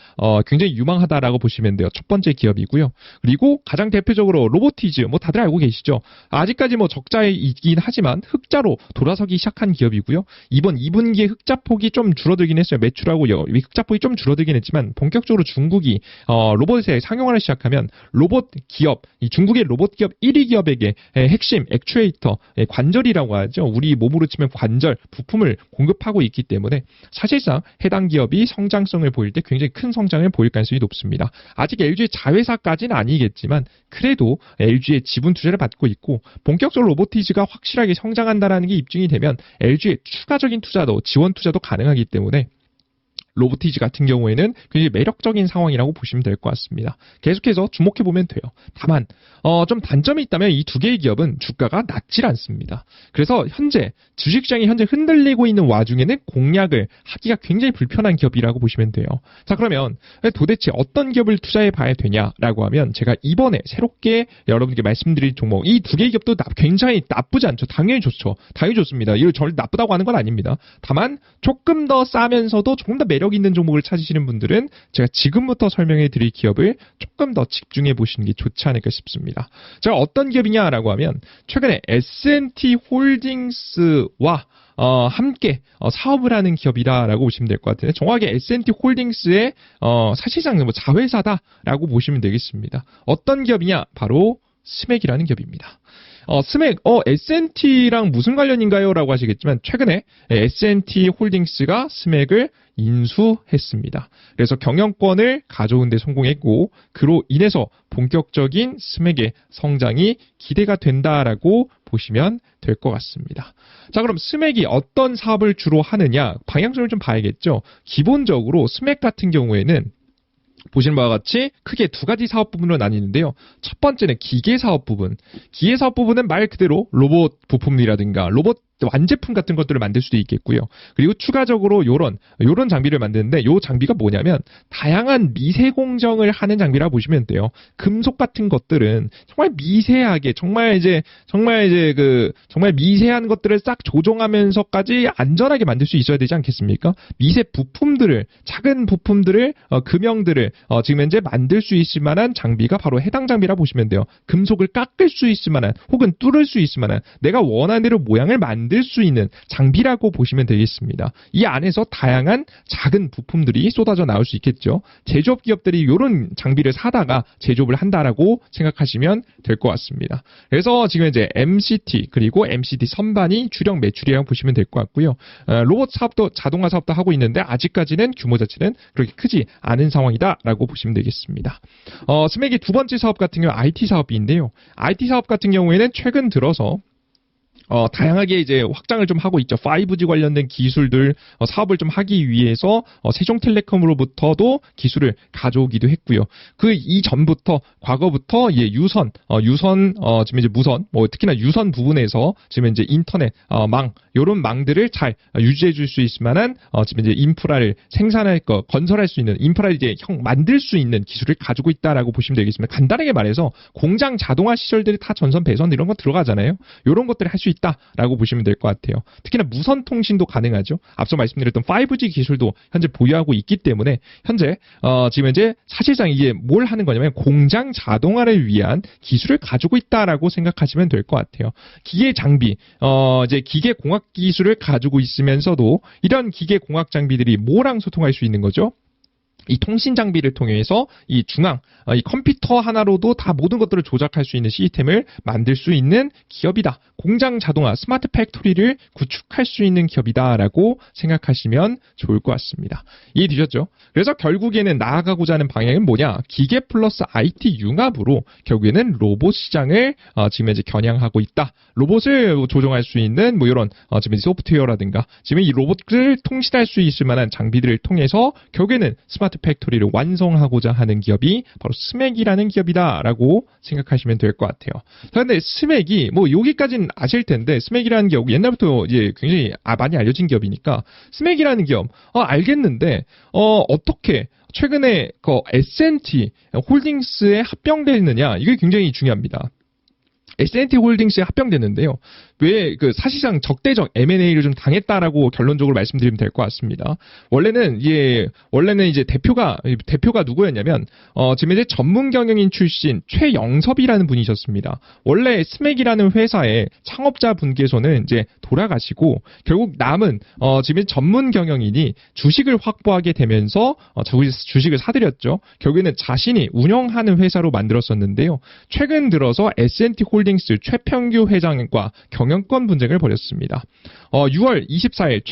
굉장히 유망하다라고 보시면 돼요. 첫 번째 기업이고요. 그리고 가장 대표적으로 로보티즈, 다들 알고 계시죠. 아직까지 적자이긴 하지만 흑자로 돌아서기 시작한 기업이고요. 이번 2분기에 흑자 폭이 좀 줄어들긴 했어요. 매출하고 극자폭이 좀 줄어들긴 했지만 본격적으로 중국이 로봇에 상용화를 시작하면 로봇 기업, 이 중국의 로봇 기업 1위 기업에게 핵심 액추에이터, 관절이라고 하죠. 우리 몸으로 치면 관절 부품을 공급하고 있기 때문에 사실상 해당 기업이 성장성을 보일 때 굉장히 큰 성장을 보일 가능성이 높습니다. 아직 LG의 자회사까지는 아니겠지만 그래도 LG의 지분 투자를 받고 있고 본격적으로 로보티즈가 확실하게 성장한다라는 게 입증이 되면 LG의 추가적인 투자도 지원 투자도 가능하기 때문에 로보티즈 같은 경우에는 굉장히 매력적인 상황이라고 보시면 될 것 같습니다. 계속해서 주목해보면 돼요. 다만 좀 단점이 있다면 이 두 개의 기업은 주가가 낮질 않습니다. 그래서 현재 주식시장이 현재 흔들리고 있는 와중에는 공략을 하기가 굉장히 불편한 기업이라고 보시면 돼요. 자, 그러면 도대체 어떤 기업을 투자해 봐야 되냐라고 하면 제가 이번에 새롭게 여러분께 말씀드릴 종목, 이 두 개의 기업도 굉장히 나쁘지 않죠. 당연히 좋죠. 당연히 좋습니다. 이걸 절 나쁘다고 하는 건 아닙니다. 다만 조금 더 싸면서도 조금 더 매력 있는 종목을 찾으시는 분들은 제가 지금부터 설명해 드릴 기업을 조금 더 집중해 보시는 게 좋지 않을까 싶습니다. 제가 어떤 기업이냐라고 하면 최근에 S&T 홀딩스와 함께 사업을 하는 기업이다라고 보시면 될 것 같은데 정확하게 S&T 홀딩스의 사실상 뭐 자회사다라고 보시면 되겠습니다. 어떤 기업이냐? 바로 스맥이라는 기업입니다. 스맥, S&T랑 무슨 관련인가요? 라고 하시겠지만, 최근에 S&T 홀딩스가 스맥을 인수했습니다. 그래서 경영권을 가져온 데 성공했고, 그로 인해서 본격적인 스맥의 성장이 기대가 된다라고 보시면 될 것 같습니다. 자, 그럼 스맥이 어떤 사업을 주로 하느냐? 방향성을 좀 봐야겠죠? 기본적으로 스맥 같은 경우에는 보시는 바와 같이 크게 두 가지 사업 부분으로 나뉘는데요. 첫 번째는 기계 사업 부분. 기계 사업 부분은 말 그대로 로봇 부품이라든가 로봇 완제품 같은 것들을 만들 수도 있겠고요. 그리고 추가적으로 요런 장비를 만드는데 요 장비가 뭐냐면 다양한 미세 공정을 하는 장비라 보시면 돼요. 금속 같은 것들은 정말 미세하게 정말 미세한 것들을 싹 조종하면서까지 안전하게 만들 수 있어야 되지 않겠습니까? 미세 부품들을 작은 부품들을 금형들을 지금 현재 만들 수 있을 만한 장비가 바로 해당 장비라 보시면 돼요. 금속을 깎을 수 있을 만한 혹은 뚫을 수 있을 만한 내가 원하는 대로 모양을 만들 수 있는 장비라고 보시면 되겠습니다. 이 안에서 다양한 작은 부품들이 쏟아져 나올 수 있겠죠. 제조업 기업들이 이런 장비를 사다가 제조업을 한다라고 생각하시면 될 것 같습니다. 그래서 지금 이제 MCT 그리고 MCT 선반이 주력 매출이라고 보시면 될 것 같고요. 로봇 사업도 자동화 사업도 하고 있는데 아직까지는 규모 자체는 그렇게 크지 않은 상황이다라고 보시면 되겠습니다. 스맥의 두 번째 사업 같은 경우 IT 사업인데요. IT 사업 같은 경우에는 최근 들어서 다양하게 이제 확장을 좀 하고 있죠. 5G 관련된 기술들 사업을 좀 하기 위해서 세종텔레콤으로부터도 기술을 가져오기도 했고요. 그 이전부터 과거부터 유선 지금 이제 무선 특히나 유선 부분에서 지금 이제 인터넷 망 요런 망들을 잘 유지해 줄 수 있을 만한 지금 이제 인프라를 건설할 수 있는 인프라를 이제 만들 수 있는 기술을 가지고 있다라고 보시면 되겠습니다. 간단하게 말해서 공장 자동화 시설들이 다 전선 배선 이런 거 들어가잖아요. 요런 것들을 할 수 있다라고 보시면 될 것 같아요. 특히나 무선 통신도 가능하죠. 앞서 말씀드렸던 5G 기술도 현재 보유하고 있기 때문에 현재 지금 현재 사실상 이게 뭘 하는 거냐면 공장 자동화를 위한 기술을 가지고 있다라고 생각하시면 될 것 같아요. 기계 장비, 이제 기계 공학 기술을 가지고 있으면서도 이런 기계 공학 장비들이 뭐랑 소통할 수 있는 거죠? 이 통신 장비를 통해서 이 컴퓨터 하나로도 다 모든 것들을 조작할 수 있는 시스템을 만들 수 있는 기업이다. 공장 자동화, 스마트 팩토리를 구축할 수 있는 기업이다라고 생각하시면 좋을 것 같습니다. 이해되셨죠? 그래서 결국에는 나아가고자 하는 방향은 뭐냐? 기계 플러스 IT 융합으로 결국에는 로봇 시장을 지금 이제 겨냥하고 있다. 로봇을 조종할 수 있는 이런 지금 이제 소프트웨어라든가 지금 이 로봇을 통신할 수 있을 만한 장비들을 통해서 결국에는 스마트 팩토리를 완성하고자 하는 기업이 바로 스맥이라는 기업이다라고 생각하시면 될 것 같아요. 그런데 스맥이 여기까지는 아실 텐데 스맥이라는 기업 옛날부터 이제 굉장히 많이 알려진 기업이니까 스맥이라는 기업 알겠는데 어떻게 최근에 S&T 홀딩스에 합병되느냐 이게 굉장히 중요합니다. S&T 홀딩스에 합병됐는데요. 왜 사실상 적대적 M&A를 좀 당했다라고 결론적으로 말씀드리면 될 것 같습니다. 원래는 이제 대표가 누구였냐면 지금 이제 전문 경영인 출신 최영섭이라는 분이셨습니다. 원래 스맥이라는 회사의 창업자 분께서는 이제 돌아가시고 결국 남은 지금 전문 경영인이 주식을 확보하게 되면서 주식을 사들였죠. 결국에는 자신이 운영하는 회사로 만들었었는데요. 최근 들어서 S&T 홀딩스 최평규 회장과 경영권 분쟁을 벌였습니다. 6월 24일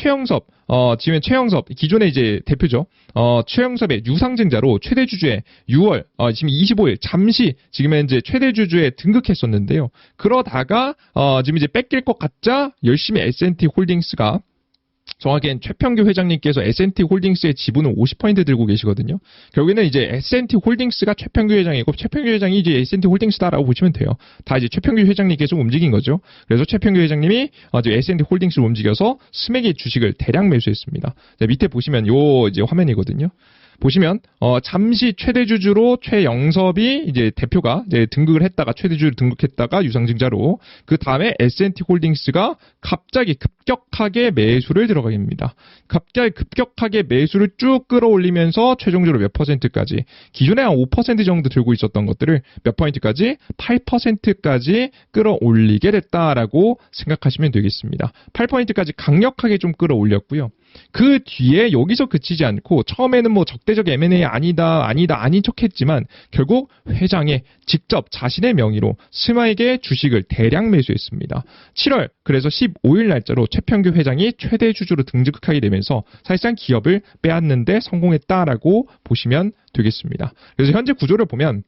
지금 최영섭 기존의 이제 대표죠. 최영섭의 유상증자로 최대 주주에 6월 지금 25일 잠시 지금은 이제 최대 주주에 등극했었는데요. 그러다가 지금 이제 뺏길 것 같자 열심히 S&T 홀딩스가 정확히는 최평규 회장님께서 S&T 홀딩스의 지분을 50% 들고 계시거든요. 결국에는 이제 S&T 홀딩스가 최평규 회장이고 최평규 회장이 이제 S&T 홀딩스다라고 보시면 돼요. 다 이제 최평규 회장님께서 움직인 거죠. 그래서 최평규 회장님이 이제 S&T 홀딩스를 움직여서 스맥의 주식을 대량 매수했습니다. 밑에 보시면 요 이제 화면이거든요. 보시면 잠시 최대주주로 최영섭이 이제 대표가 이제 등극을 했다가 최대주주로 등극했다가 유상증자로 그 다음에 S&T 홀딩스가 갑자기 급격하게 매수를 들어가게 됩니다. 갑자기 급격하게 매수를 쭉 끌어올리면서 최종적으로 몇 %까지 기존에 한 5% 정도 들고 있었던 것들을 몇 %까지 8%까지 끌어올리게 됐다라고 생각하시면 되겠습니다. 8%까지 강력하게 좀 끌어올렸고요. 그 뒤에 여기서 그치지 않고 처음에는 뭐 적대적 M&A 아닌 척했지만 결국 회장이 직접 자신의 명의로 스마에게 주식을 대량 매수했습니다. 7월 그래서 15일 날짜로 최평규 회장이 최대 주주로 등극하게 되면서 사실상 기업을 빼앗는데 성공했다라고 보시면 되겠습니다. 그래서 현재 구조를 보면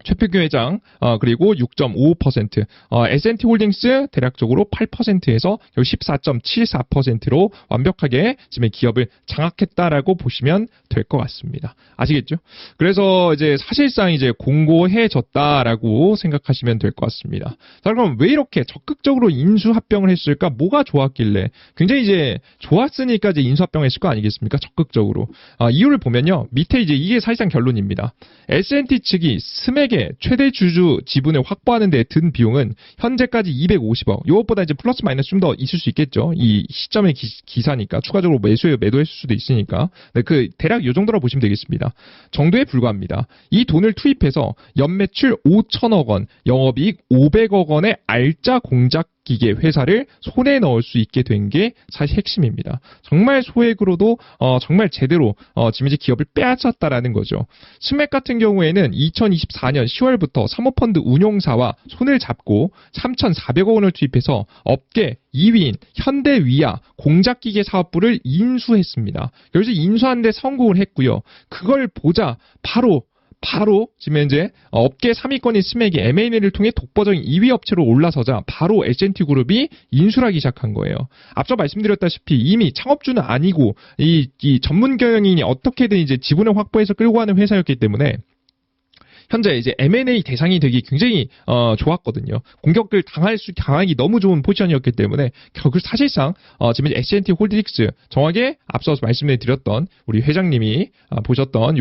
최평규 회장 그리고 6.55% S&T 홀딩스 대략적으로 8%에서 14.74%로 완벽하게 지금 기업을 장악했다라고 보시면 될 것 같습니다. 아시겠죠? 그래서 이제 사실상 이제 공고해졌다라고 생각하시면 될 것 같습니다. 자, 그럼 왜 이렇게 적극적으로 인수합병을 했을까? 뭐가 좋았길래? 굉장히 이제 좋았으니까 이제 인수합병을 했을 거 아니겠습니까? 적극적으로. 이유를 보면요. 밑에 이제 이게 사실상 결론입니다. S&T 측이 스맥의 최대 주주 지분을 확보하는 데 든 비용은 현재까지 250억. 이것보다 이제 플러스 마이너스 좀 더 있을 수 있겠죠. 이 시점의 기사니까 추가적으로 매도했을 수도 있으니까. 네, 대략 이 정도로 보시면 되겠습니다. 정도에 불과합니다. 이 돈을 투입해서 연매출 5천억 원, 영업이익 500억 원의 알짜 공작 기계 회사를 손에 넣을 수 있게 된 게 사실 핵심입니다. 정말 소액으로도 정말 제대로 지금 이제 기업을 빼앗았다라는 거죠. 스맥 같은 경우에는 2024년 10월부터 사모펀드 운용사와 손을 잡고 3,400억 원을 투입해서 업계 2위인 현대위아 공작기계 사업부를 인수했습니다. 그래서 인수하는 데 성공을 했고요. 그걸 보자 바로 지금 현재 업계 3위권인 스맥이 M&A를 통해 독보적인 2위 업체로 올라서자 바로 S&T 그룹이 인수를 하기 시작한 거예요. 앞서 말씀드렸다시피 이미 창업주는 아니고 이 전문 경영인이 어떻게든 이제 지분을 확보해서 끌고 가는 회사였기 때문에 현재 이제 M&A 대상이 되기 굉장히 좋았거든요. 공격을 당하기 너무 좋은 포지션이었기 때문에 결국 사실상 지금 S&T 홀딩스 정확하게 앞서서 말씀드렸던 우리 회장님이 보셨던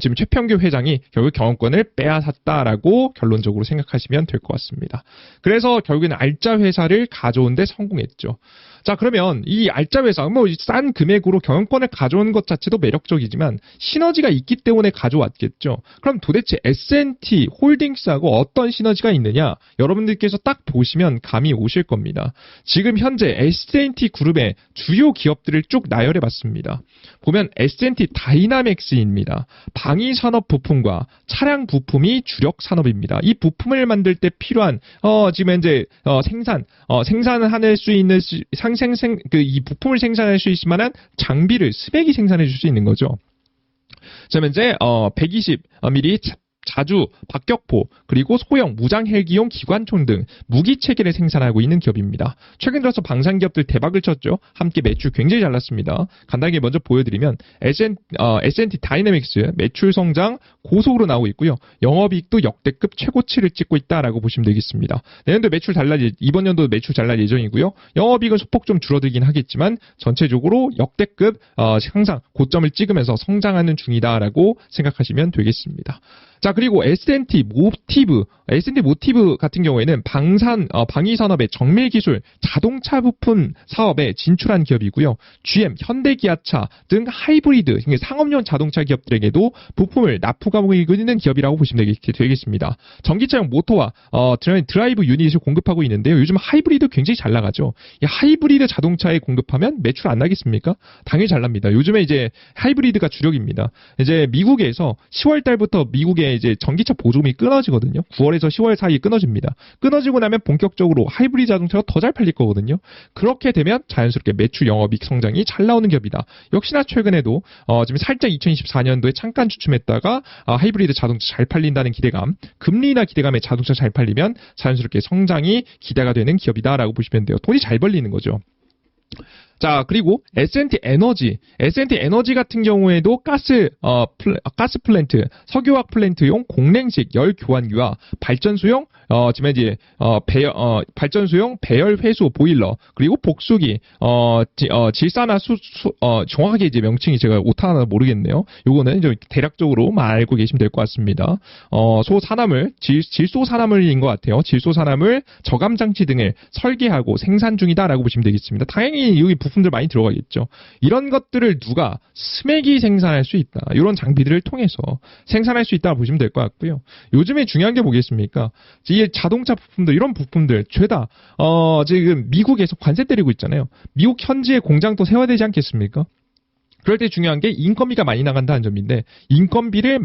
지금 최평규 회장이 결국 경영권을 빼앗았다라고 결론적으로 생각하시면 될 것 같습니다. 그래서 결국에는 알짜 회사를 가져온 데 성공했죠. 자, 그러면 이 알짜 회사, 싼 금액으로 경영권을 가져온 것 자체도 매력적이지만 시너지가 있기 때문에 가져왔겠죠. 그럼 도대체 S&T 홀딩스하고 어떤 시너지가 있느냐? 여러분들께서 딱 보시면 감이 오실 겁니다. 지금 현재 S&T 그룹의 주요 기업들을 쭉 나열해 봤습니다. 보면 S&T 다이나믹스입니다. 방위산업 부품과 차량 부품이 주력 산업입니다. 이 부품을 만들 때 필요한 지금 현재 생산할 수 있는 이 부품을 생산할 수 있을 만한 장비를 스맥이 생산해 줄 수 있는 거죠. 지금 현재 120mm 자주, 박격포, 그리고 소형 무장 헬기용 기관총 등 무기 체계를 생산하고 있는 기업입니다. 최근 들어서 방산 기업들 대박을 쳤죠. 함께 매출 굉장히 잘 났습니다. 간단하게 먼저 보여드리면 S&T 다이내믹스 매출 성장 고속으로 나오고 있고요. 영업이익도 역대급 최고치를 찍고 있다라고 보시면 되겠습니다. 내년도 이번 연도 매출 잘 날 예정이고요. 영업이익은 소폭 좀 줄어들긴 하겠지만 전체적으로 역대급 항상 고점을 찍으면서 성장하는 중이다라고 생각하시면 되겠습니다. 자, 그리고 S&T 모티브 같은 경우에는 방위 산업의 정밀 기술, 자동차 부품 사업에 진출한 기업이고요. GM, 현대기아차 등 하이브리드, 상업용 자동차 기업들에게도 부품을 납품하고 있는 기업이라고 보시면 되겠습니다. 전기차용 모터와 드라이브 유닛을 공급하고 있는데요. 요즘 하이브리드 굉장히 잘 나가죠. 이 하이브리드 자동차에 공급하면 매출 안 나겠습니까? 당연히 잘 납니다. 요즘에 이제 하이브리드가 주력입니다. 이제 미국에서 10월 달부터 미국의 이제 전기차 보조금이 끊어지거든요. 9월에서 10월 사이에 끊어집니다. 끊어지고 나면 본격적으로 하이브리드 자동차가 더 잘 팔릴 거거든요. 그렇게 되면 자연스럽게 매출 영업이익 성장이 잘 나오는 기업이다. 역시나 최근에도 지금 살짝 2024년도에 잠깐 주춤했다가 하이브리드 자동차 잘 팔린다는 기대감, 금리나 기대감에 자동차 잘 팔리면 자연스럽게 성장이 기대가 되는 기업이다라고 보시면 돼요. 돈이 잘 벌리는 거죠. 자, 그리고 S&T 에너지 같은 경우에도 가스 플랜트, 석유화학 플랜트용 공랭식 열 교환기와 발전소용 발전소용 배열 회수 보일러, 그리고 복수기, 질산화 정확하게 이제 명칭이 제가 오타나 모르겠네요. 요거는 좀 대략적으로만 알고 계시면 될 것 같습니다. 질소산화물인 것 같아요. 질소산화물, 저감장치 등을 설계하고 생산 중이다라고 보시면 되겠습니다. 당연히 여기 부품들 많이 들어가겠죠. 이런 것들을 누가 스맥이 생산할 수 있다. 이런 장비들을 통해서 생산할 수 있다고 보시면 될 것 같고요. 요즘에 중요한 게 뭐겠습니까? 이 자동차 부품들, 이런 부품들 죄다 지금 미국에서 관세 때리고 있잖아요. 미국 현지에 공장도 세워야 되지 않겠습니까? 그럴 때 중요한 게 인건비가 많이 나간다는 점인데, 인건비를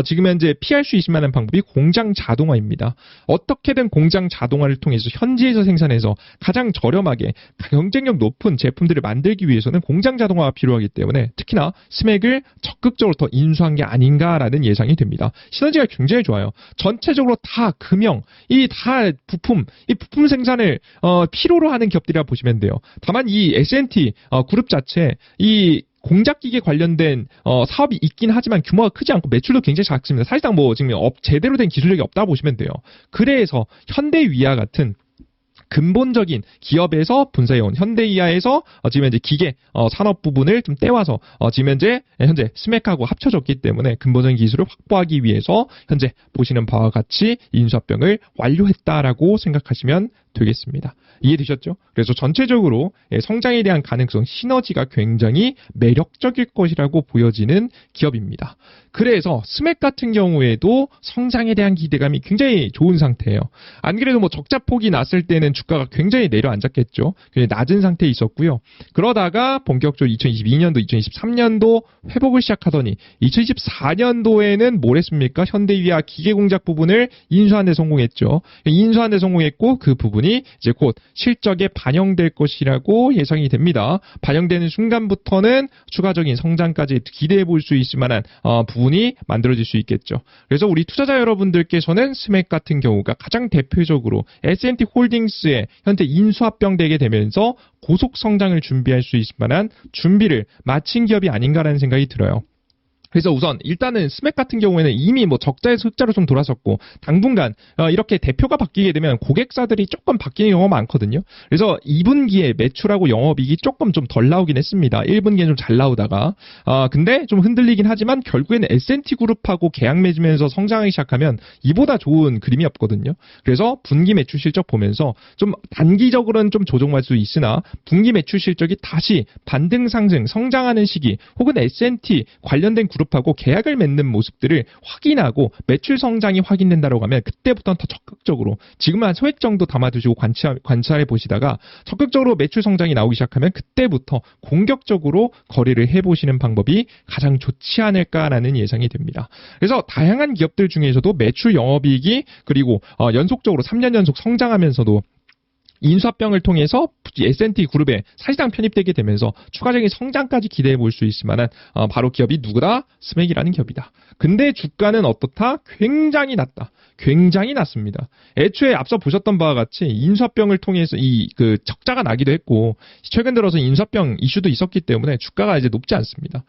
지금 현재 피할 수 있을 만한 방법이 공장 자동화입니다. 어떻게든 공장 자동화를 통해서 현지에서 생산해서 가장 저렴하게 경쟁력 높은 제품들을 만들기 위해서는 공장 자동화가 필요하기 때문에 특히나 스맥을 적극적으로 더 인수한 게 아닌가라는 예상이 됩니다. 시너지가 굉장히 좋아요. 전체적으로 다 금형, 이 부품 생산을 필요로 하는 기업들이라 보시면 돼요. 다만 이 S&T 그룹 자체 이 공작기계 관련된 사업이 있긴 하지만 규모가 크지 않고 매출도 굉장히 작습니다. 사실상 지금 제대로 된 기술력이 없다고 보시면 돼요. 그래서 현대위아 같은 근본적인 기업에서 분사해온 현대위아에서 지금 현재 기계 산업 부분을 좀 떼와서 지금 현재 스맥하고 합쳐졌기 때문에 근본적인 기술을 확보하기 위해서 현재 보시는 바와 같이 인수합병을 완료했다라고 생각하시면 되겠습니다. 이해되셨죠? 그래서 전체적으로 성장에 대한 가능성, 시너지가 굉장히 매력적일 것이라고 보여지는 기업입니다. 그래서 스맥 같은 경우에도 성장에 대한 기대감이 굉장히 좋은 상태예요. 안 그래도 적자폭이 났을 때는 주가가 굉장히 내려앉았겠죠. 굉장히 낮은 상태에 있었고요. 그러다가 본격적으로 2022년도, 2023년도 회복을 시작하더니 2024년도에는 뭘 했습니까? 현대위아 기계공작 부분을 인수하는 데 성공했죠. 인수하는 데 성공했고 그 부분이 이제 곧 실적에 반영될 것이라고 예상이 됩니다. 반영되는 순간부터는 추가적인 성장까지 기대해 볼 수 있을 만한 부분이 만들어질 수 있겠죠. 그래서 우리 투자자 여러분들께서는 스맥 같은 경우가 가장 대표적으로 S&T 홀딩스에 현재 인수합병되게 되면서 고속 성장을 준비할 수 있을 만한 준비를 마친 기업이 아닌가라는 생각이 들어요. 그래서 우선 일단은 스맥 같은 경우에는 이미 적자에서 흑자로 좀 돌아섰고 당분간 이렇게 대표가 바뀌게 되면 고객사들이 조금 바뀌는 경우가 많거든요. 그래서 2분기에 매출하고 영업이익이 조금 좀 덜 나오긴 했습니다. 1분기에는 좀 잘 나오다가 근데 좀 흔들리긴 하지만 결국에는 S&T 그룹하고 계약 맺으면서 성장하기 시작하면 이보다 좋은 그림이 없거든요. 그래서 분기 매출 실적 보면서 좀 단기적으로는 좀 조정할 수 있으나 분기 매출 실적이 다시 반등 상승 성장하는 시기 혹은 S&T 관련된 그룹하고 계약을 맺는 모습들을 확인하고 매출 성장이 확인된다고 하면 그때부터는 더 적극적으로 지금은 한 소액 정도 담아두시고 관찰해 보시다가 적극적으로 매출 성장이 나오기 시작하면 그때부터 공격적으로 거래를 해보시는 방법이 가장 좋지 않을까라는 예상이 됩니다. 그래서 다양한 기업들 중에서도 매출 영업이익이 그리고 연속적으로 3년 연속 성장하면서도 인수합병을 통해서 S&T 그룹에 사실상 편입되게 되면서 추가적인 성장까지 기대해 볼 수 있을 만한 바로 기업이 누구다? 스맥이라는 기업이다. 근데 주가는 어떻다? 굉장히 낮다. 굉장히 낮습니다. 애초에 앞서 보셨던 바와 같이 인수합병을 통해서 적자가 나기도 했고 최근 들어서 인수합병 이슈도 있었기 때문에 주가가 이제 높지 않습니다.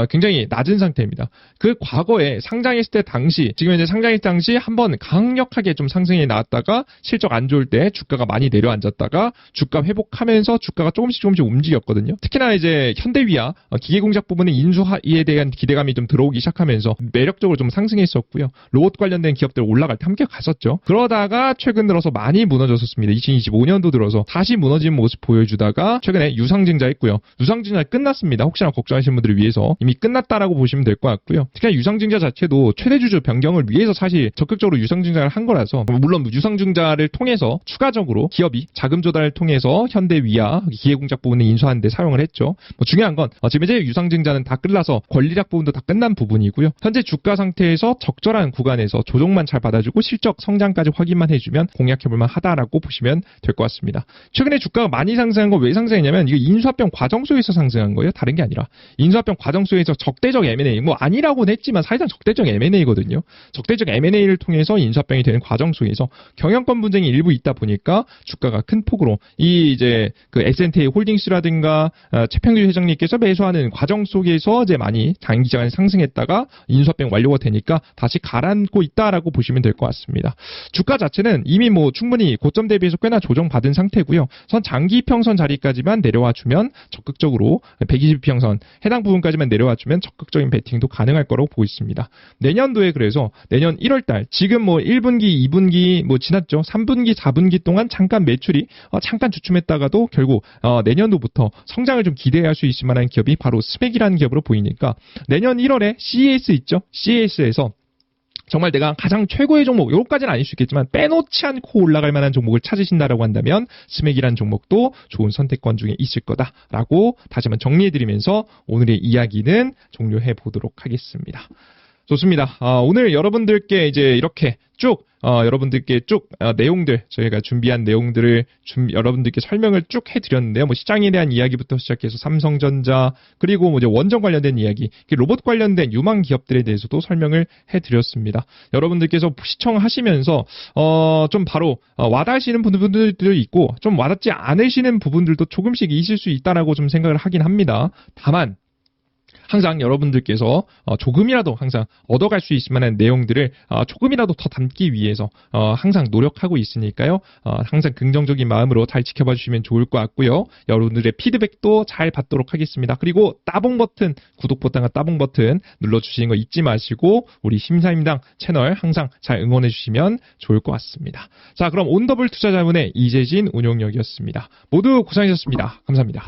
굉장히 낮은 상태입니다. 그 과거에 상장했을 때 당시 지금 현재 상장했을 당시 한번 강력하게 좀 상승해 나왔다가 실적 안 좋을 때 주가가 많이 내려앉았다가 주가 회복 회복하면서 주가가 조금씩 움직였거든요. 특히나 이제 현대위아 기계공작 부분의 인수에 대한 기대감이 좀 들어오기 시작하면서 매력적으로 좀 상승했었고요. 로봇 관련된 기업들 올라갈 때 함께 갔었죠. 그러다가 최근 들어서 많이 무너졌었습니다. 2025년도 들어서 다시 무너진 모습 보여주다가 최근에 유상증자 했고요. 유상증자 끝났습니다. 혹시나 걱정하시는 분들을 위해서 이미 끝났다라고 보시면 될 것 같고요. 특히나 유상증자 자체도 최대주주 변경을 위해서 사실 적극적으로 유상증자를 한 거라서 물론 유상증자를 통해서 추가적으로 기업이 자금 조달을 통해서 현대위아 기계공작 부분을 인수하는 데 사용을 했죠. 중요한 건 지금 이제 유상증자는 다 끝나서 권리락 부분도 다 끝난 부분이고요. 현재 주가 상태에서 적절한 구간에서 조정만 잘 받아주고 실적 성장까지 확인만 해주면 공략해볼만 하다라고 보시면 될 것 같습니다. 최근에 주가가 많이 상승한 건 왜 상승했냐면 이거 인수합병 과정 속에서 상승한 거예요. 다른 게 아니라 인수합병 과정 속에서 적대적 M&A 아니라고는 했지만 사실상 적대적 M&A거든요. 적대적 M&A를 통해서 인수합병이 되는 과정 속에서 경영권 분쟁이 일부 있다 보니까 주가가 큰 폭으로 이 이제 그 S&T 홀딩스라든가 최평규 회장님께서 매수하는 과정 속에서 이제 많이 단기간에 상승했다가 인수합병 완료가 되니까 다시 가라앉고 있다라고 보시면 될 것 같습니다. 주가 자체는 이미 충분히 고점 대비해서 꽤나 조정받은 상태고요. 선 장기 평선 자리까지만 내려와 주면 적극적으로 120평선 해당 부분까지만 내려와 주면 적극적인 베팅도 가능할 거라고 보고 있습니다. 내년도에 그래서 내년 1월달 지금 1분기, 2분기 지났죠. 3분기, 4분기 동안 잠깐 매출이 잠깐 주춤했다가도 결국 내년도부터 성장을 좀 기대할 수 있을 만한 기업이 바로 스맥이라는 기업으로 보이니까 내년 1월에 CES 있죠. CES에서 정말 내가 가장 최고의 종목, 요것까지는 아닐 수 있겠지만 빼놓지 않고 올라갈 만한 종목을 찾으신다라고 한다면 스맥이라는 종목도 좋은 선택권 중에 있을 거다라고 다시 한번 정리해드리면서 오늘의 이야기는 종료해 보도록 하겠습니다. 좋습니다. 오늘 여러분들께 이제 이렇게 쭉 여러분들께 내용들 저희가 준비한 내용들을 여러분들께 설명을 쭉 해드렸는데요. 시장에 대한 이야기부터 시작해서 삼성전자 그리고 이제 원전 관련된 이야기, 로봇 관련된 유망 기업들에 대해서도 설명을 해드렸습니다. 여러분들께서 시청하시면서 좀 바로 와닿으시는 분들도 있고 좀 와닿지 않으시는 부분들도 조금씩 있을 수 있다라고 좀 생각을 하긴 합니다. 다만 항상 여러분들께서 조금이라도 항상 얻어갈 수 있을 만한 내용들을 조금이라도 더 담기 위해서 항상 노력하고 있으니까요. 항상 긍정적인 마음으로 잘 지켜봐 주시면 좋을 것 같고요. 여러분들의 피드백도 잘 받도록 하겠습니다. 그리고 따봉 버튼, 구독 버튼과 따봉 버튼 눌러주시는 거 잊지 마시고 우리 심사임당 채널 항상 잘 응원해 주시면 좋을 것 같습니다. 자, 그럼 온더블 투자자문의 이재진 운용력이었습니다. 모두 고생하셨습니다. 감사합니다.